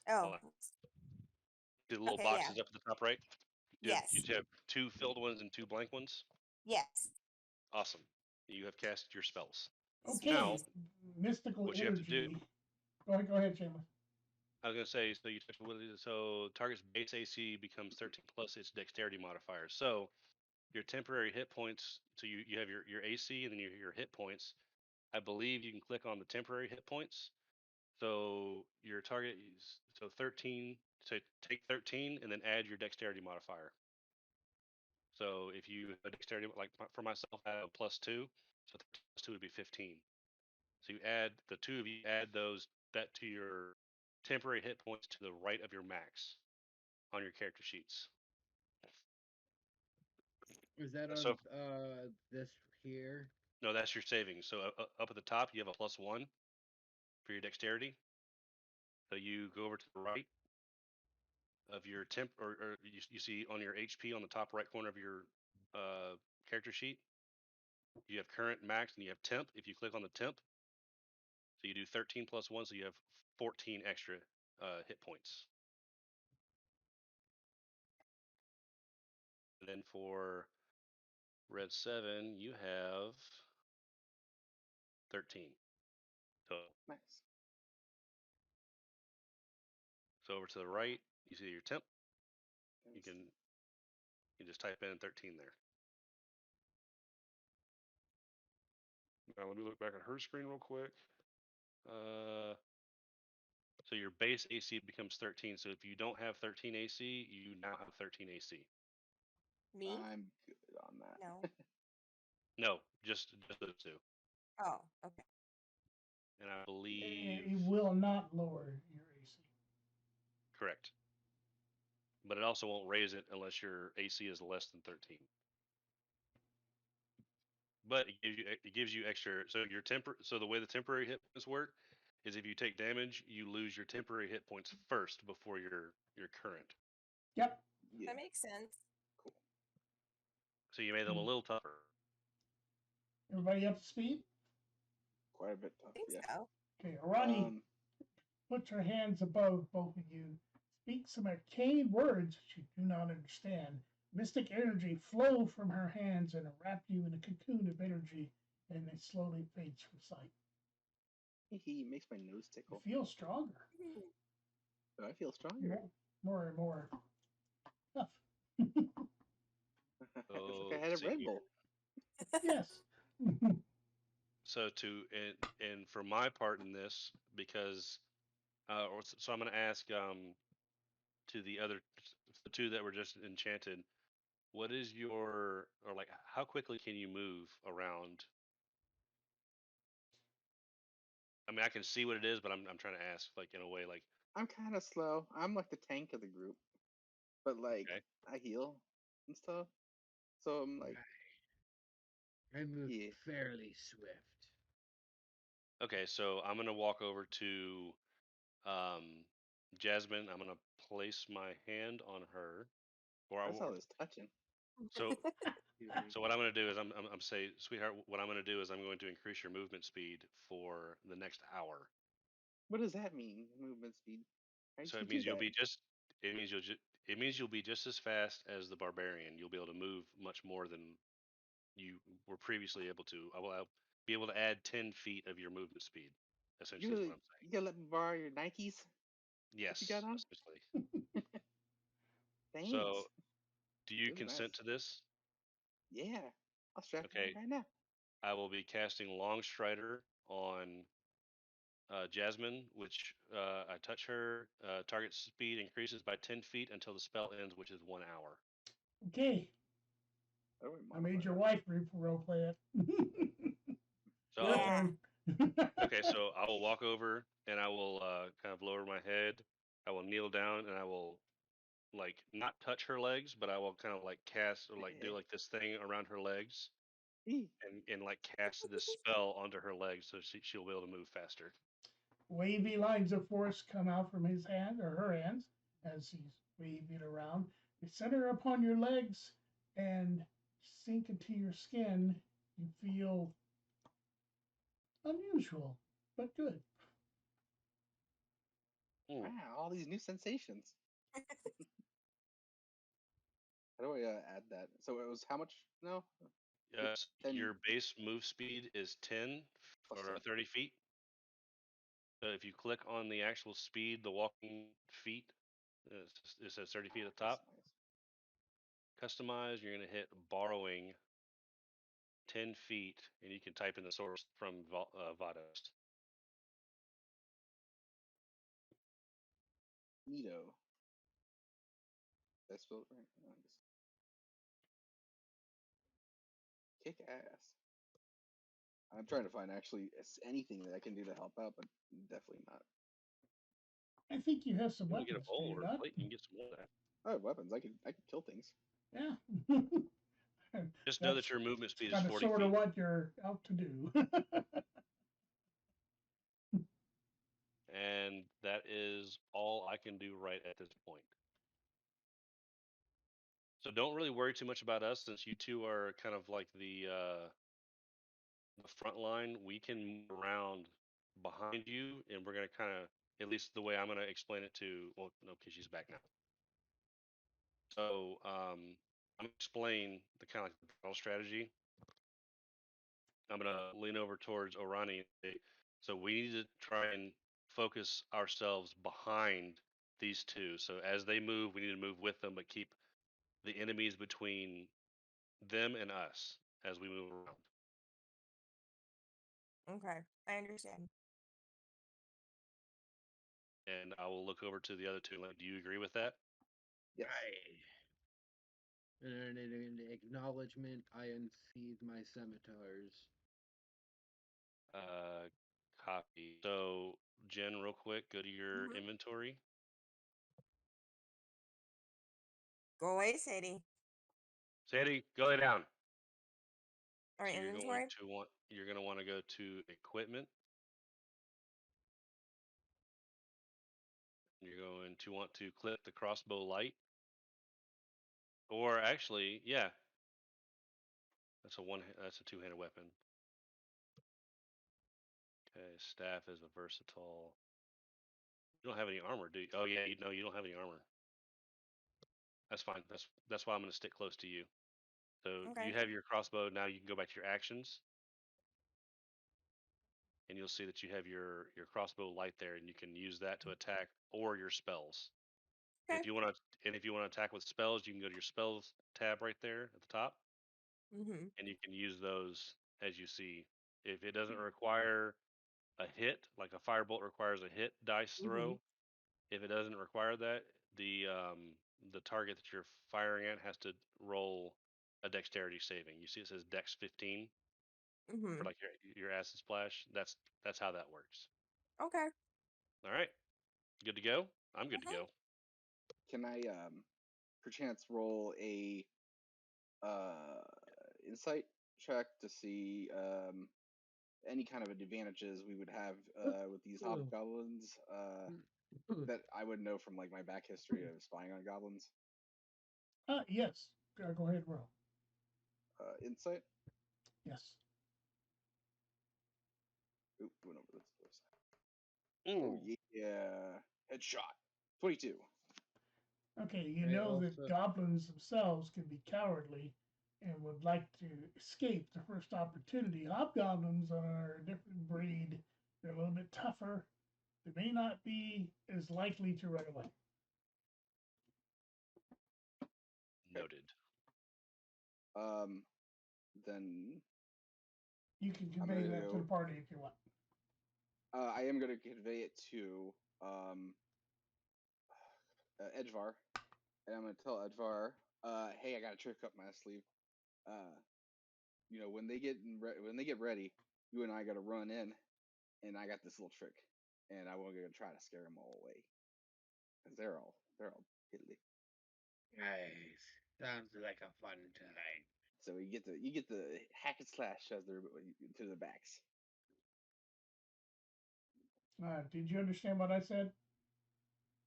Oh. The little Okay, boxes up at the top right. Yes. You have two filled ones and two blank ones. Yes. Awesome. You have casted your spells. Okay. Now, mystical what energy. you have to do. Go ahead, Shameless. I was gonna say, so you touch so target's base AC becomes 13 plus its dexterity modifier. So your temporary hit points. So you have your AC and then your hit points. I believe you can click on the temporary hit points. So your target is 13. So take 13 and then add your dexterity modifier. So if you have a dexterity, like for myself, I have a +2, so +2 would be 15. So you add the two of you add that to your temporary hit points to the right of your max on your character sheets. Is that on So this here? no, that's your savings. So up at the top, you have a +1 for your dexterity. So you go over to the right of your temp, or you see on your HP on the top right corner of your character sheet, you have current, max, and you have temp. If you click on the temp, so you do 13 plus 1, so you have 14 extra hit points. And then for red 7, you have 13. So Nice. So over to the right, you see your temp. Nice. You can just type in 13 there. Now let me look back at her screen real quick. So your base AC becomes 13. So if you don't have 13 AC, you now have 13 AC. Me? I'm good on that. No. No, just those two. Oh, okay. And I believe It will not lower your AC. correct. But it also won't raise it unless your AC is less than 13. But it gives you extra. So so the way the temporary hit points work is if you take damage, you lose your temporary hit points first before your current. Yep. Yeah. That makes sense. Cool. So you made them a little tougher. Everybody up to speed? Quite a bit I tough. think Yeah. so. Okay, Arani, put your hands above both of you. Speak some arcane words that you do not understand. Mystic energy flow from her hands and wrap you in a cocoon of energy, and it slowly fades from sight. He makes my nose You tickle. feel stronger. But I feel stronger. More and more tough. It's like I had a Red Bull. Yes. So and for my part in this, because so I'm going to ask to the two that were just enchanted, what is your or like how quickly can you move around? I mean, I can see what it is, but I'm trying to ask like in a way like I'm kind of slow. I'm like the tank of the group, but like okay. I heal and stuff. So I'm like, I move yeah. fairly swift. Okay, so I'm gonna walk over to um, Jasmine. I'm gonna place my hand on her, That's all this touching. so Excuse me. so what I'm gonna do is I'm say, sweetheart, what I'm gonna do is I'm going to increase your movement speed for the next hour. What does that mean? Movement speed. How did So you it do means you'll that? be just it means it means you'll be just as fast as the barbarian. You'll be able to move much more than you were previously able to. I'll be able to add 10 feet of your movement speed. Essentially, is what I'm saying. You gonna let me borrow your Nikes? What you Yes, got on? essentially. Thanks. So, do you Those are consent nice. to this? Yeah. I'll strap you Okay, on right now. I will be casting Long Strider on Jasmine, which I touch her. Target speed increases by 10 feet until the spell ends, which is 1 hour. Okay, How do we I modify made your that? wife role play it. So Your I'll, Yeah. turn. okay, so I will walk over and I will kind of lower my head. I will kneel down and I will like not touch her legs, but I will kind of like cast or like do like this thing around her legs Eee. and like cast this spell onto her legs so she'll be able to move faster. Wavy lines of force come out from his hand or her hands as he's waving around. They center upon your legs and sink into your skin. You feel unusual, but good. Hmm. Wow, all these new sensations. How do I add that? So it was how much? No, So 10 your base move speed is 10 plus or 10. 30 feet. So if you click on the actual speed, the walking feet, it says 30 feet at the top. Customize, you're going to hit borrowing 10 feet, and you can type in the source from Vados. Neato. Did I spell it right? No, kick ass. I'm trying to find actually anything that I can do to help out, but definitely not. I think you have some You want to get a weapons, do bowl you or a not? plate, you can get some more of that. I have weapons. I can kill things. Yeah. Just know That's that your movement speed is kind of 40 sort of feet. what you're out to do. And that is all I can do right at this point. So don't really worry too much about us since you two are kind of like the front line. We can move around behind you, and we're gonna kind of, at least the way I'm gonna explain it to. Well, no, because she's back now. So I'm gonna explain the kind of like the battle strategy. I'm gonna lean over towards Orani and say, so we need to try and focus ourselves behind these two. So as they move, we need to move with them, but keep the enemies between them and us as we move around. Okay, I understand. And I will look over to the other two. Like, do you agree with that? Yes. And in acknowledgement, I unsheathe my scimitars. Copy. So, Jen, real quick, go to your Mhm. inventory. Go away, Sadie. Sadie, go lay down. All right, So inventory. you're going to want to go to equipment. You're going to want to click the crossbow light. Or actually, yeah, that's a two-handed weapon. Okay, staff is a versatile. You don't have any armor, do you? Oh yeah, you don't have any armor. That's fine. That's why I'm going to stick close to you. So Okay. you have your crossbow. Now you can go back to your actions, and you'll see that you have your crossbow light there, and you can use that to attack or your spells. And Okay. if you want to attack with spells, you can go to your spells tab right there at the top, Mhm. and you can use those as you see If it doesn't require a hit, like a firebolt requires a hit dice throw, if it doesn't require that, the target that you're firing at has to roll a dexterity saving. You see, it says Dex 15 for like your acid splash. That's how that works. Okay. All right, good to go. I'm good to go. Can I perchance roll a insight check to see any kind of advantages we would have with these hobgoblins that I would know from like my back history of spying on goblins? Yes. Go ahead, roll. Insight. Yes. Oop, went over this. Oh yeah, headshot. 22. Okay, you I know that also- goblins themselves can be cowardly and would like to escape the first opportunity. Hobgoblins are a different breed. They're a little bit tougher. They may not be as likely to run away. Noted. Then You can I'm convey gonna that to the go. party if you want. I am going to convey it to Edvar, and I'm going to tell Edvar, hey, I got a trick up my sleeve. You know, when they get ready, you and I got to run in, and I got this little trick, and I'm going to try to scare them all away, because they're all piddly. Nice. Sounds like a fun time. So you get the hack and slash as they're to their backs. Did you understand what I said?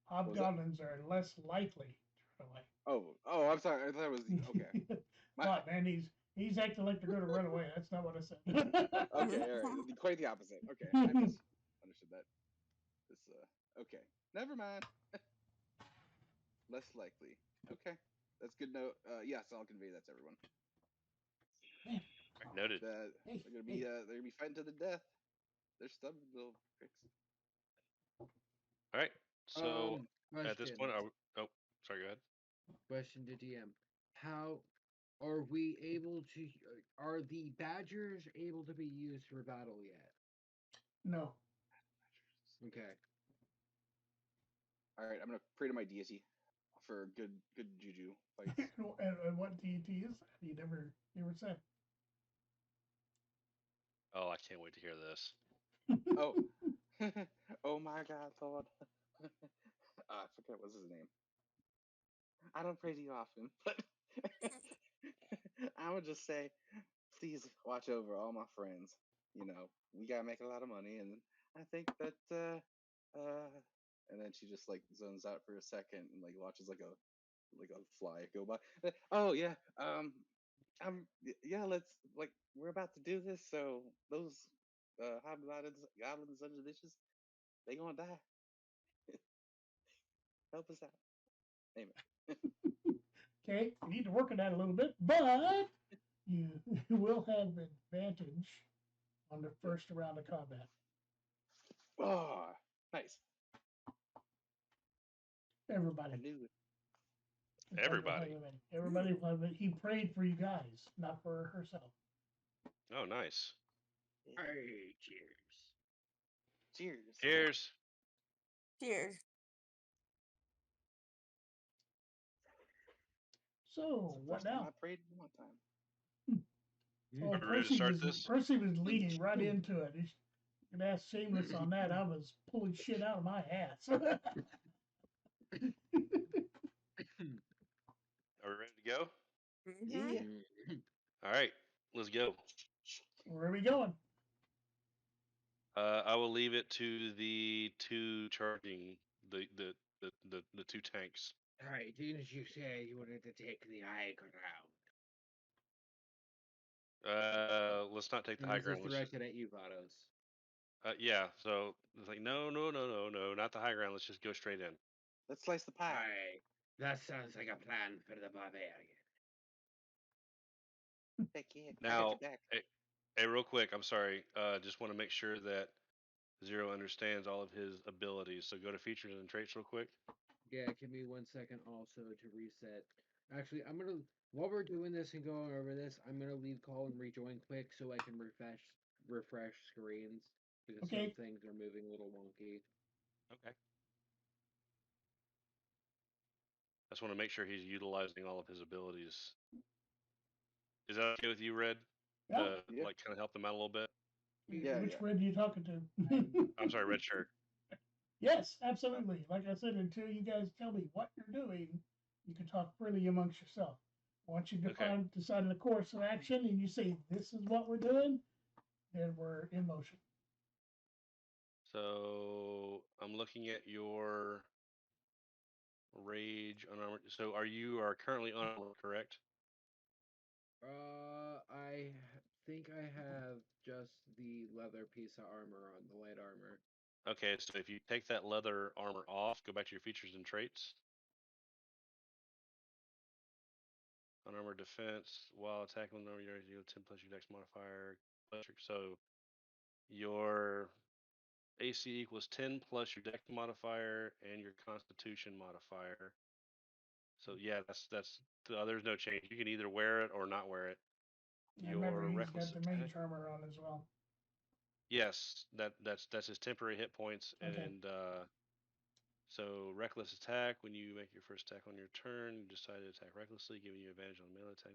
Hobgoblins are less likely to run away. Oh, I'm sorry. I thought it was okay. What, man? He's acting like they're going to run away. That's not what I said. Okay, all right. Quite the opposite. Okay, I misunderstood that. This okay. Never mind. Less likely. Okay, that's good. Note. Yes, I'll convey that to everyone. Noted. They're gonna be fighting to the death. They're stubborn little pricks. All right. So at this question. point, sorry. Go ahead. Question to DM: How are we able to? Are the badgers able to be used for battle yet? No. Okay. All right, I'm gonna pray to my deity for good juju fights. And what deity is that? You never said. Oh, I can't wait to hear this. Oh, oh my God, Lord! I forget what's his name. I don't pray to you often, but I would just say, please watch over all my friends. You know, we gotta make a lot of money, and I think that and then she just like zones out for a second and like watches like a fly go by. Oh yeah, yeah, let's like we're about to do this, so those hobgoblins, goblins under the dishes, they gonna die. Help us out. Amen. Okay, you need to work on that a little bit, but you will have advantage on the first round of combat. Oh, nice. Everybody. I knew it. Everybody will have it. He prayed for you guys, not for herself. Oh, nice. Hey, cheers. Cheers. Cheers. Cheers. So what First time now? I prayed in a long time. Oh, Are we ready to start this? Percy was leading right into it. You can ask Shameless on that. I was pulling shit out of my ass. Are we ready to go? Yeah. All right, let's go. Where are we going? I will leave it to the two charging the two tanks. All right, didn't you say you wanted to take the high ground? Let's not take the And high this ground. is Let's just, directed at you, Vados. yeah. So it's like no, not the high ground. Let's just go straight in. Let's slice the pie. Alright, that sounds like a plan for the barbarian. Heck yeah. I got Now, your back. hey, real quick. I'm sorry. Just want to make sure that Zero understands all of his abilities. So go to features and traits real quick. Yeah, give me 1 second also to reset. Actually, while we're doing this and going over this, I'm gonna leave call and rejoin quick so I can refresh refresh screens because Okay. some things are moving a little wonky. Okay. I just want to make sure he's utilizing all of his abilities. Is that okay with you, Red? Yeah. To Yeah. like kind of help them out a little bit. Yeah, Which yeah. Red are you talking to? I'm sorry, Red Shirt. Yes, absolutely. Like I said, until you guys tell me what you're doing, you can talk freely amongst yourself. Once you Okay. decide the course of action and you say this is what we're doing, then we're in motion. So I'm looking at your rage unarmored. So you are currently unarmored, correct? I think I have just the leather piece of armor on, the light armor. Okay, so if you take that leather armor off, go back to your features and traits. Unarmored defense while attacking with armor, you 10 plus your dex modifier. So your AC equals 10 plus your dex modifier and your constitution modifier. So yeah, that's there's no change. You can either wear it or not wear it. And remember, Your he's reckless got the attack. mage armor on as well. Yes, that's his temporary hit points, Okay. and so reckless attack. When you make your first attack on your turn, you decide to attack recklessly, giving you advantage on melee attack.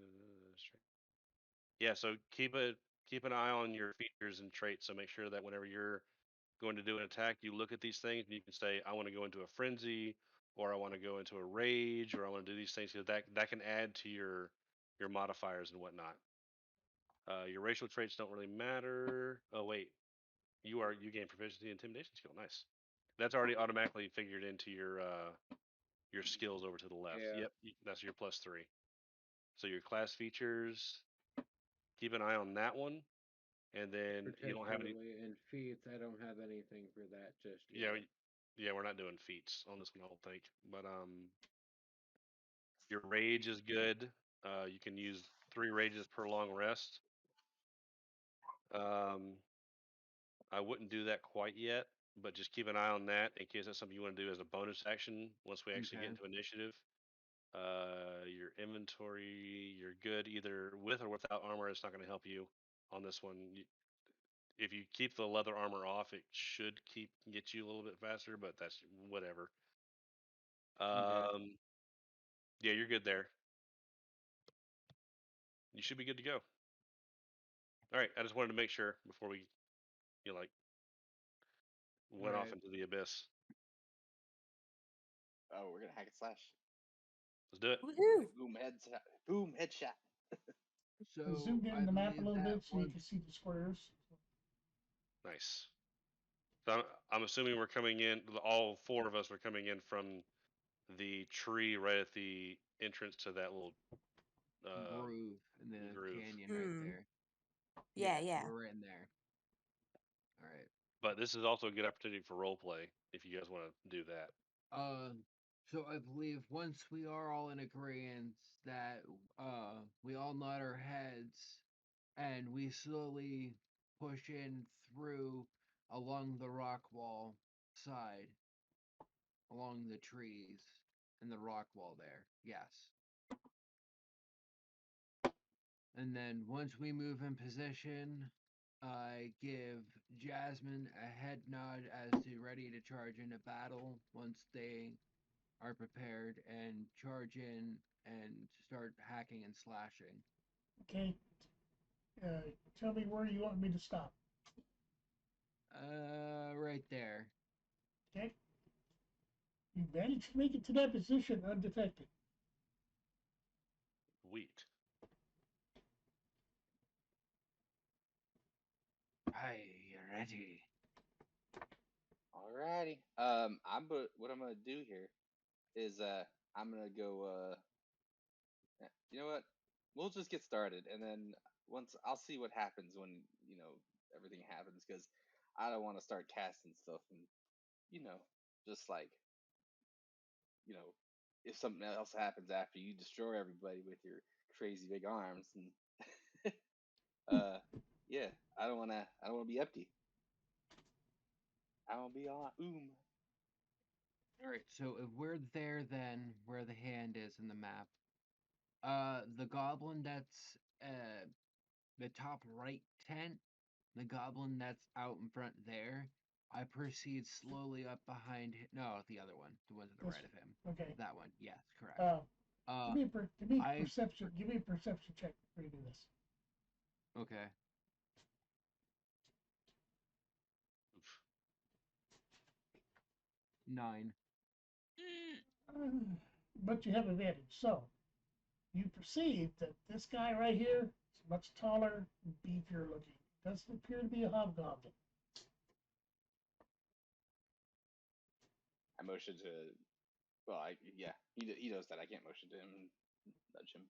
Yeah, so keep an eye on your features and traits. So make sure that whenever you're going to do an attack, you look at these things and you can say, I want to go into a frenzy, or I want to go into a rage, or I want to do these things because that can add to your modifiers and whatnot. Your racial traits don't really matter. Oh wait, you gain proficiency in intimidation skill. Nice. That's already automatically figured into your skills over to the left. Yeah. Yep, that's your +3. So your class features, keep an eye on that one, and then you don't have any. Particularly in feats, I don't have anything for that just Yeah, yet. yeah, we're not doing feats on this one, I don't think. But your rage is good. You can use 3 rages per long rest. I wouldn't do that quite yet, but just keep an eye on that in case that's something you want to do as a bonus action once we actually get Okay. into initiative. Your inventory, you're good either with or without armor. It's not going to help you on this one. If you keep the leather armor off, it should get you a little bit faster, but that's whatever. Okay. Yeah, you're good there. You should be good to go. All right, I just wanted to make sure before we, like, went off Alright. into the abyss. Oh, we're gonna hack and slash. Let's do it. Woohoo! Boom headshot. I So zoomed in I the map a believe little that bit so you once can see the squares. Nice. So I'm assuming we're coming in. All 4 of us are coming in from the tree right at the entrance to that little groove in the groove. canyon right Hmm. there. Yeah. We're in there. Alright. But this is also a good opportunity for role play if you guys want to do that. So I believe once we are all in agreement that we all nod our heads and we slowly push in through along the rock wall side, along the trees and the rock wall there. Yes. And then once we move in position, I give Jasmine a head nod as to ready to charge into battle once they are prepared and charge in and start hacking and slashing. Okay. Tell me where you want me to stop. Right there. Okay. You managed to make it to that position undetected. Wheat. Hi, ready. Alrighty. What I'm gonna do here is I'm gonna go. You know what? We'll just get started, and then once I'll see what happens when everything happens, because I don't want to start casting stuff and you know just like you know if something else happens after you destroy everybody with your crazy big arms and yeah, I don't wanna be empty. I want to be on Alright, so if we're there then, where the hand is in the map, the goblin that's the top right tent the goblin that's out in front there, I proceed slowly up behind him. No, the other one, the one to the This right of him. Okay. That one, yes, correct. Give me a I perception. Give me a perception check before you do this. okay. Oof. 9. But you have advantage. So you perceive that this guy right here is much taller and beefier looking. Doesn't appear to be a hobgoblin. I motion to. Well, he knows that I can't motion to him and nudge him.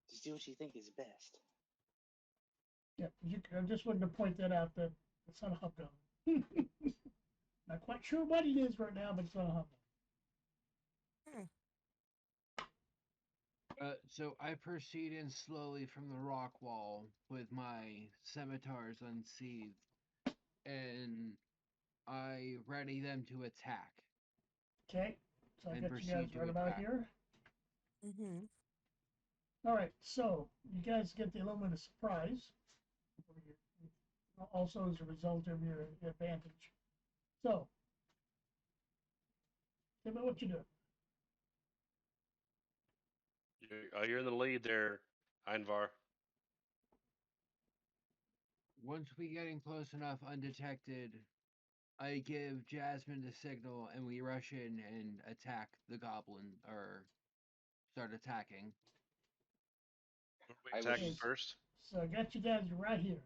Just do what you think is best. Yeah, I just wanted to point that out that it's not a hobgoblin. Not quite sure what it is right now, but it's not a hobgoblin. So I proceed in slowly from the rock wall with my scimitars unsheathed, and I ready them to attack. Okay, so I And got you guys proceed to right about attack. here. Mm-hmm. All right, so you guys get the element of surprise, also as a result of your advantage. So, tell me what you do. You're in the lead there, Einvar. Once we getting close enough undetected, I give Jasmine the signal and we rush in and attack the goblin, or start attacking. We're attacking Yes. first. So I got you guys right here.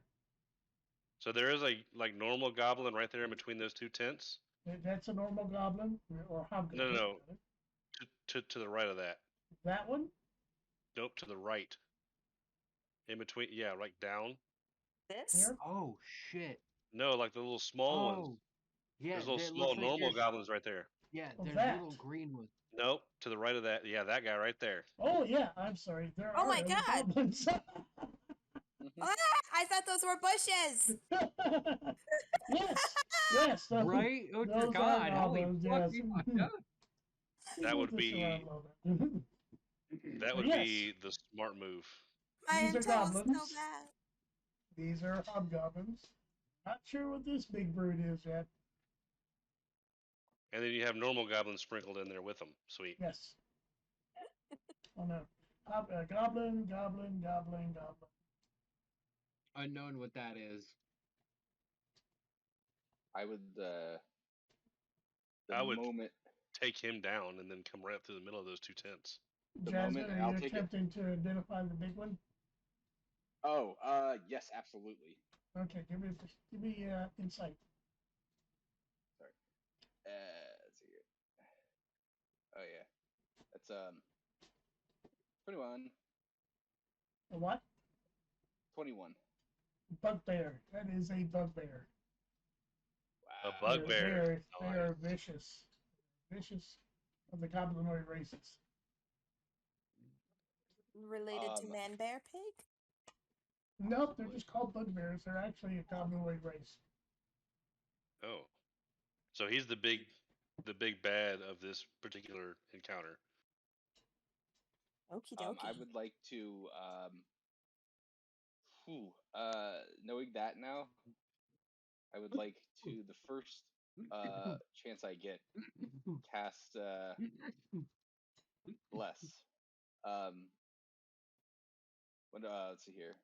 So there is a like normal goblin right there in between those two tents. That's a normal goblin or hobgoblin. No. To the right of that. That one? Nope, to the right. In between, yeah, right down. This? Here? Oh shit! No, like the little small ones. Oh, yeah. There's little It small looks like normal there's, goblins right there. yeah, Oh, there's that. little green ones. Nope, to the right of that. Yeah, that guy right there. Oh yeah, I'm sorry. There Oh are my other God. goblins. Ah, I thought those were bushes. yes. Right? Oh dear those are God! Holy goblins, fuck! yes. We fucked up. That would Just be around a little bit. that would Yes. be the smart move. My These are intel is so goblins. bad. These are hobgoblins. Not sure what this big brute is yet. And then you have normal goblins sprinkled in there with them. Sweet. Yes. Oh no. Goblin. Unknown what that is. I would. The I would moment. take him down and then come right up through the middle of those two tents. The Jasmine, moment are I'll you take it. attempting to identify the big one? Oh, yes, absolutely. Okay, give me insight. Sorry. Let's see here. Oh yeah, that's 21. A what? 21. Bugbear. That is a bugbear. A Wow. bugbear. They are vicious. Vicious of the goblinoid races. Related to man, bear, pig? Nope, they're just called bugbears. They're actually a goblinoid race. Oh, so he's the big bad of this particular encounter. Okie dokie. I would like to knowing that now, I would like to the first chance I get cast bless. Let's see here.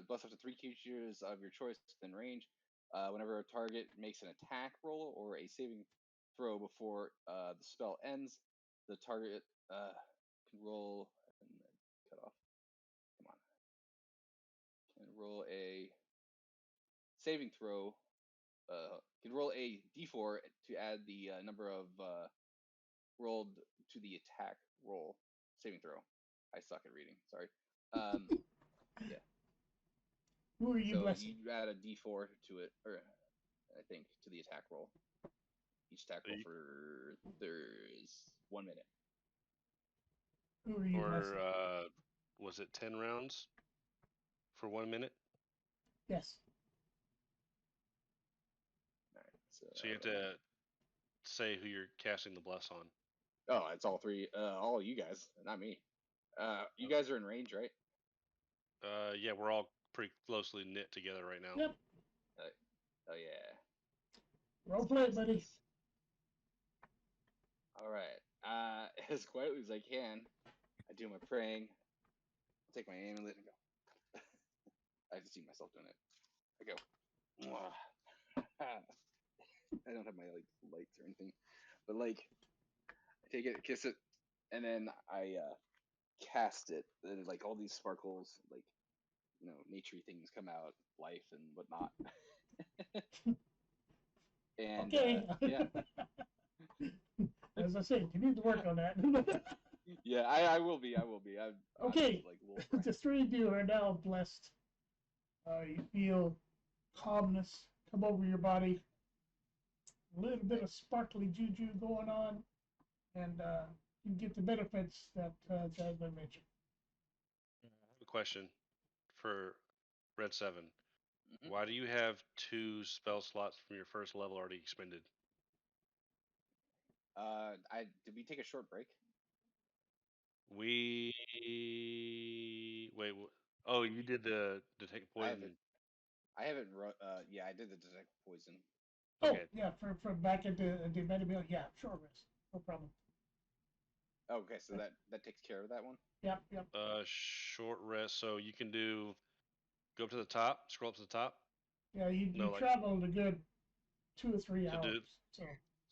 Bless up to 3 creatures of your choice within range. Whenever a target makes an attack roll or a saving throw before the spell ends, the target can roll and then cut off. Come on. Can roll a saving throw. Can roll a d4 to add the number of rolled to the attack roll saving throw. I suck at reading. Sorry. Yeah. Who are you So blessing? you add a d4 to it, or I think to the attack roll. Each attack roll for there's 1 minute. Who are you blessing? Or was it 10 rounds for 1 minute? Yes. All right. So you have to say who you're casting the bless on. Oh, it's all three. All you guys, not me. You guys are in range, right? Yeah, we're all pretty closely knit together right now. Yep. Oh yeah. Roll play, buddy. All right. As quietly as I can, I do my praying. I take my amulet and go. I have to see myself doing it. I go. "Mwah." I don't have my like lights or anything, but like I take it, kiss it, and then I cast it. And like all these sparkles, like naturey things come out, life and whatnot. And Okay. yeah, As I said, you need to work on that. yeah, I will be. I'm Okay. like wolf. The three of you are now blessed. You feel calmness come over your body. A little bit of sparkly juju going on, and you get the benefits that Jasmine mentioned. I have a question for Red 7. Mhm. Why do you have 2 spell slots from your first level already expended? Did we take a short break? We wait. Oh, you did the detect poison. I haven't. Yeah, I did the detect poison. Okay. Oh, yeah, for back at the medical, yeah, sure, Riz. No problem. Okay, so that takes care of that one. Yep. Short rest. So you can go up to the top, scroll up to the top. Yeah, you No, like traveled a good 2 or 3 hours.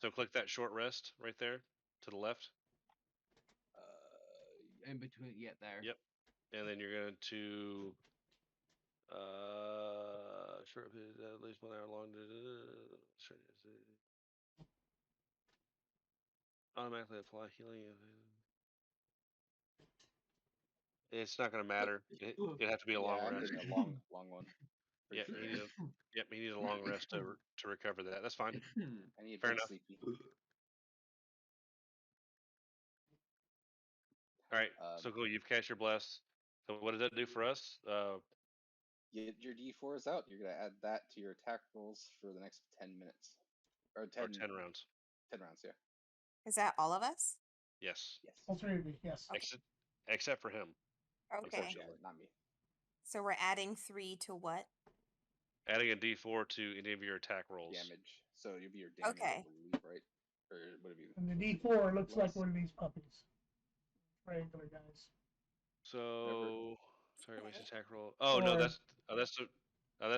So click that short rest right there to the left. In between, yeah, there. Yep. And then you're going to short at least 1 hour long. Automatically apply healing. It's not going to matter. It'd have to be a long I'm rest. getting a long one. For Yep, sure. he needed a long rest to recover that. That's fine. I need a Fair bit enough. sleepy. All right, so cool. You've cast your bless. So what does that do for us? Get your D4s out. You're gonna add that to your attack rolls for the next 10 minutes, or 10 rounds. 10 rounds. Yeah. Is that all of us? Yes. All three of you, yes. Okay. Except for him. Okay. Unfortunately. Not me. So we're adding 3 to what? Adding a D4 to any of your attack rolls. Damage. So you'll be your damage, Okay. I believe, right? Or what have you? And the D4 looks like one of these puppies. Regular guys. So sorry, makes attack roll. Oh no, that's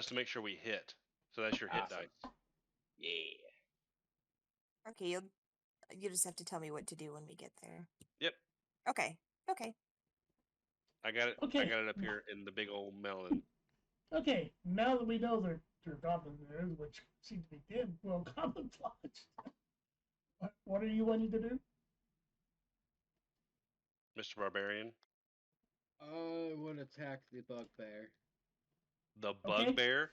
to make sure we hit. So that's your hit Awesome. dice. Yeah. Okay, you just have to tell me what to do when we get there. Yep. Okay. I got it. Okay. I got it up here in the big old melon. Okay, now that we know they're goblin there, which seem to be dead, well, camouflaged. What are you wanting to do? Mr. Barbarian. I want to attack the bugbear. The Okay. bugbear?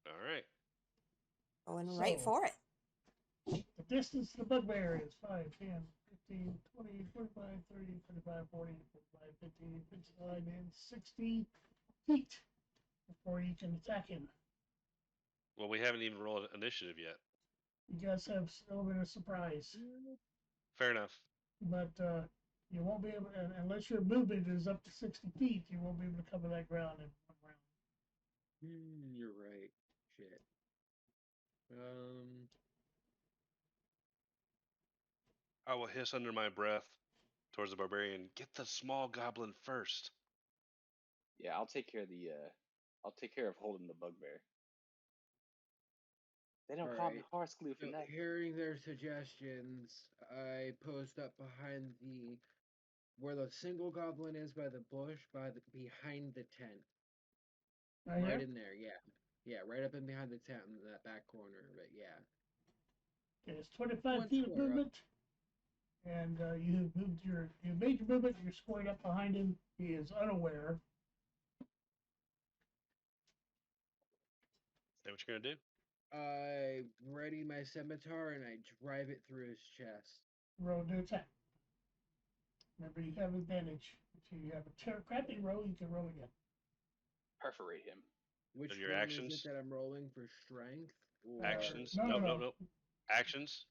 All right. Going right for it. The distance to the bugbear is 5, 10, 15, 20, 25, 30, 35, 40, 45, 50, 55, and 60 feet before you can attack him. Well, we haven't even rolled initiative yet. You guys have still been a surprise. Fair enough. But you won't be able, unless your movement is up to 60 feet, you won't be able to cover that ground in one round. You're right. Shit. I will hiss under my breath towards the barbarian. Get the small goblin first. Yeah, I'll take care of I'll take care of holding the bugbear. They don't call me horse glue for nothing. Hearing their suggestions, I post up behind where the single goblin is by the bush, behind the tent. Right in there, yeah, right up in behind the tent in that back corner of it, yeah. Okay, it's 25 feet of movement, and you made your movement. You're squared up behind him. He is unaware. Is that what you're gonna do? I ready my scimitar and I drive it through his chest. Roll to attack. Remember, you have advantage. If you have a crappy roll, you can roll again. Perforate him. Which your one actions? is it that I'm rolling for strength? Or... Actions? No. Actions.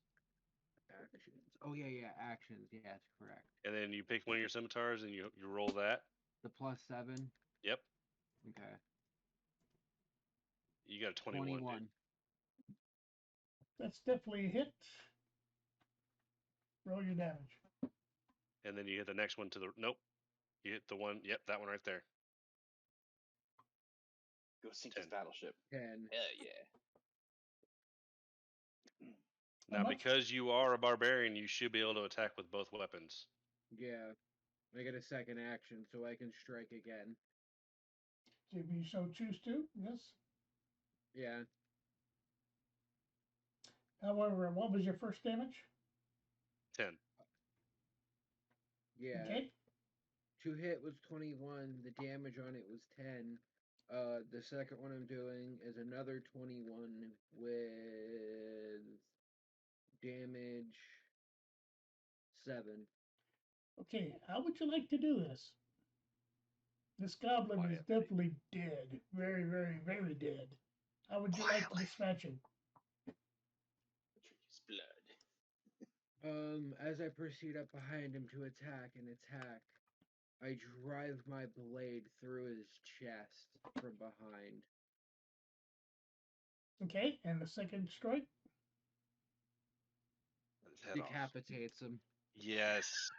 Actions. Oh yeah, actions. Yeah, that's correct. And then you pick one of your scimitars and you roll that. The +7. Yep. Okay. You got a 21. 21. Dude. That's definitely a hit. Roll your damage. And then you hit the next one to the. Nope. You hit the one. Yep, that one right there. Go sink 10. his battleship. 10. Hell yeah. Now, because you are a barbarian, you should be able to attack with both weapons. Yeah. I get a second action, so I can strike again. If you so choose to, yes. Yeah. However, what was your first damage? 10. Yeah. Okay. To hit was 21. The damage on it was 10. The second one I'm doing is another 21 with damage 7. Okay, how would you like to do this? This goblin is Quietly. definitely dead. Very, very, very dead. How would you like to Quietly. dispatch him? Drink his blood. As I proceed up behind him to attack, I drive my blade through his chest from behind. Okay, and the second strike? His head off. Decapitates him. Yes.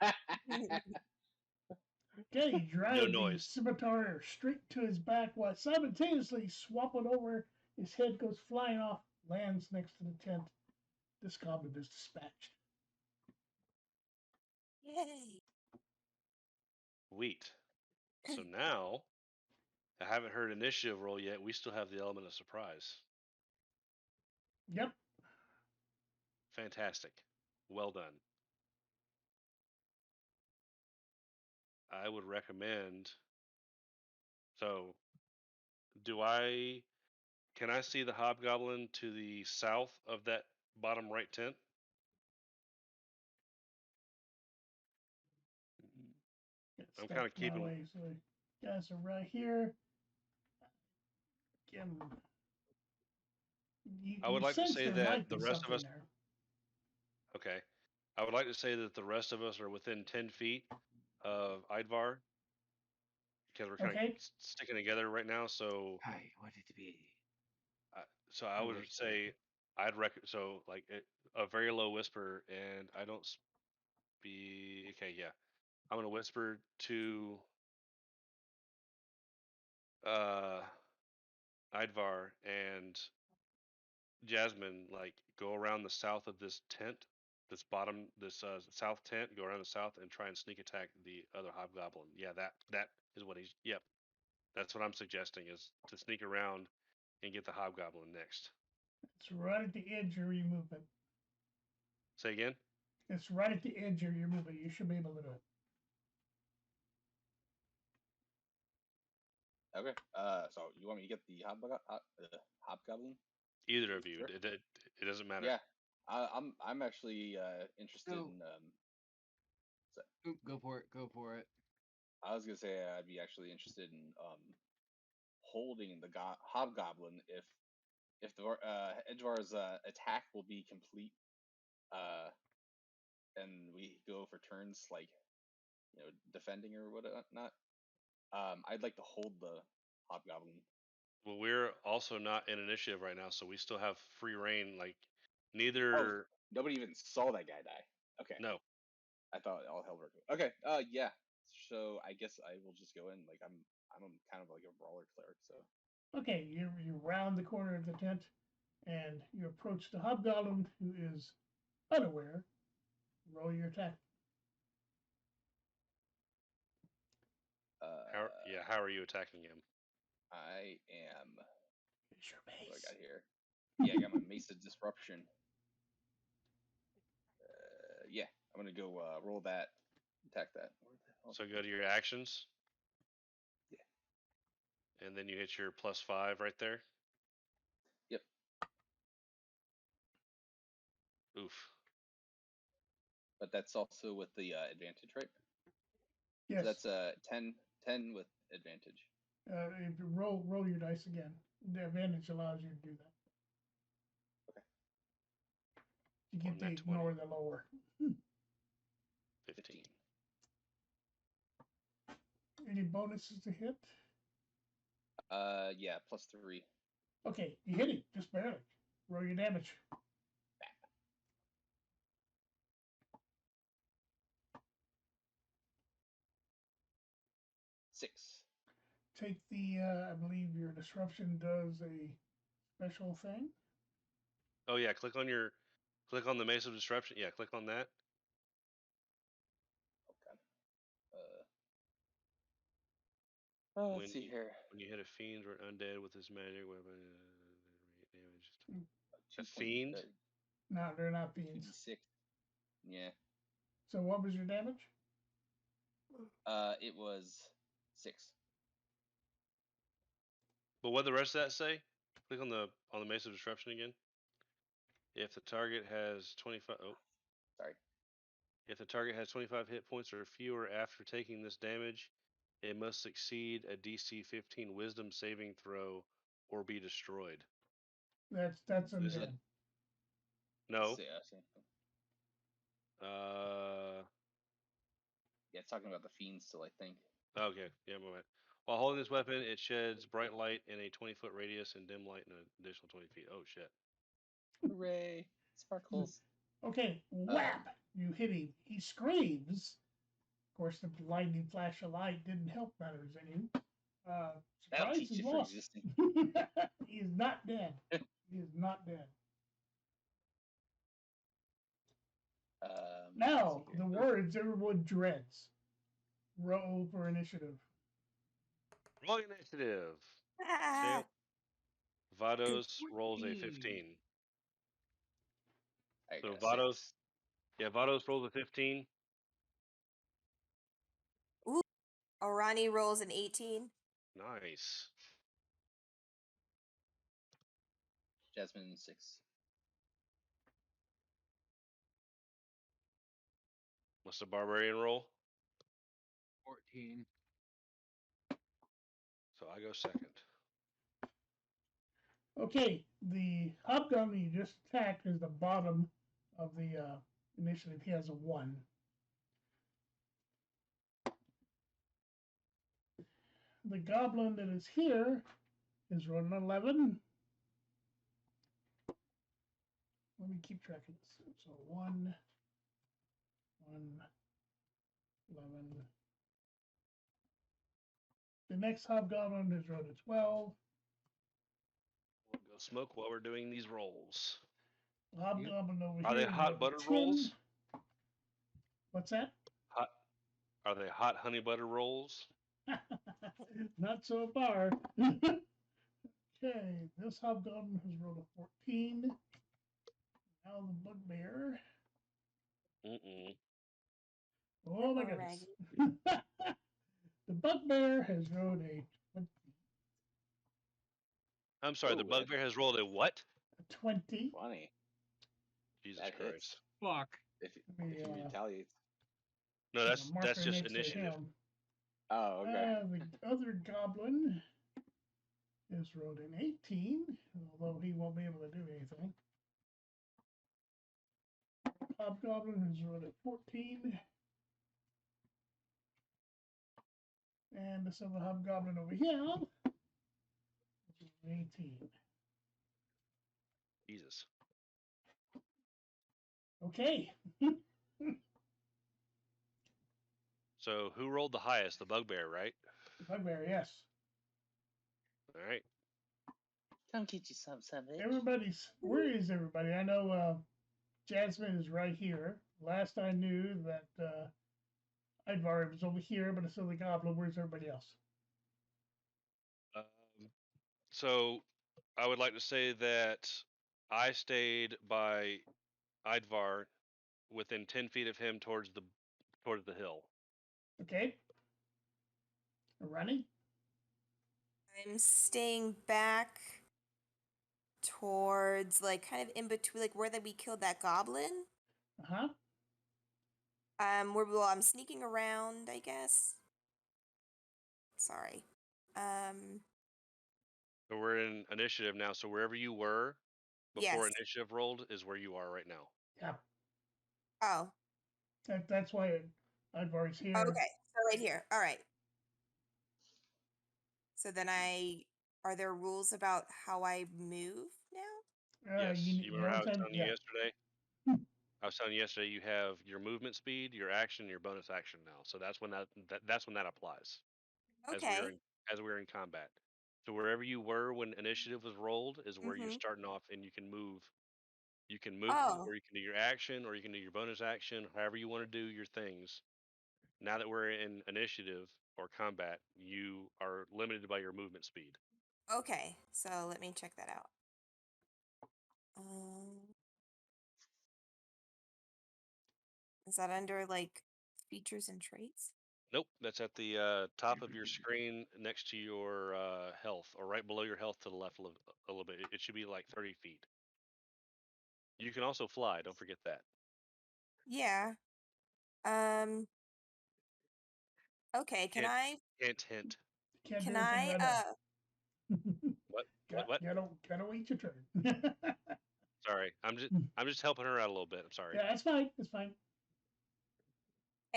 Okay, you drive No the noise. scimitar straight to his back while simultaneously swapping over. His head goes flying off, lands next to the tent. This goblin is dispatched. Yay. Sweet. So now, I haven't heard initiative roll yet. We still have the element of surprise. Yep. Fantastic. Well done. I would recommend. So, can I see the hobgoblin to the south of that bottom right tent? I'm kind of keeping. Way, so guys are right here. Again, I would like to sense say there that might the be rest of something us. there. Okay. I would like to say that the rest of us are within 10 feet of Idvar because we're kind Okay. of sticking together right now. So, Hi, what it be? so I would say so like a very low whisper, and I don't speak. Okay, yeah, I'm gonna whisper to Idvar and Jasmine, like go around the south of this tent, this south tent, go around the south and try and sneak attack the other hobgoblin. Yeah, that is what he's. Yep, that's what I'm suggesting is to sneak around and get the hobgoblin next. It's right at the edge of your movement. Say again. It's right at the edge of your movement. You should be able to do it. Okay. So you want me to get the hobgoblin? Either of you, Sure. it doesn't matter. Yeah. I'm actually interested in. Go for it. Go for it. I was gonna say I'd be actually interested in holding the hobgoblin if the Edgevar's attack will be complete, and we go for turns like defending or whatnot. I'd like to hold the hobgoblin. Well, we're also not in initiative right now, so we still have free reign. Like neither. Oh, nobody even saw that guy die. Okay. No. I thought all hell broke. Okay. Yeah. So I guess I will just go in. Like I'm kind of like a brawler cleric. So. Okay, you round the corner of the tent, and you approach the hobgoblin, who is unaware. Roll your attack. How are you attacking him? I am. It's your mace. What do I got here? Yeah, I got my Mace of Disruption. Yeah, I'm gonna go roll that, attack that. So go to your actions. Yeah. And then you hit your +5 right there. Yep. Oof. But that's also with the advantage, right? Yes. So that's 10 with advantage. If you roll your dice again, the advantage allows you to do that. Okay. You get to ignore the lower. 15. Any bonuses to hit? Yeah, +3. Okay, you hit him, just barely. Roll your damage. Six. Take the, I believe your disruption does a special thing. Oh yeah, click on the Mace of Disruption. Yeah, click on that. Okay. Let's see here. When you hit a fiend or undead with his magic weapon, damage. A 2 fiend? No, they're not fiends. 2d6. Yeah. So what was your damage? It was 6. But what did the rest of that say? Click on the Mace of Disruption again. If the target has 25. Oh, sorry. If the target has 25 hit points or fewer after taking this damage, it must succeed a DC 15 Wisdom saving throw or be destroyed. That's This is undead. no. Yeah, it's talking about the fiend still, I think. Okay, yeah, my bad. While holding this weapon, it sheds bright light in a 20-foot radius and dim light in an additional 20 feet. Oh shit! Hooray! Sparkles. Okay, whap! You hit him. He screams. Of course, the lightning flash of light didn't help matters any. That'll Surprise teach is you for lost. existing. He is not dead. He is not dead. Now, the words everyone dreads. Roll for initiative. Roll initiative. Ah, Vados rolls a 15. I So got a Vados, 6. Vados rolls a 15. ooh. Orani rolls an 18. Nice. Jasmine 6. What's the barbarian roll? 14. So I go second. Okay, the hobgoblin you just attacked is the bottom of the initiative. He has a 1. The goblin that is here is rolling an 11. Let me keep track of this. So 1, 11. The next hobgoblin is rolled a 12. We'll go smoke while we're doing these rolls. Hobgoblin over Are here. they hot butter 10. rolls? What's that? Hot. Are they hot honey butter rolls? Not so far. Okay, this hobgoblin has rolled a 14. Now the bugbear. Oh my goodness. The bugbear has rolled a 20. I'm sorry, the bugbear has rolled a what? A 20. 20. Jesus that Christ. Hits. Fuck. If he retaliates. No, that's just initiative. Oh, okay. The other goblin is rolled an 18, although he won't be able to do anything. Hobgoblin has rolled a 14. And the silver hobgoblin over here is 18. Jesus. Okay. So who rolled the highest? The bugbear, right? Bugbear, yes. All right. Come get you some, Where is everybody? I know Jasmine is right here. Last I knew that Idvar was over here, but it's still the goblin. Where's everybody else? So I would like to say that I stayed by Idvar within 10 feet of him towards the hill. Okay. Running? I'm staying back towards, like, kind of in between, like, where we killed that goblin. Uh-huh. I'm sneaking around, I guess. Sorry. So we're in initiative now. So wherever you were before Yes. initiative rolled is where you are right now. Yeah. Oh. That's why Idvar's here. Okay. So right here. All right. So then I Are there rules about how I move now? Yes. You remember every how I was time, telling you yesterday? I was telling you yesterday you have your movement speed, your action, your bonus action now. So that's when that's when that applies. As we are Okay. in combat. So wherever you were when initiative was rolled is where you're Mm-hmm. starting off, and you can move. You can move, Oh, or you can do your action, or you can do your bonus action, however you want to do your things. Now that we're in initiative or combat, you are limited by your movement speed. okay. So let me check that out. Um, is that under like features and traits? Nope, that's at the top of your screen next to your health, or right below your health to the left a little bit. It should be like 30 feet. You can also fly. Don't forget that. Yeah. Um, okay. Can Hint, I hint, hint. can't do can anything I right now. What? What? Gotta wait your turn. Sorry, I'm just helping her out a little bit. I'm sorry. Yeah, that's fine. That's fine.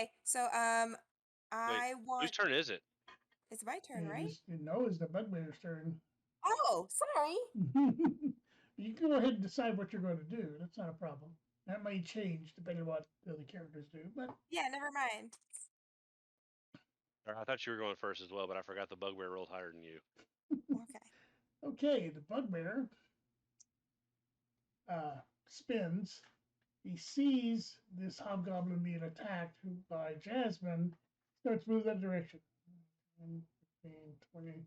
Okay, so Wait, I whose want turn is it? it's my turn, right? It's the bugbear's turn. Oh, sorry. You can go ahead and decide what you're going to do. That's not a problem. That may change depending on what the other characters do, but Yeah, never mind. Or I thought you were going first as well, but I forgot the bugbear rolled higher than you. Okay. okay. The bugbear spins. He sees this hobgoblin being attacked by Jasmine, starts moving that direction. 15, 20,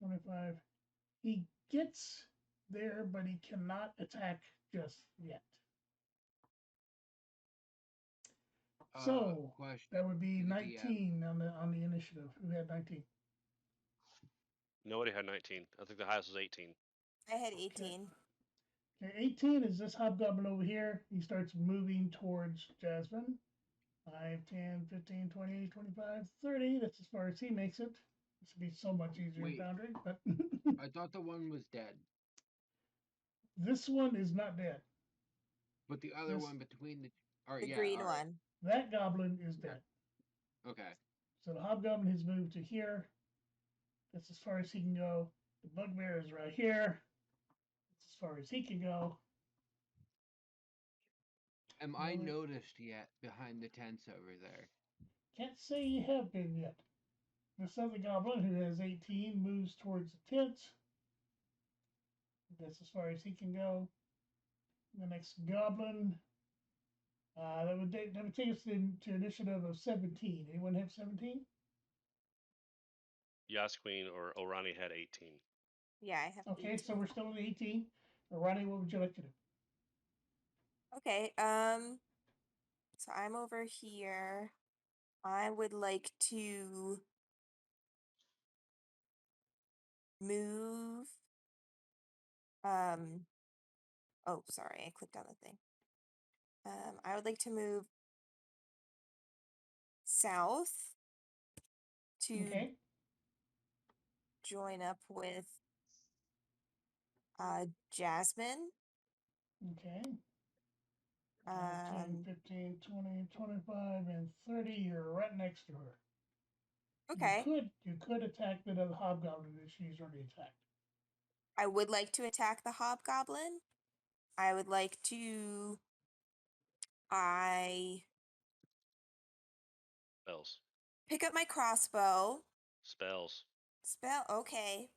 25. He gets there, but he cannot attack just yet. So Question that would be to the 19 on the initiative. Who had 19? Nobody had 19. I think the highest was 18. I had 18. Okay, 18 is this hobgoblin over here. He starts moving towards Jasmine. 5, 10, 15, 20, 25, 30. That's as far as he makes it. This would be so much easier Wait. boundary, but I thought the one was dead, this one is not dead. but the other This- one between the. All right, The yeah, green all right. one. That goblin is dead. Okay. So the hobgoblin has moved to here. That's as far as he can go. The bugbear is right here. That's as far as he can go. Am I Really? noticed yet behind the tents over there? Can't say you have been yet. This other goblin who has 18 moves towards the tent. That's as far as he can go. The next goblin, that would take us to initiative of 17. Anyone have 17? Yasqueen or Orani had 18. Yeah, I have Okay, 18. so we're still at 18. Ronnie, what would you like to do? Okay, so I'm over here. I would like to move oh, sorry, I clicked on the thing. I would like to move south to Okay. join up with Jasmine. Okay. 10, 15, 20, 25, and 30. You're right next to her. Okay. You could attack the other hobgoblin that she's already attacked. I would like to attack the hobgoblin. I would like to Spells. pick up my crossbow. Spells. Spell, okay.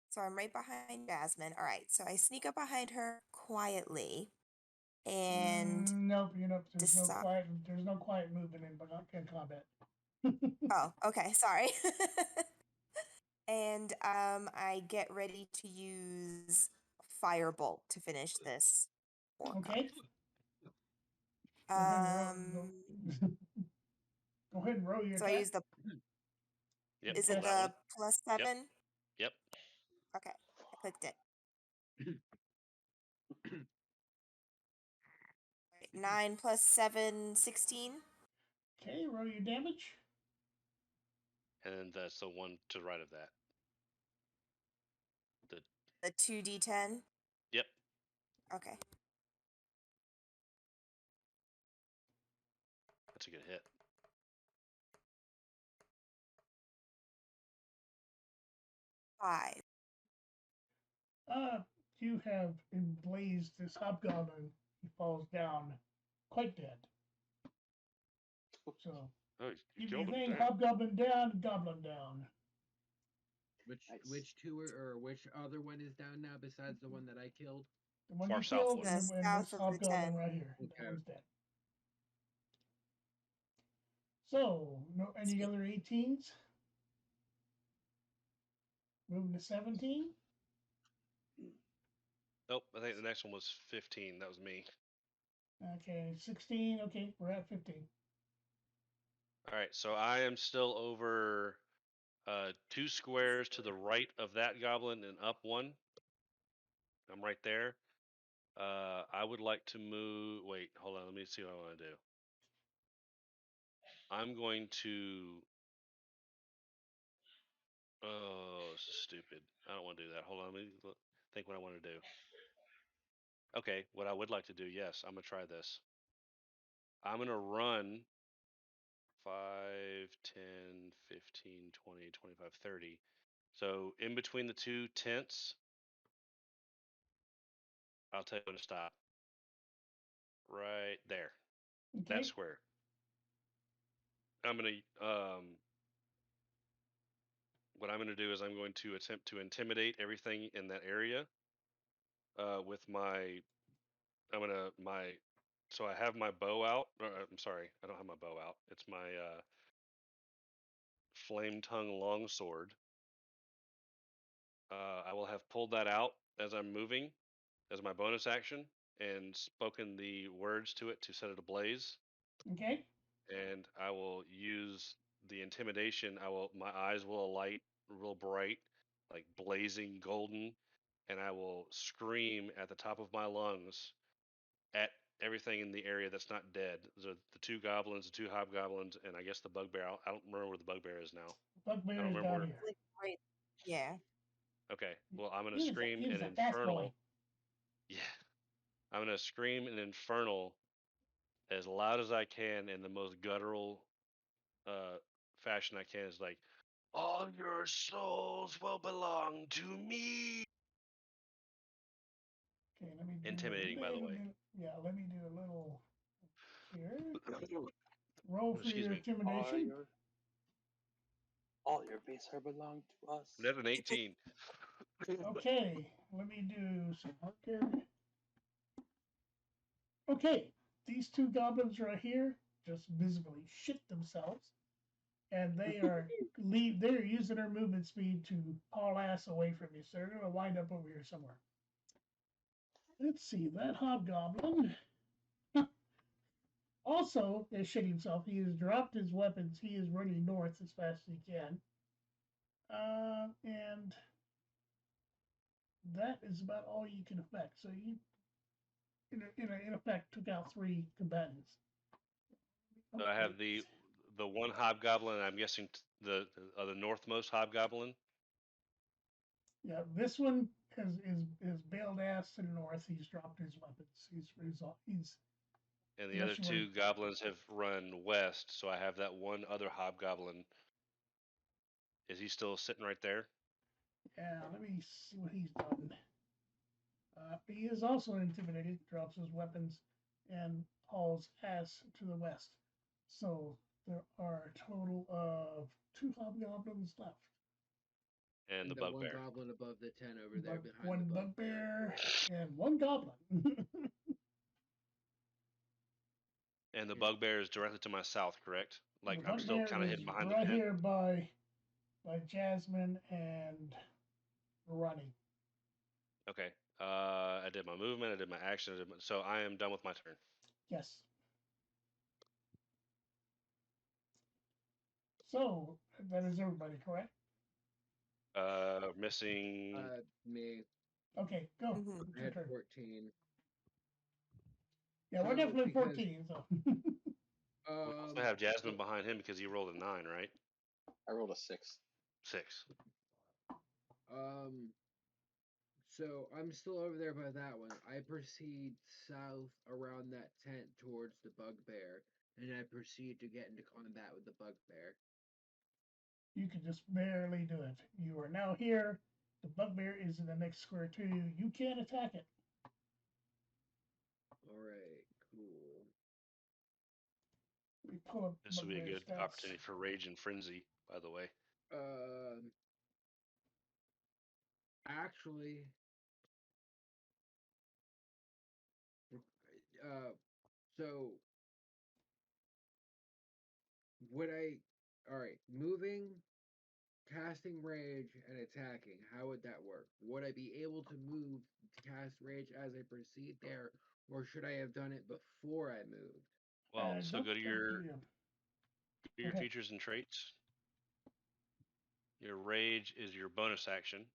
So I'm right behind Jasmine. All right, so I sneak up behind her quietly and Nope, you're not. There's no decide. quiet. There's no quiet movement in combat. Oh, okay, sorry. And I get ready to use Firebolt to finish this orc Okay. off. Go ahead and roll. Go ahead and roll your So I attack. use the. Yep. Is Roll it that one. the +7? Yep. Okay, I clicked it. 9 + 7, 16. Okay, roll your damage. And that's the one to the right of that. The 2d10. Yep. Okay. That's a good hit. 5. You have emblazed this hobgoblin. He falls down, quite dead. So, Oh, you give me a killed him. thing, Damn. hobgoblin down, goblin down. Which two or which other one is down now besides the one that I killed? The one Far you south killed, one. and, The and south this of the hobgoblin 10. right here. That Okay. one's dead. So, no, any other 18s? Moving to 17. Nope, I think the next one was 15. That was me. Okay, 16. Okay, we're at 15. All right, so I am still over 2 squares to the right of that goblin and up 1. I'm right there. I would like to move. Wait, hold on. Let me see what I want to do. I'm going to. Oh, this is stupid. I don't want to do that. Hold on. Let me think what I want to do. Okay, what I would like to do, yes, I'm going to try this. I'm going to run 5, 10, 15, 20, 25, 30. So in between the 2 tents, I'll tell you when to stop. Right there. Okay. That square. I'm going to what I'm going to do is I'm going to attempt to intimidate everything in that area with my so I have my bow out. I'm sorry, I don't have my bow out. It's my flame tongue longsword. I will have pulled that out as I'm moving as my bonus action and spoken the words to it to set it ablaze. Okay. And I will use the intimidation. My eyes will alight real bright, like blazing golden, and I will scream at the top of my lungs at everything in the area that's not dead. The 2 goblins, the 2 hobgoblins, and I guess the bugbear. I don't remember where the bugbear is now. Bugbear I don't is remember down where. here. Like, right. Yeah. Okay, well I'm gonna He scream was an a fast boy. infernal. Yeah, I'm gonna scream an infernal as loud as I can in the most guttural fashion I can. Is like, all your souls will belong to me. Okay, let me do Intimidating, a by the little way. bit. Yeah, let me do a little here. Roll for Excuse your me. intimidation. All your base are belong to us. That's an 18. Okay, let me do some work here. Okay, these 2 goblins right here just visibly shit themselves, and they're using their movement speed to haul ass away from you. So they're gonna wind up over here somewhere. Let's see, that hobgoblin also is shitting himself. He has dropped his weapons. He is running north as fast as he can. And that is about all you can affect. So you, in effect, took out 3 combatants. So I have the one hobgoblin. I'm guessing the northmost hobgoblin. Yeah, this one is bailed ass to the north. He's dropped his weapons. He's And the other 2 goblins have run west. So I have that one other hobgoblin. Is he still sitting right there? Yeah, let me see what he's done. He is also intimidated, drops his weapons, and hauls ass to the west. So there are a total of 2 hobgoblins left. And the one bugbear. goblin above the 10 over there behind One the bugbear and 1 goblin. And the bugbear is directly to my south, correct? Like The I'm still bugbear kind of is hidden behind right the tent. here by Jasmine and Ronnie. Okay. I did my movement. I did my action. So I am done with my turn. Yes. So that is everybody, correct? Missing. Me. Okay, go. Mm-hmm. I had 14. Yeah, we're So, definitely because, 14. So. We also have Jasmine behind him because he rolled a 9, right? I rolled a 6. 6. So I'm still over there by that one. I proceed south around that tent towards the bugbear, and I proceed to get into combat with the bugbear. You can just barely do it. You are now here. The bugbear is in the next square to you. You can't attack it. All right, cool. We pull up This would be a bugbear good stats. opportunity for rage and frenzy, by the way. Actually, so would I? All right, moving, casting rage, and attacking. How would that work? Would I be able to move to cast rage as I proceed there, or should I have done it before I moved? Well, so go to your Go ahead. features and traits. Your rage is your bonus action,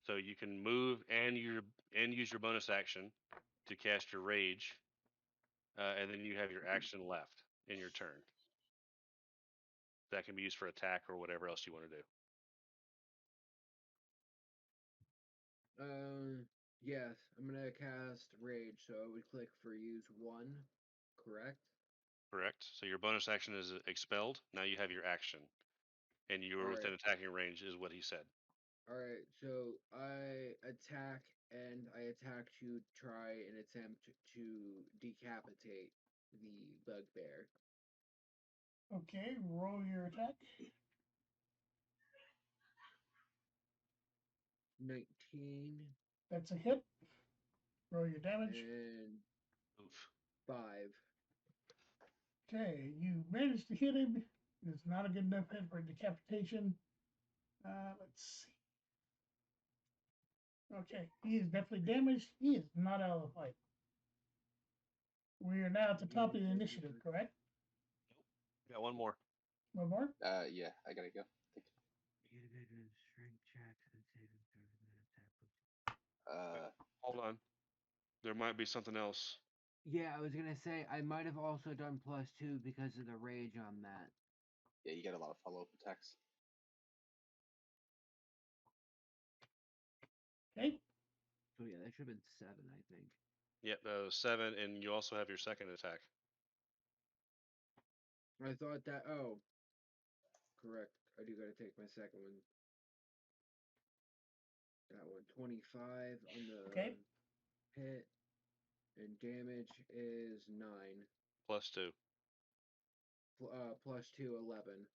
so you can move and use your bonus action to cast your rage, and then you have your action left in your turn. That can be used for attack or whatever else you want to do. Yes, I'm gonna cast rage, so I would click for use 1, correct? Correct. So your bonus action is expelled. Now you have your action, and you are within attacking range, is what he said. All right, so I attack, and I attack to try and attempt to decapitate the bugbear. Okay, roll your attack. 19. That's a hit. Roll your damage. And Oof. 5. Okay, you managed to hit him. It's not a good enough hit for decapitation. Let's see. Okay, he is definitely damaged. He is not out of the fight. We are now at the top of the initiative, correct? Got one more. One more? Yeah, I gotta go. Hold on. There might be something else. Yeah, I was gonna say I might have also done +2 because of the rage on that. Yeah, you get a lot of follow-up attacks. Okay. So yeah, that should have been 7, I think. Yep, that was 7, and you also have your second attack. I thought that. Oh, correct. I do gotta take my second one. That one, 25 on the hit, and damage is 9. +2. +2, 11.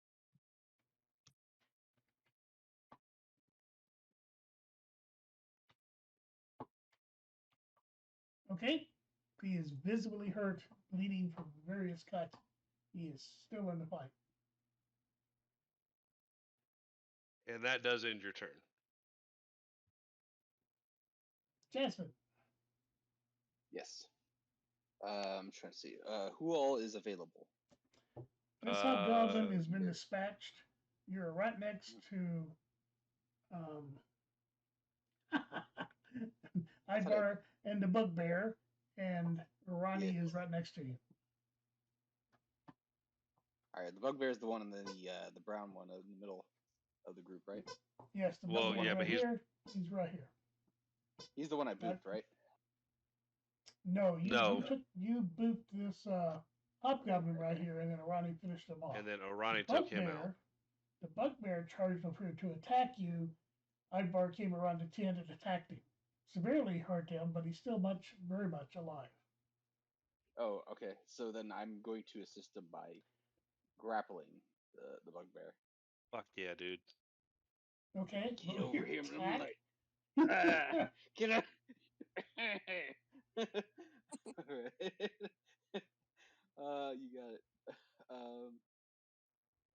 Okay. He is visibly hurt, bleeding from various cuts. He is still in the fight. And that does end your turn. Jasmine. Yes. I'm trying to see. Who all is available? This hobgoblin has been dispatched. You're right next to Ivar and the bugbear, and Ronnie is right next to you. All right, the bugbear is the one in the brown one in the middle of the group, right? Yes, the bugbear right here. He's right here. He's the one I booped, right? No, you booped this hobgoblin right here, and then Ronnie finished him off. And then Ronnie took him out. The bugbear charged over here to attack you. Ivar came around to 10 and attacked him. Severely hurt him, but he's still very much alive. Oh, okay. So then I'm going to assist him by grappling the bugbear. Fuck yeah, dude. Okay. Get over here, get up. You got it.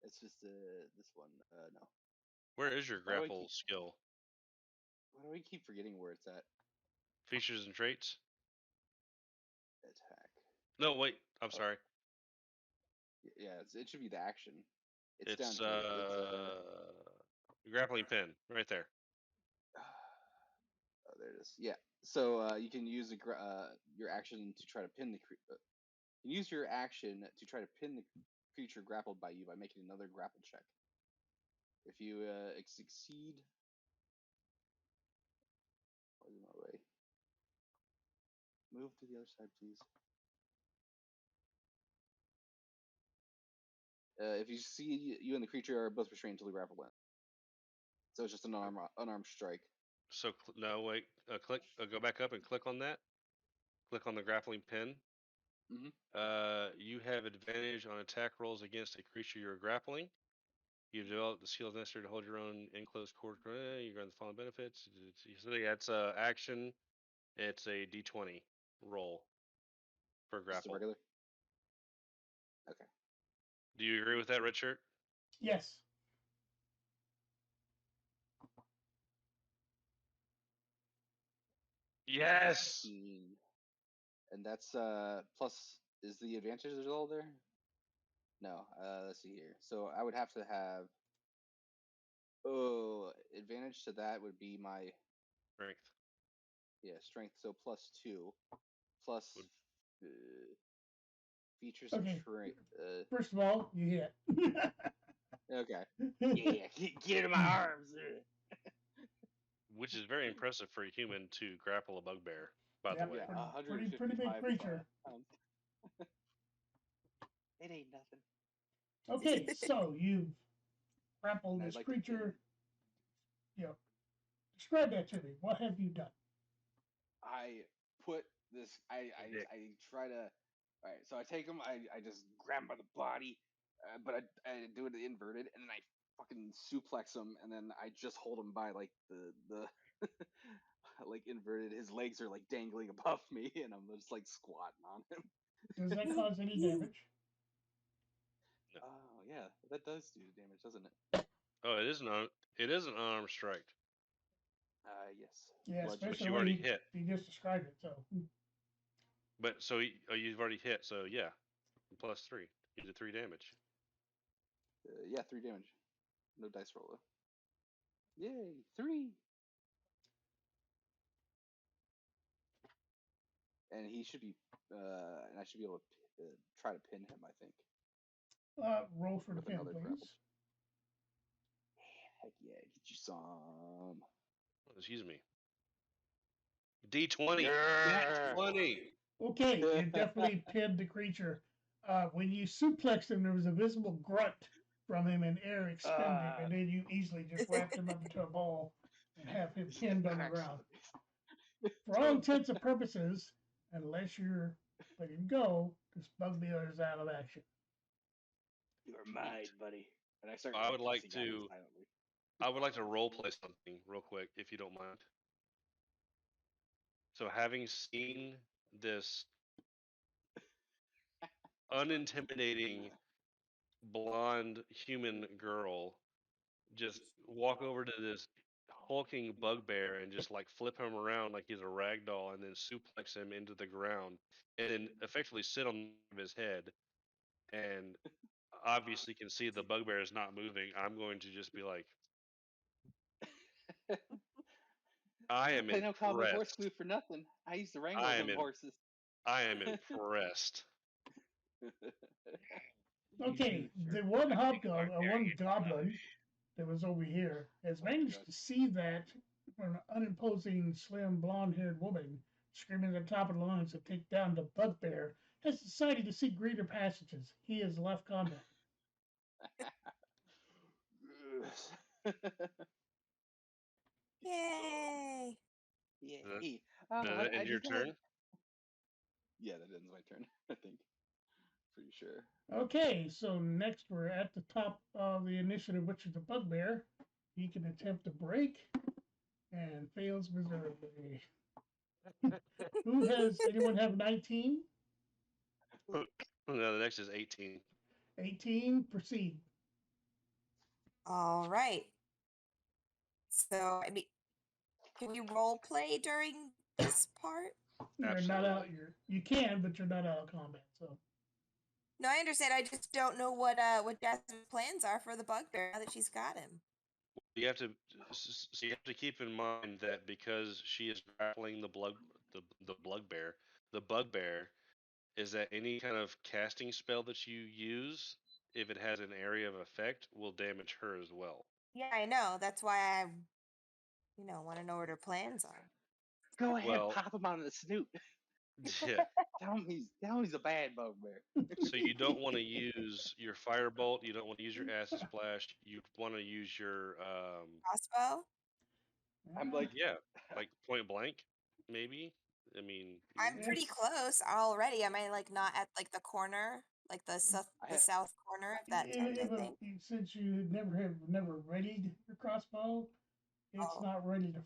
It's just this one. No. Where is your grapple skill? Why do we keep forgetting where it's at? Features and traits? Attack. No, wait. I'm sorry. Yeah, it should be the action. It's It's down here. grappling pin right there. Oh, there it is. Yeah. So you can use your action to try to pin the. Use your action to try to pin the creature grappled by you by making another grapple check. If you succeed, out of my way. Move to the other side, please. If you see you and the creature are both restrained until the grapple ends. So it's just an unarmed strike. So no, wait. Click. Go back up and click on that. Click on the grappling pin. Mhm. You have advantage on attack rolls against a creature you're grappling. You develop the skills necessary to hold your own enclosed cord. You grant the following benefits. So yeah, it's a action. It's a D20 roll for Just a grapple. regular. Okay. Do you agree with that, Red Shirt? Yes. Yes. 15. And that's plus. Is the advantage all there? No. Let's see here. So I would have to have. Oh, advantage to that would be my Strength. strength. So +2, plus Would- features and Okay. trait. First of all, you hit. Okay. Yeah, get it in my arms. Which is very impressive for a human to grapple a bugbear. By Yeah, the way, Yeah, pretty big 155 creature. pounds. It ain't nothing. Okay, so you've grappled And I'd this like to pin creature. Describe that to me. What have you done? I put this. Dick. I try to. All right, so I take him. I just grab him by the body, but I do it inverted, and then I fucking suplex him, and then I just hold him by like the like inverted. His legs are like dangling above me, and I'm just like squatting on him. Does that cause any damage? Oh yeah, that does do damage, doesn't it? Oh, it is an unarmed strike. Yes. Yeah, Bludgeoning. especially you the way already hit. you just described it. So But so you've already hit. So yeah, +3. You did 3 damage. Yeah, 3 damage. No dice roll though. Yay, 3. And he should be, and I should be able to try to pin him. I think roll for the with pin, another grapple. please. Heck yeah, get you some. Excuse me. D20. Yeah. 20. Okay, you definitely pinned the creature. When you suplexed him, there was a visible grunt from him and air expended, and then you easily just wrapped him up into a ball and have him pinned on the ground. For all intents and purposes, unless you're letting go, this bugbear is out of action. You're mine, buddy. And I start. I would like kissing on him to. silently. I would like to role play something real quick, if you don't mind. So, having seen this unintimidating blonde human girl just walk over to this hulking bugbear and just like flip him around like he's a rag doll and then suplex him into the ground and then effectively sit on his head and obviously can see the bugbear is not moving, I'm going to just be like, I am Play no cowboy horse impressed. glue for nothing. I used to wrangle I them am horses. I am impressed. Okay, the one hobgoblin, or one goblin that was over here has managed to see that an unimposing, slim, blonde-haired woman screaming at the top of the lungs to take down the bugbear has decided to seek greener passages. He has left combat. Yay! Yay! Does that end your turn? Yeah, that ends my turn. I think. Pretty sure. Okay, so next we're at the top of the initiative, which is the bugbear. He can attempt to break and fails miserably. Anyone have 19? No, the next is 18. 18, proceed. All right. So, I mean, can we role play during this part? You're not out. You can, but you're not out of combat. So No, I understand. I just don't know what Jasmine's plans are for the bugbear now that she's got him. You have to keep in mind that because she is grappling the bugbear is that any kind of casting spell that you use, if it has an area of effect, will damage her as well. Yeah, I know. That's why I, want to know what her plans are. Go ahead, pop him on the snoot. Yeah. Tell him he's a bad bugbear. So you don't want to use your firebolt. You don't want to use your acid splash. You want to use your crossbow. I'm like, Yeah, like point blank, maybe. I mean, I'm pretty It's- close already. Am I like not at like the corner, like the I the have, south corner of that tent? I think. since you never readied your crossbow, Oh, it's not ready for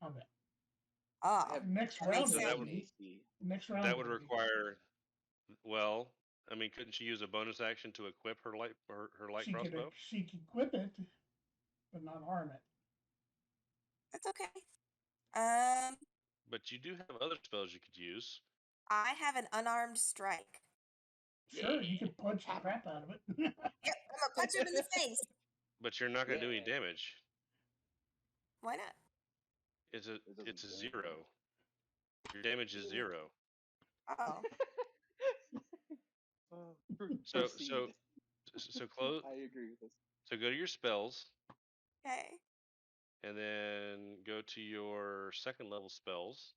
combat. oh, I have Next that makes round so it sense. that will would be. AC. Next round that it would will be. require. Well, I mean, couldn't she use a bonus action to equip her light crossbow? She could equip it, but not arm it. That's okay. Um, But you do have other spells you could use. I have an unarmed strike. Sure, you could punch the crap out of it. Yep, I'm gonna punch him in the face. But you're not going to do any Yeah. damage. Why not? It's It doesn't a do anything. zero. Your damage is zero. Oh, So Proceed. close. I agree with this. So go to your spells, okay. and then go to your second level spells.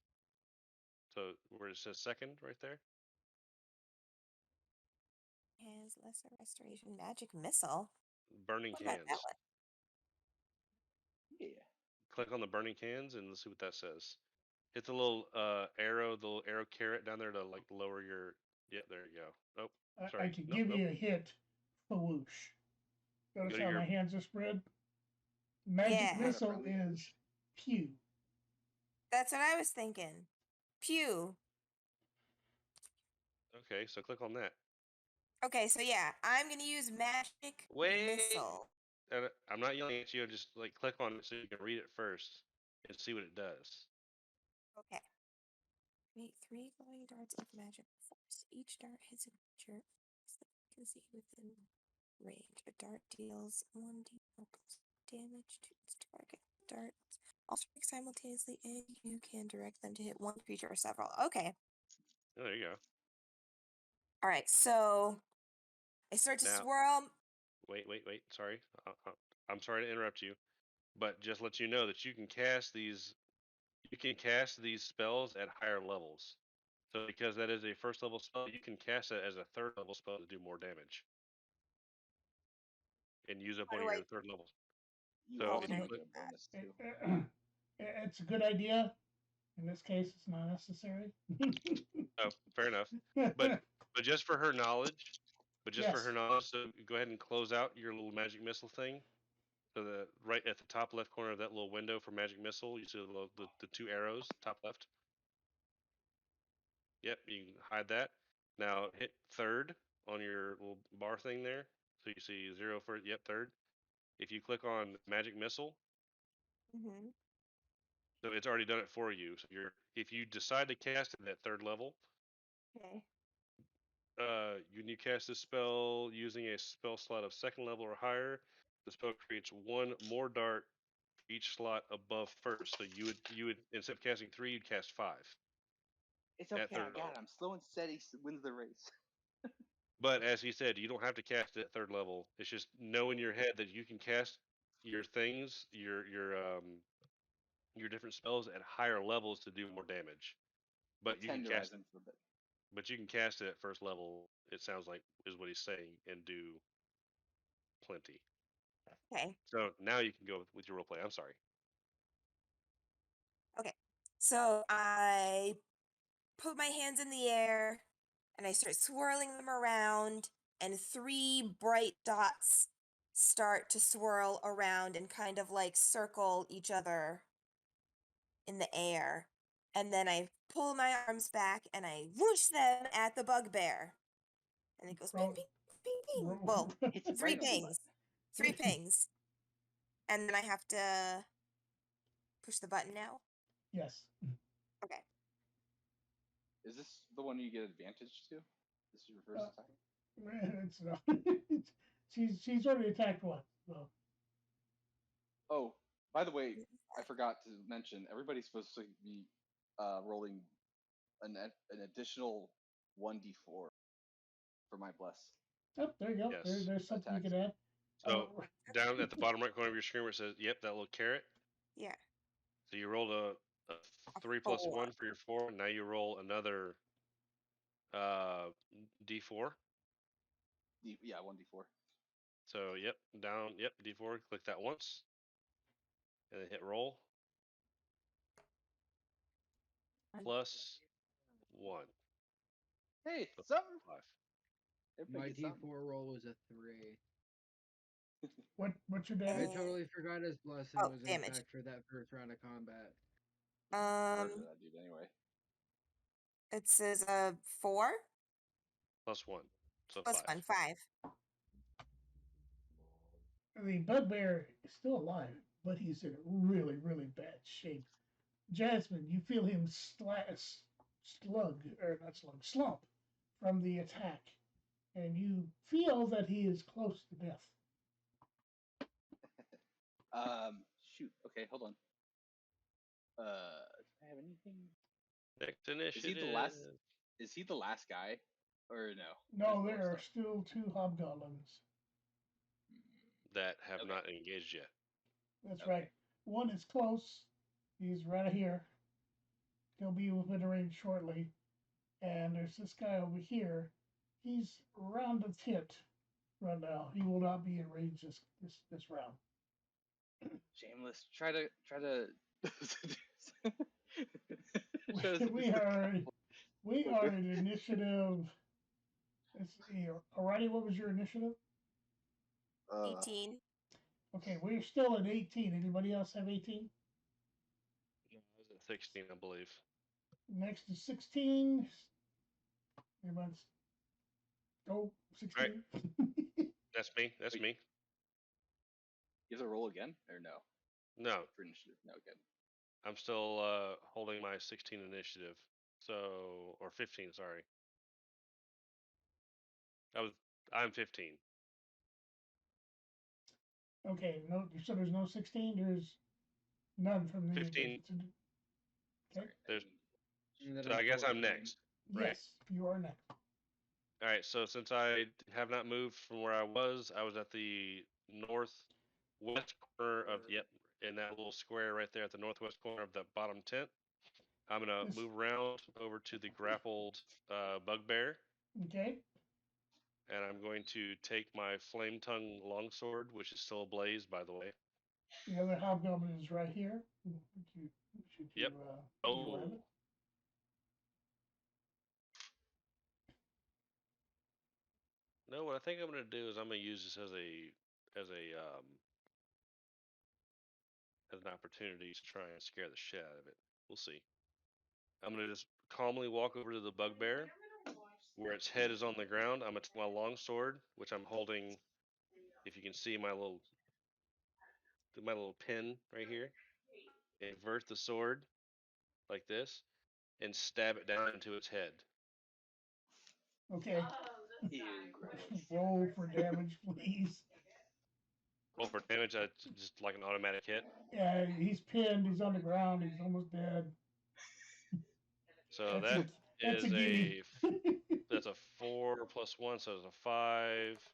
So where it says second, right there. Has lesser restoration magic missile. Burning What about that hands. one? Yeah. Click on the burning hands, and let's see what that says. Hit the little arrow, the little arrow carrot down there to like lower your. Yeah, there you go. Oh, I sorry. can Nope, give nope. you a hit. Whoosh. Notice Go to how your my hands are spread? Magic Yeah. missile is pew. That's what I was thinking. Pew. Okay, so click on that. Okay, so yeah, I'm gonna use magic Wait. missile. I'm not yelling at you. Just like click on it so you can read it first and see what it does. Okay. Create 3 glowing darts of magic force. Each dart hits a creature that you can see within range. A dart deals 1d4 plus damage to its target. Darts all strike simultaneously, and you can direct them to hit one creature or several. Okay. Oh, there you go. All right. So I start to Now- swirl. Wait. Sorry. I'm sorry to interrupt you, but just let you know that you can cast these. You can cast these spells at higher levels. So because that is a first level spell, you can cast it as a third level spell to do more damage. And use up How one of do your I- third levels. You So also if you might click, get a bonus too. It's a good idea. In this case, it's not necessary. oh, fair enough. But just for her knowledge, Yes. so go ahead and close out your little magic missile thing. So the right at the top left corner of that little window for magic missile, you see the 2 arrows, top left. Yep, you can hide that. Now hit third on your little bar thing there. So you see 0 for yep, third. If you click on magic missile, Mm-hmm. so it's already done it for you. So if you decide to cast it at third level, Okay. when you cast this spell using a spell slot of second level or higher, the spell creates 1 more dart for each slot above first. So you would instead of casting 3, you'd cast 5. It's okay. At I third got level. it. I'm slow and steady. Wins the race. But as he said, you don't have to cast it at third level. It's just know in your head that you can cast your things, your different spells at higher levels to do more damage. But you can Tenderize cast him for a bit. but you can cast it at first level, it sounds like is what he's saying, and do plenty. Okay. So now you can go with your role play. I'm sorry. Okay. So I put my hands in the air and I start swirling them around, and 3 bright dots start to swirl around and kind of like circle each other in the air. And then I pull my arms back and I whoosh them at the bugbear. And it goes ping, Roll- ping, ping, ping. roll- Well, Hits it 3 right on the pings. button. 3 pings. And then I have to push the button now. Yes. Okay. Is this the one you get advantage to? This is reverse attack. It's no. She's already attacked once. So Oh, by the way, I forgot to mention everybody's supposed to be rolling an additional 1d4 for my bless. oh, there you go. Yes. There's something you Attacks. could add. So down at the bottom right corner of your screen where it says, yep, that little carrot. Yeah. So you rolled a 3 plus 4. 1 for your 4. And now you roll another d4. Yeah, 1d4. So yep, down, yep, d4. Click that once, and then hit roll. plus 1. Hey, So something. 5. Everybody My gets something. D4 roll was a 3. What's your I damage? totally forgot his blessing Oh, was in damage. effect for that first round of combat. Murder that dude anyway. It says 4 Plus 1. So plus 5. 1, 5. The bugbear is still alive, but he's in really, really bad shape. Jasmine, you feel him slump from the attack, and you feel that he is close to death. Shoot. Okay, hold on. Do I have anything? Next Is initiative. he the last? Is he the last guy, or no? No, There's there more are stuff. still 2 hobgoblins. That have Okay. not engaged yet. That's Okay. right. One is close. He's right here. He'll be within range shortly. And there's this guy over here. He's around the tit right now. He will not be in range this round. Shameless. Try to. We are in initiative. Let's see. Alrighty, what was your initiative? 18. Okay, we're still at 18. Anybody else have 18? I was at 16, I believe. Next is 16. Everyone's go 16. Right. That's me. That's Wait. me. You have to roll again, or no? No, For initiative. No, good. I'm still holding my 16 initiative. So, or 15, sorry. I'm 15. Okay, no. So there's no 16. There's none from the 15. Okay. There's. And then So I guess I'm 14. next, right? Yes, you are next. All right. So since I have not moved from where I was at the northwest corner of in that little square right there at the northwest corner of the bottom tent. I'm gonna Yes. move around over to the grappled bugbear. Okay. And I'm going to take my flame tongue longsword, which is still ablaze, by the way. The other hobgoblin is right here. Should you Yep. grab it? No, what I think I'm gonna do is I'm gonna use this as an opportunity to try and scare the shit out of it. We'll see. I'm gonna just calmly walk over to the bugbear, where its head is on the ground. I'm gonna take my longsword, which I'm holding. If you can see my little pin right here, invert the sword like this, and stab it down into its head. Okay. Ew, gross. Roll for damage, please. Roll for damage. That's just like an automatic hit. Yeah, he's pinned. He's on the ground. He's almost dead. So that's a gimme. That's a 4 plus 1, so it's a 5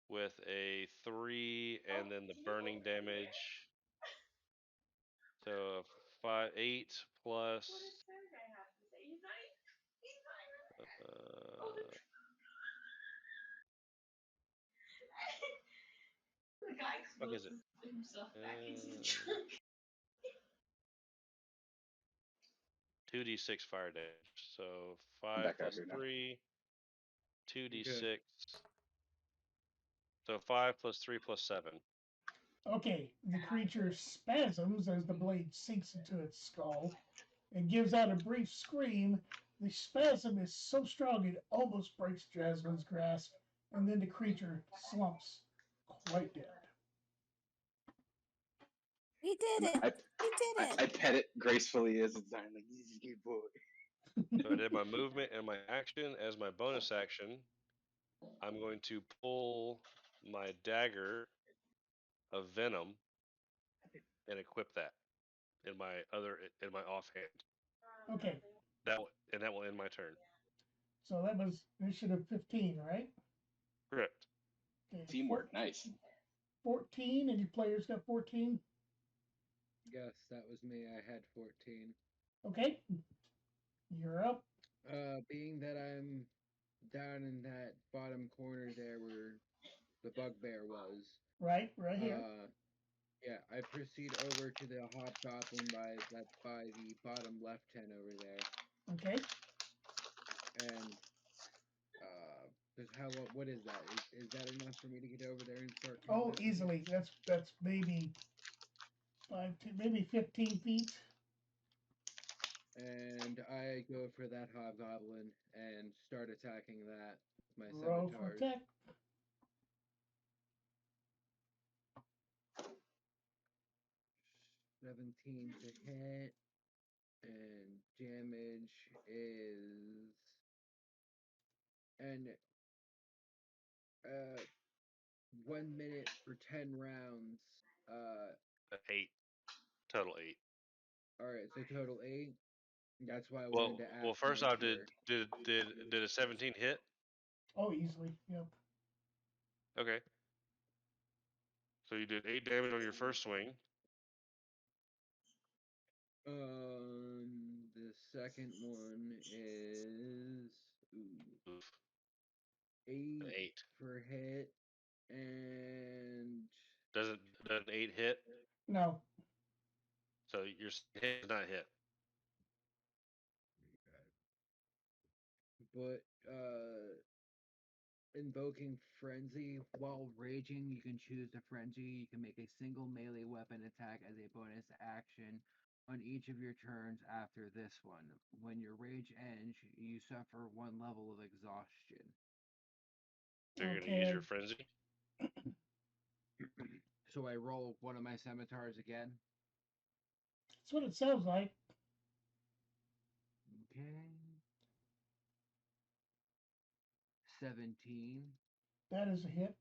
with a 3, and then the burning damage. So 8 plus. What is it? 2d6 fire damage. So 5 plus 3, 2d6. So 5 plus 3 plus 7. Okay, the creature spasms as the blade sinks into its skull and gives out a brief scream. The spasm is so strong it almost breaks Jasmine's grasp, and then the creature slumps quite dead. He did it! He did it! I pet it gracefully as it's dying, like, he's a good boy. So I did my movement and my action. As my bonus action, I'm going to pull my dagger of venom and equip that in my offhand. Okay. That will end my turn. So that was initiative 15, right? Correct. Okay, Teamwork, nice. 14. Any players got 14? Yes, that was me. I had 14. Okay. You're up. Being that I'm down in that bottom corner there where the bugbear was. Right here. Yeah, I proceed over to the hobgoblin that's by the bottom left hand over there, Okay. and what is that? Is that enough for me to get over there and start Oh, combat with you? easily. That's maybe maybe 15 feet. And I go for that hobgoblin and start attacking that with my Roll for scimitars. attack. 17 to hit, and damage is and 1 minute for 10 rounds. 8. Total 8. All right, so total 8. That's why I Well, wanted to ask. well. First make off, sure. did a 17 hit? Oh, easily. Yep. Okay. So you did 8 damage on your first swing. The second one is Oof. 8 8. for hit, and Doesn't an 8 hit? No. So your hit does not hit. but invoking frenzy while raging, you can choose the frenzy. You can make a single melee weapon attack as a bonus action on each of your turns after this one. When your rage ends, you suffer 1 level of exhaustion. So you're gonna Okay. use your frenzy. So I roll one of my scimitars again. That's what it sounds like. Okay. 17. That is a hit.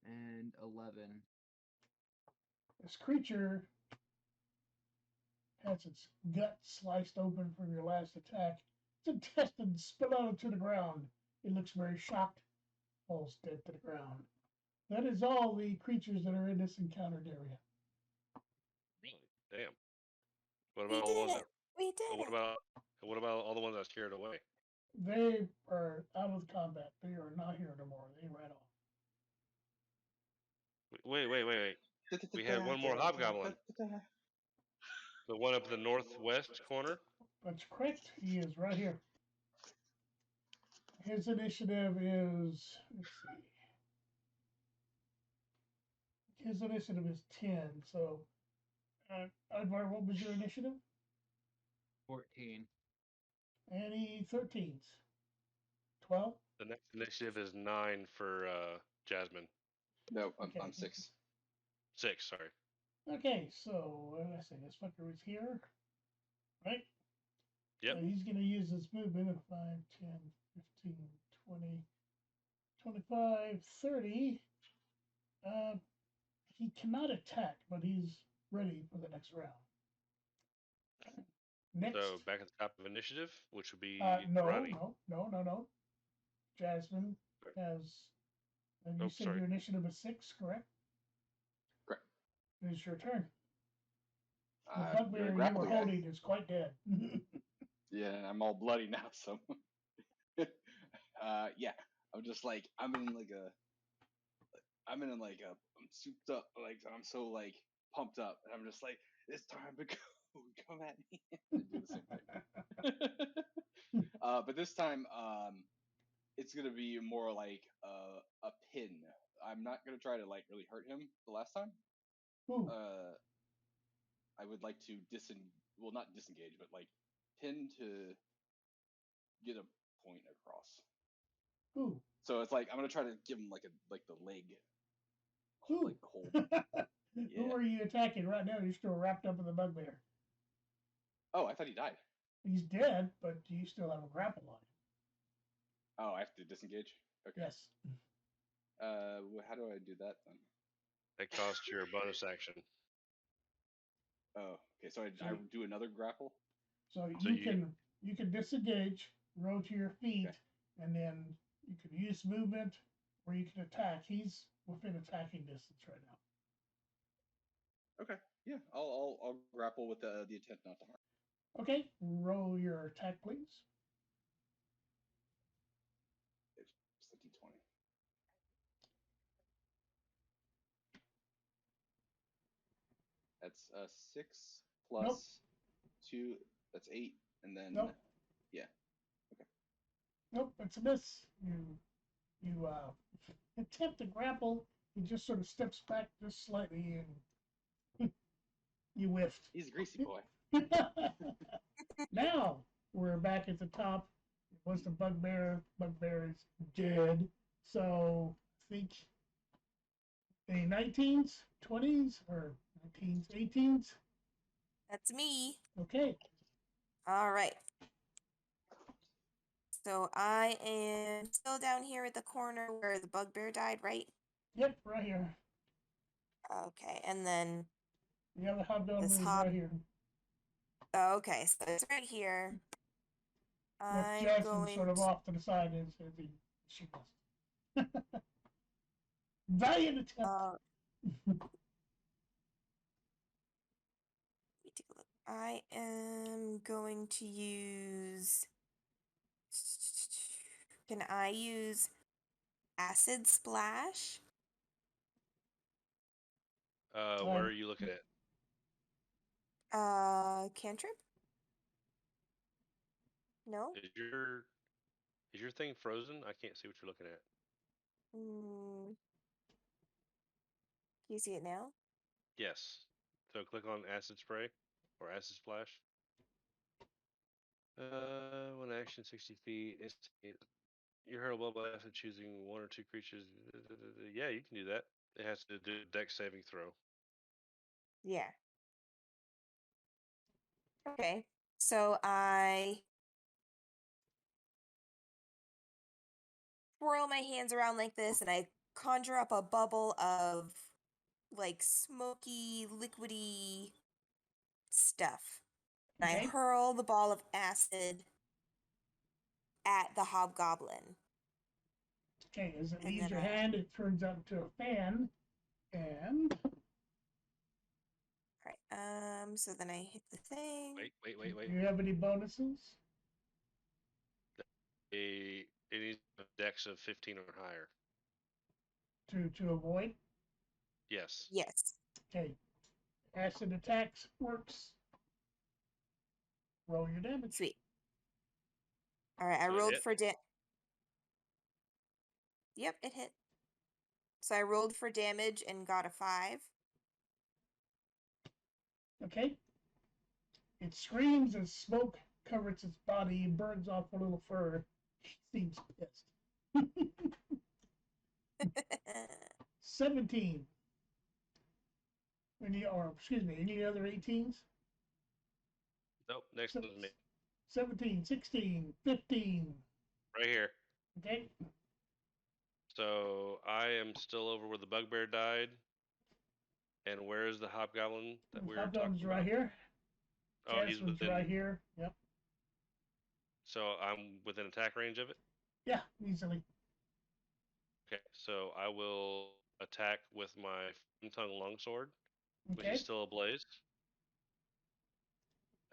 And 11. This creature has its gut sliced open from your last attack. Its intestines spill out to the ground. It looks very shocked, falls dead to the ground. That is all the creatures that are in this encountered area. Really? Damn. What We about all the did ones it. We did what it. about all the ones I scared away? They are out of combat. They are not here anymore. They ran off. Wait. We had one more hobgoblin. The one up in the northwest corner. That's correct. He is right here. His initiative is, let's see. His initiative is 10. So, Advar, what was your initiative? 14. Any 13s? 12? The next initiative is 9 for Jasmine. No, Okay. I'm 6. 6, sorry. Okay, so let's see. This fucker is here, right? Yep. He's going to use his movement of 5, 10, 15, 20, 25, 30. He cannot attack, but he's ready for the next round. Next. So back at the top of initiative, which would be No. Ronnie. Jasmine has. And you said sorry. your initiative is 6, correct? Correct. It is your turn. The You're bugbear a you grapple were guy. holding is quite dead. Yeah, I'm all bloody now, so yeah. I'm just like I'm in like I'm souped up, like I'm so like pumped up, and I'm just like it's time to go. Come at me. I do the same thing. But this time, it's gonna be more like a pin. I'm not gonna try to like really hurt him the last time. Ooh. I would like to not disengage, but like pin to get a point across. Ooh. So it's like I'm gonna try to give him like the leg, Ooh. like hold. Who are you attacking right now? You're still wrapped up in the bugbear. Oh, I thought he died. He's dead, but you still have a grapple on him. Oh, I have to disengage. Okay. Yes. How do I do that then? That costs your bonus action. Oh, okay. So I do another grapple. So you can disengage, roll to your feet, okay. And then you can use movement, or you can attack. He's within attacking distance right now. Okay. Yeah, I'll grapple with the intent not to harm. Okay, roll your attack, please. It's the d20. 6 plus 2. That's 8, and then Nope. yeah. Okay. Nope, it's a miss. You attempt to grapple. He just sort of steps back just slightly, and you whiffed. He's a greasy boy. Now we're back at the top. It was the bugbear. Bugbear is dead. So I think any 19s, 20s, or 19s, 18s. That's me. Okay. All right. So I am still down here at the corner where the bugbear died, right? Yep, right here. Okay, and then The other hobgoblin this is right here. okay, so it's right here. With I'm Jackson going sort of off to the side as he she does. Valiant attempt. let me take a look. I am going to use. Can I use acid splash? Where are you looking at? Cantrip? No? Is your thing frozen? I can't see what you're looking at. Mm. Can you see it now? Yes. So click on acid spray or acid splash. One action, 60 feet. You're hurled by acid, choosing one or two creatures. Yeah, you can do that. It has to do a dex saving throw. Yeah. Okay. So I twirl my hands around like this and I conjure up a bubble of like smoky, liquidy stuff. And I Okay. hurl the ball of acid at the hobgoblin. Okay, as it And leaves then your hand, it turns out into a fan, and Alright, so then I hit the thing. Wait. do you have any bonuses? It needs a dex of 15 or higher. To avoid? Yes. Yes. Okay. Acid attacks works. Roll your damage. Sweet. Alright, I So it rolled hit? for Yep, it hit. So I rolled for damage and got a 5. Okay. It screams as smoke covers its body and burns off a little fur. It seems pissed. 17. Any other 18s? Nope, next one is me. 17, 16, 15. Right here. Okay. So I am still over where the bugbear died. And where is the hobgoblin that we were talking Hobgoblin's about? right here. Oh, he's Jasmine's within. right here. Yep. So I'm within attack range of it? Yeah, easily. Okay, so I will attack with my tongue longsword, which Okay. is still ablaze.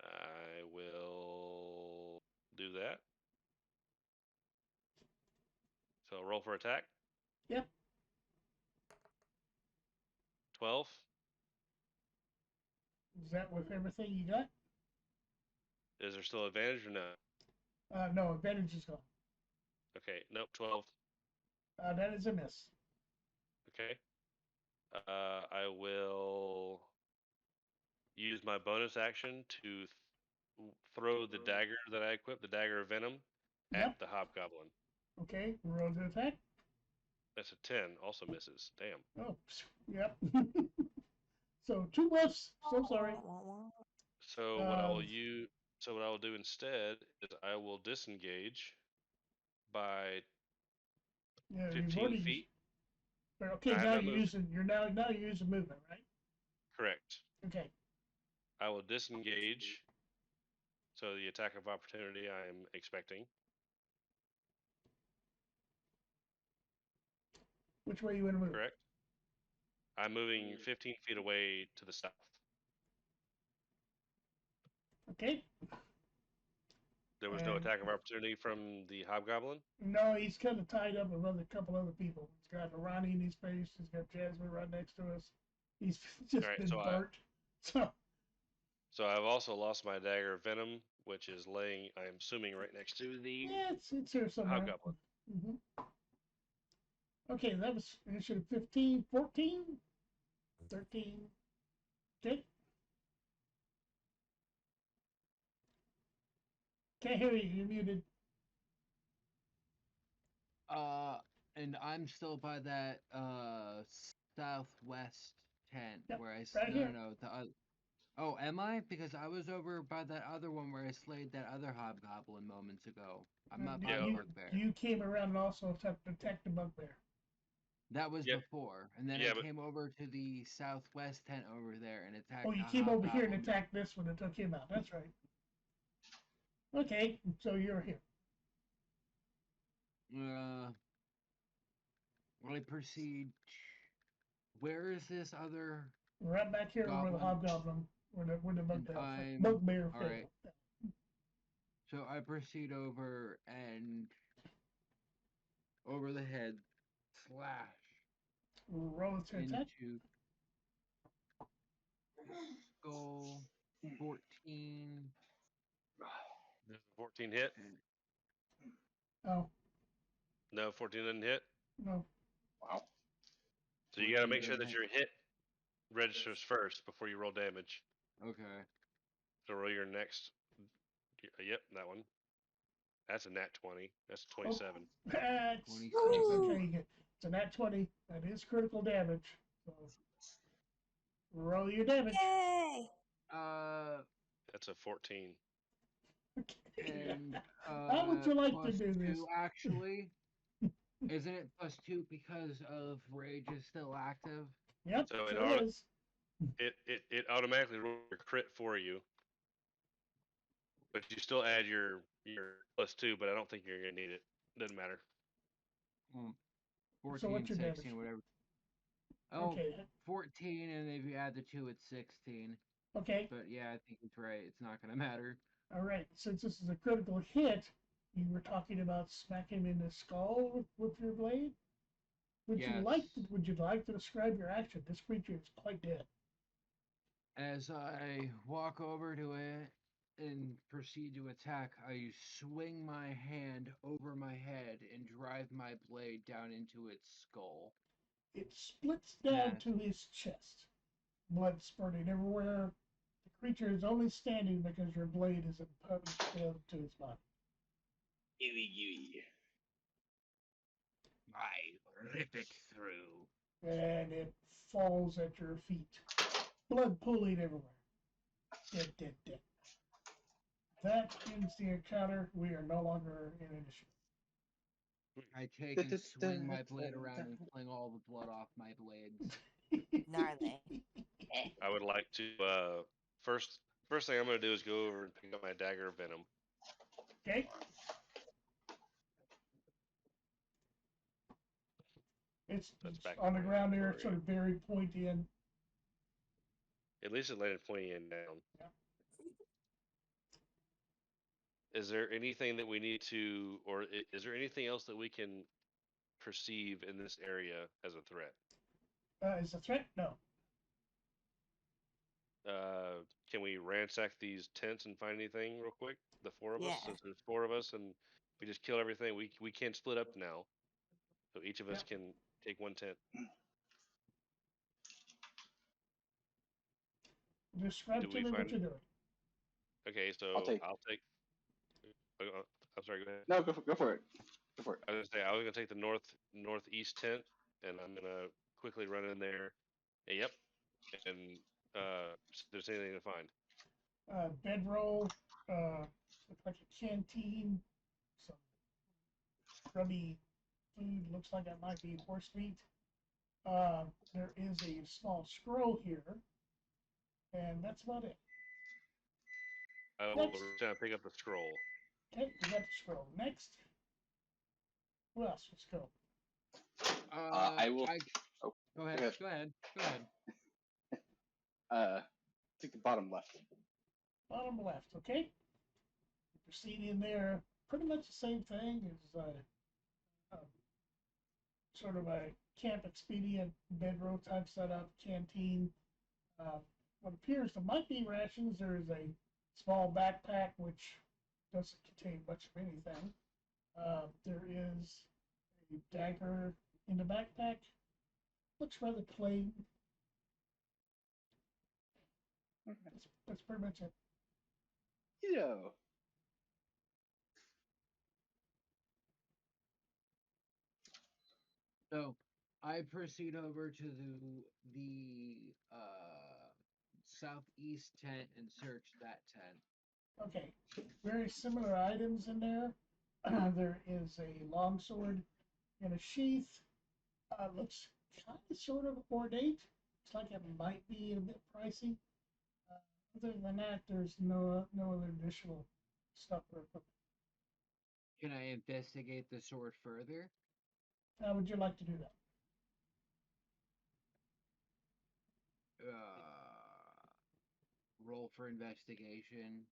I will do that. So roll for attack. Yep. 12. Is that with everything you got? Is there still advantage or no? No, advantage is gone. Okay, nope, 12. That is a miss. Okay. I will use my bonus action to throw the dagger that I equipped, the dagger of venom, at the hobgoblin. Okay, roll to attack. That's a 10, also misses. Damn. Oh, yep. So 2 whiffs. So sorry. So what I will do instead is I will disengage by 15 feet. Okay, I have now not you're moved. now you're using movement, right? Correct. Okay. I will disengage. So the attack of opportunity I am expecting. Which way you want to move? Correct. I'm moving 15 feet away to the south. Okay. There was no attack of opportunity from the hobgoblin? No, he's kind of tied up with a couple other people. He's got Ronnie in his face. He's got Jasmine right next to us. He's just All right, been so burnt. So I've also lost my dagger of venom, which is laying, I'm assuming, right next to the Yeah, it's here somewhere. hobgoblin. Okay, that was issue 15, 14, 13. Okay. Can't hear you. You're muted. And I'm still by that southwest tent Yep, where I right here. no the oh, am I? Because I was over by that other one where I slayed that other hobgoblin moments ago. I'm not by the bugbear. You came around and also attacked the bugbear. That was Yep. before, and then Yeah, I but- came over to the southwest tent over there and attacked. Oh, you the came over here and hobgoblin. attacked this one and took him out. That's right. Okay, so you're here. I proceed. Where is this other? Right back here where the Goblin. hobgoblin, where the I'm- bugbear all failed. right. So I proceed over and over the head slash Roll to attack. into skull 14. Does a 14 hit? Oh, No, 14 doesn't hit. no. Wow. So you got to 14 make sure that doesn't your hit registers first before you roll damage. Okay. So roll your next. Yep, that one. That's a nat 20. That's 27. That's 26. okay. It's a nat 20. That is critical damage. So roll your damage. Yay! That's a 14. And How would you like to plus do this? 2 actually. Isn't it plus 2 because of rage is still active? Yep, So sure is. it automatically rolls your crit for you, but you still add your plus 2. But I don't think you're gonna need it. Doesn't matter. 14, So what's your 16, damage? whatever. Oh, Okay. 14, and if you add the 2, it's 16. Okay. But yeah, I think it's right. It's not gonna matter. All right. Since this is a critical hit, you were talking about smacking him in the skull with your blade. Would Yes. you like to describe your action? This creature is quite dead. As I walk over to it and proceed to attack, I swing my hand over my head and drive my blade down into its skull. It splits down Yes. to his chest, blood spurting everywhere. The creature is only standing because your blade is impaled to his body. I rip it through. And it falls at your feet, blood pooling everywhere. Dead, dead, dead. That ends the encounter. We are no longer in initiative. I take and swing my blade around and fling all the blood off my blades. Gnarly. I would like to first thing I'm gonna do is go over and pick up my dagger of venom. Okay. It's back on the in my ground there, inventory. sort of very pointy and At least it landed pointy end down. Yeah. Is there anything that we need to, or is there anything else that we can perceive in this area as a threat? is a threat? No. Can we ransack these tents and find anything real quick? The four of us, Yeah. since there's 4 of us, and we just kill everything. We can't split up now, so each of us can take one tent. Describe Do to we me what find- you're doing. Okay, so I'll take- I'm sorry. Go ahead. No, go for it. Go for it. I was gonna take the northeast tent, and I'm gonna quickly run in there. Yep, and see if there's anything to find. Bedroll, looks like a canteen, some grubby food, looks like it might be horse meat. There is a small scroll here, and that's about it. I will reach out and pick up the scroll. Okay, we got the scroll. Next. Who else? Let's go. I will. Go ahead. Go ahead. Take the bottom left. Bottom left, okay? Proceed in there. Pretty much the same thing as sort of a camp expedient bedroll type setup, canteen. what appears to might be rations. There is a small backpack which doesn't contain much of anything. There is a dagger in the backpack. Looks rather plain. That's pretty much it. Yeah. So I proceed over to the southeast tent and search that tent. Okay, very similar items in there. There is a longsword in a sheath. Looks kind of sort of ornate. Looks like it might be a bit pricey. Other than that, there's no other additional stuff or equipment. Can I investigate the sword further? How would you like to do that? Roll for investigation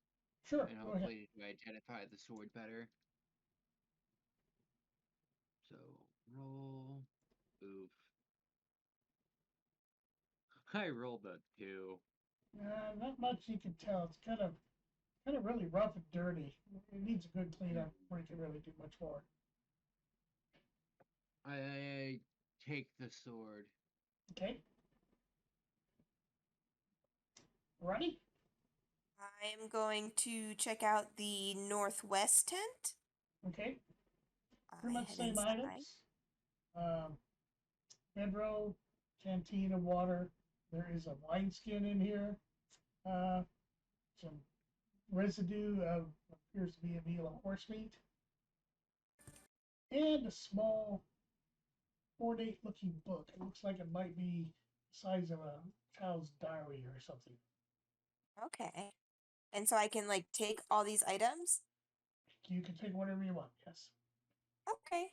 Sure, and go ahead. hopefully to identify the sword better. So roll. Oof. I rolled a 2. Not much you can tell. It's kind of really rough and dirty. It needs a good cleanup before you can really do much more. I take the sword. Okay. Ready? I am going to check out the northwest tent. Okay. I Pretty much head same inside. items. Bedroll, canteen of water. There is a wineskin in here. Some residue of what appears to be a meal of horse meat. And a small ornate looking book. It looks like it might be the size of a child's diary or something. Okay. And so I can like take all these items? You can take whatever you want, yes. Okay.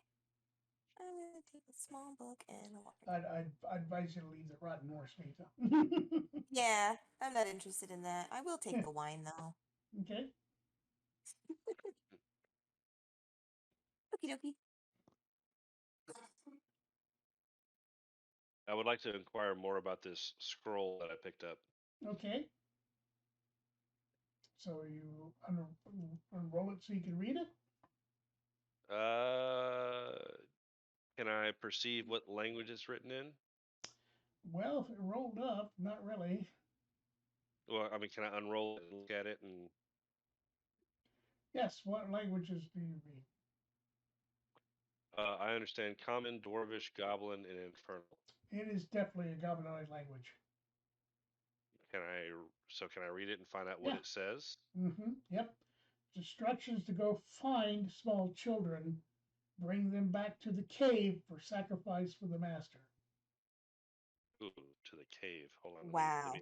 I'm gonna take a small book and a water. I'd advise you to leave the rotten horse meat though. Yeah, I'm not interested in that. I will take the wine though. Okay. Okie dokie. I would like to inquire more about this scroll that I picked up. Okay. So you unroll it so you can read it? Can I perceive what language it's written in? Well, if it rolled up, not really. Well, I mean, can I unroll it and look at it and? Yes, what languages do you read? I understand Common, Dwarvish, Goblin, and Infernal. It is definitely a goblinoid language. Can I read it and find out what Yeah. it says? Yep. Instructions to go find small children, bring them back to the cave for sacrifice for the master. Ooh, to the cave. Hold on. Wow.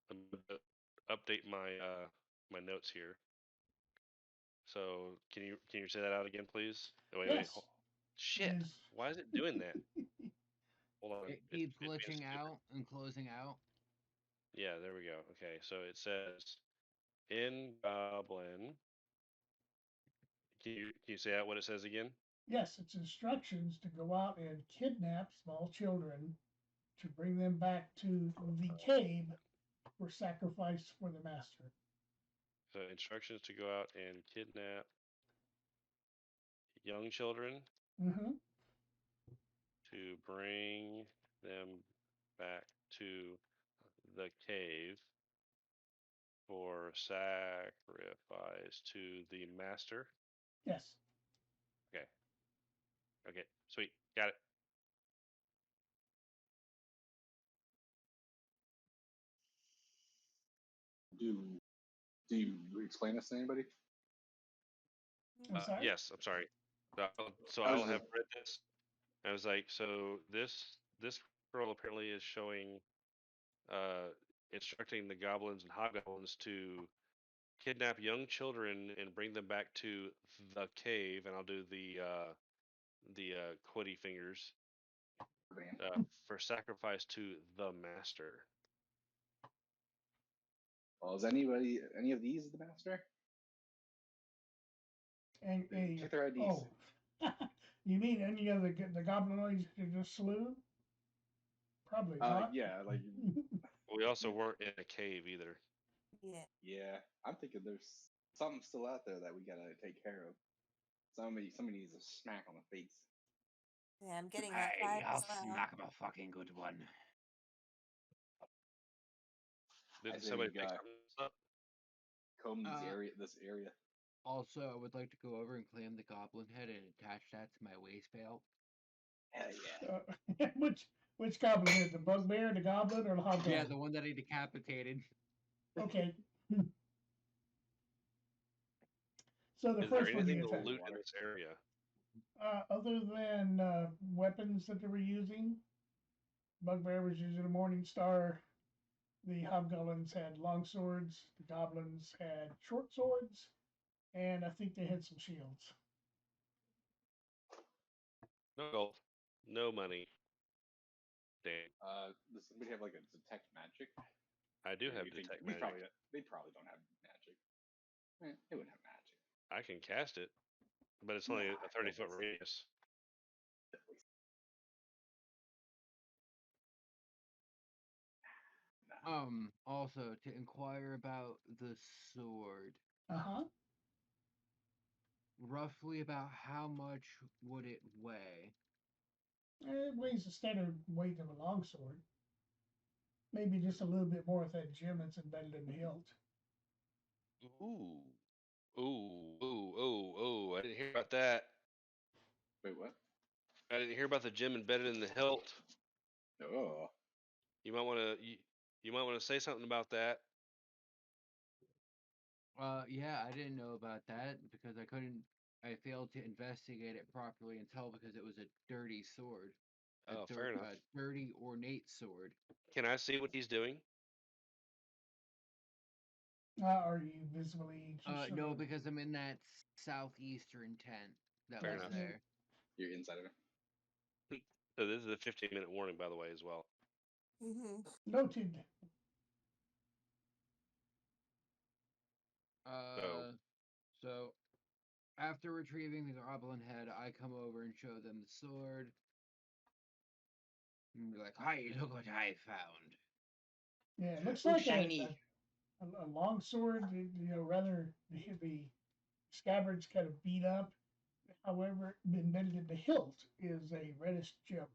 Let me update my notes here. So can you say that out again, please? Wait. Yes. Shit. Why is it doing that? Hold on. It keeps glitching out and closing out. Yeah, there we go. Okay, so it says in Goblin. Can you say out what it says again? Yes, it's instructions to go out and kidnap small children to bring them back to the cave for sacrifice for the master. So instructions to go out and kidnap young children to bring them back to the cave for sacrifice to the master. Yes. Okay, sweet, got it. Do you explain this to anybody? I'm sorry? Yes, I'm sorry. So I I was will have just- read this. I was like, so this scroll apparently is showing, instructing the goblins and hobgoblins to kidnap young children and bring them back to the cave, and I'll do the quitty fingers for sacrifice to the master. Well, is any of these the master? Check their IDs. Oh, you mean any of the goblinoids you just slew? Probably not. Yeah, like We also weren't in a cave either. Yeah. Yeah, I'm thinking there's something still out there that we gotta take care of. Somebody needs a smack on the face. Yeah, I'm getting that vibe I'll as well. smack him a fucking good one. Didn't say somebody we pick got- something up? Comb this area. Also, I would like to go over and claim the goblin head and attach that to my waist belt. Hell yeah. Which goblin is it? The bugbear, the goblin, or the hobgoblin? Yeah, the one that he decapitated. Okay. So the Is there first one anything you to attack. loot in this area? Other than weapons that they were using, bugbear was using a morning star. The hobgoblins had long swords. The goblins had short swords, and I think they had some shields. No gold, no money. Damn. Does somebody have like a detect magic? I do Yeah, have you think- detect we magic. they probably don't have magic. They wouldn't have magic. I can cast it, but it's only Nah, a 30-foot that's- radius. Also to inquire about the sword. Uh-huh. Roughly about how much would it weigh? It weighs the standard weight of a longsword. Maybe just a little bit more with that gem that's embedded in the hilt. Ooh. Ooh. I didn't hear about that. Wait, what? I didn't hear about the gem embedded in the hilt. Oh. You might want to you might want to say something about that. Yeah, I didn't know about that because I failed to investigate it properly and tell because it was a dirty sword. Oh, fair enough. A dirty, ornate sword. Can I see what he's doing? Are you visibly just No, because I'm in that southeastern tent that Fair was enough. there. You're inside of it. So this is a 15-minute warning, by the way, as well. Mm-hmm. noted? So after retrieving the goblin head, I come over and show them the sword. And be like, "Hi, look what I found." Yeah, it looks Ooh, like shiny. a long sword. Rather the scabbard's kind of beat up. However, embedded in the hilt is a reddish gem.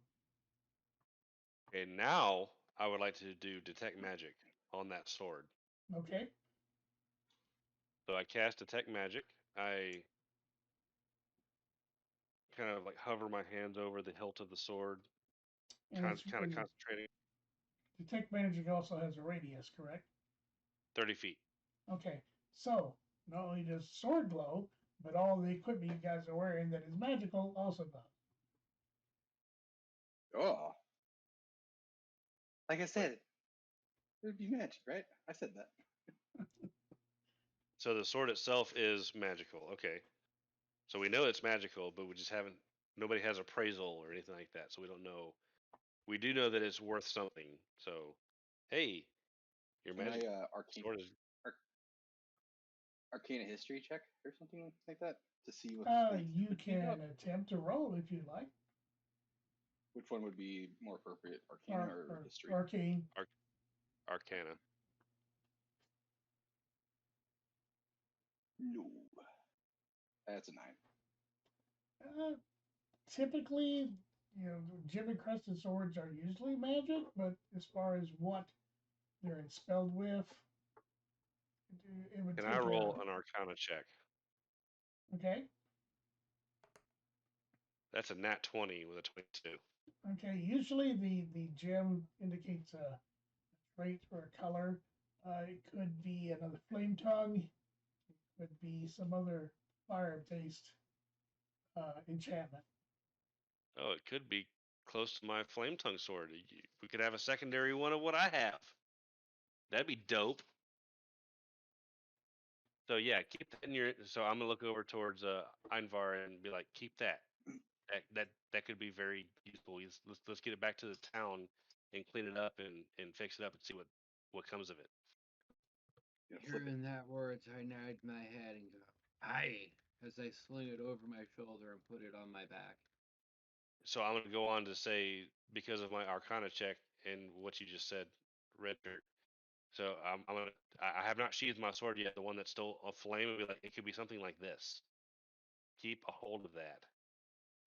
Okay, now I would like to do detect magic on that sword. Okay. So I cast detect magic. I kind of like hover my hands over the hilt of the sword, And kind it's of concentrating. detect magic also has a radius, correct? 30 feet. Okay. So not only does sword glow, but all the equipment you guys are wearing that is magical also glows. Oh. Like I said, it would be magic, right? I said that. So the sword itself is magical. Okay. So we know it's magical, but we just haven't. Nobody has appraisal or anything like that, so we don't know. We do know that it's worth something. So, hey, your Can magic I sword is. Arcana history check or something like that to see what You would be about? can attempt to roll if you'd like. Which one would be more appropriate, Arcana or history? Arcane. Arcana. No. That's a 9. Typically, gem encrusted swords are usually magic, but as far as what they're spelled with, it would Can take I roll an Arcana check? Okay. That's a nat 20 with a 22. Okay. Usually the gem indicates a trait or a color. It could be another flame tongue. It could be some other fire based enchantment. Oh, it could be close to my flame tongue sword. We could have a secondary one of what I have. That'd be dope. So yeah, keep that in your. So I'm gonna look over towards Einvar and be like, keep that. That could be very useful. Let's get it back to the town and clean it up and fix it up and see what comes of it. Hearing that words, I nod my head and go, "Aye," as I sling it over my shoulder and put it on my back. So I'm gonna go on to say, because of my Arcana check and what you just said, red shirt. So I have not sheathed my sword yet. The one that's still aflame. It could be something like this. Keep a hold of that.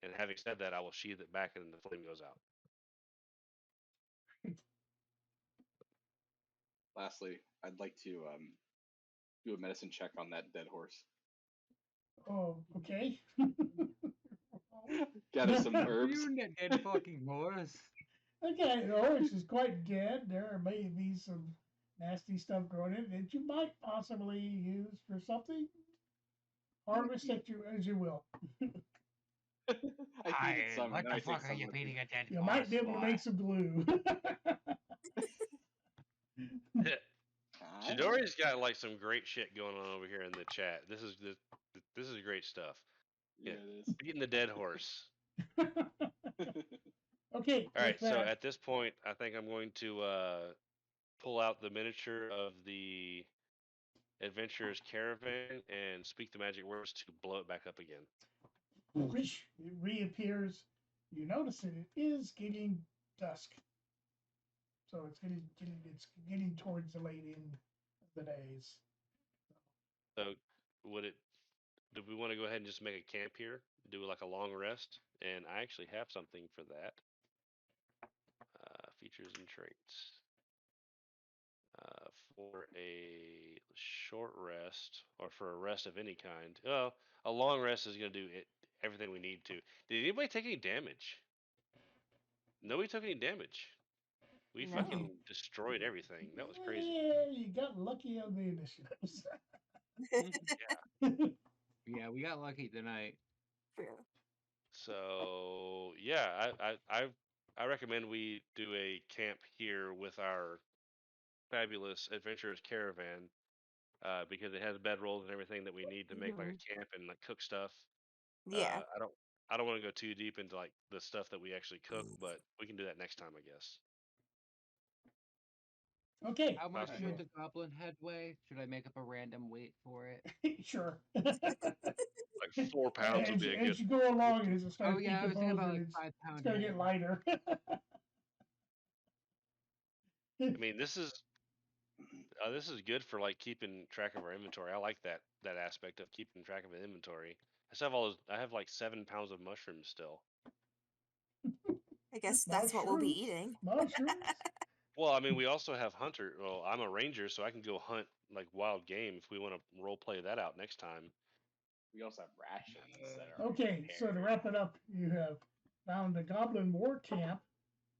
And having said that, I will sheathe it back, and the flame goes out. Lastly, I'd like to do a medicine check on that dead horse. Oh, okay. Gather some herbs. You dead fucking horse. Okay, the horse is quite dead. There may be some nasty stuff growing in it that you might possibly use for something. Harvest it as you will. I heated some. What and then the I take fuck are some you with me. feeding a dead You horse might be able to for? make some glue. Chidori's got like some great shit going on over here in the chat. This is great stuff. Yeah, it is. Beating the dead horse. Okay. All right. with So that, at this point, I think I'm going to pull out the miniature of the adventurer's caravan and speak the magic words to blow it back up again. whoosh, it reappears. You notice that it is getting dusk. So it's getting towards the late end of the days. So do we want to go ahead and just make a camp here? Do like a long rest? And I actually have something for that. Features and traits. For a short rest, or for a rest of any kind. Well, a long rest is going to do everything we need to. Did anybody take any damage? Nobody took any damage. We No. fucking destroyed everything. That was crazy. Yeah, you got lucky on the initiatives. Yeah, we got lucky tonight. True. So yeah, I recommend we do a camp here with our fabulous adventurers caravan, because it has bedrolls and everything that we need to make like a camp and like cook stuff. Yeah. I don't want to go too deep into like the stuff that we actually cook, but we can do that next time, I guess. Okay. How much Okay. should the goblin head weigh? Should I make up a random weight for it? Sure. Like 4 pounds would be a As good. you go along, as it starts Oh yeah, I was thinking about decomposing, like it's 5 pound. going to get lighter. I mean, this is good for like keeping track of our inventory. I like that aspect of keeping track of an inventory. I have like 7 pounds of mushrooms still. I guess that's what we'll be eating. Mushrooms. Well, I mean, we also have hunter. Well, I'm a ranger, so I can go hunt like wild game if we want to role play that out next time. We also have rations that are Okay, so to wrap it up, you have found a goblin war camp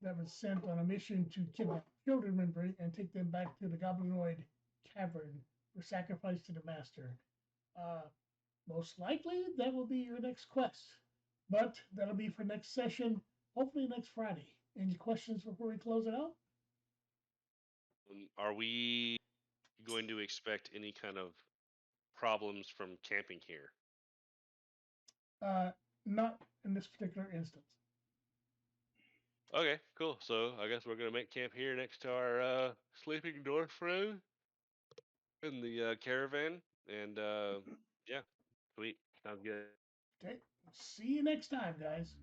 that was sent on a mission to kidnap children and take them back to the goblinoid cavern for sacrifice to the master. Most likely, that will be your next quest, but that'll be for next session, hopefully next Friday. Any questions before we close it out? Are we going to expect any kind of problems from camping here? Not in this particular instance. Okay, cool. So I guess we're gonna make camp here next to our sleeping dwarf friend in the caravan, and yeah, sweet, sounds good. Okay, see you next time, guys.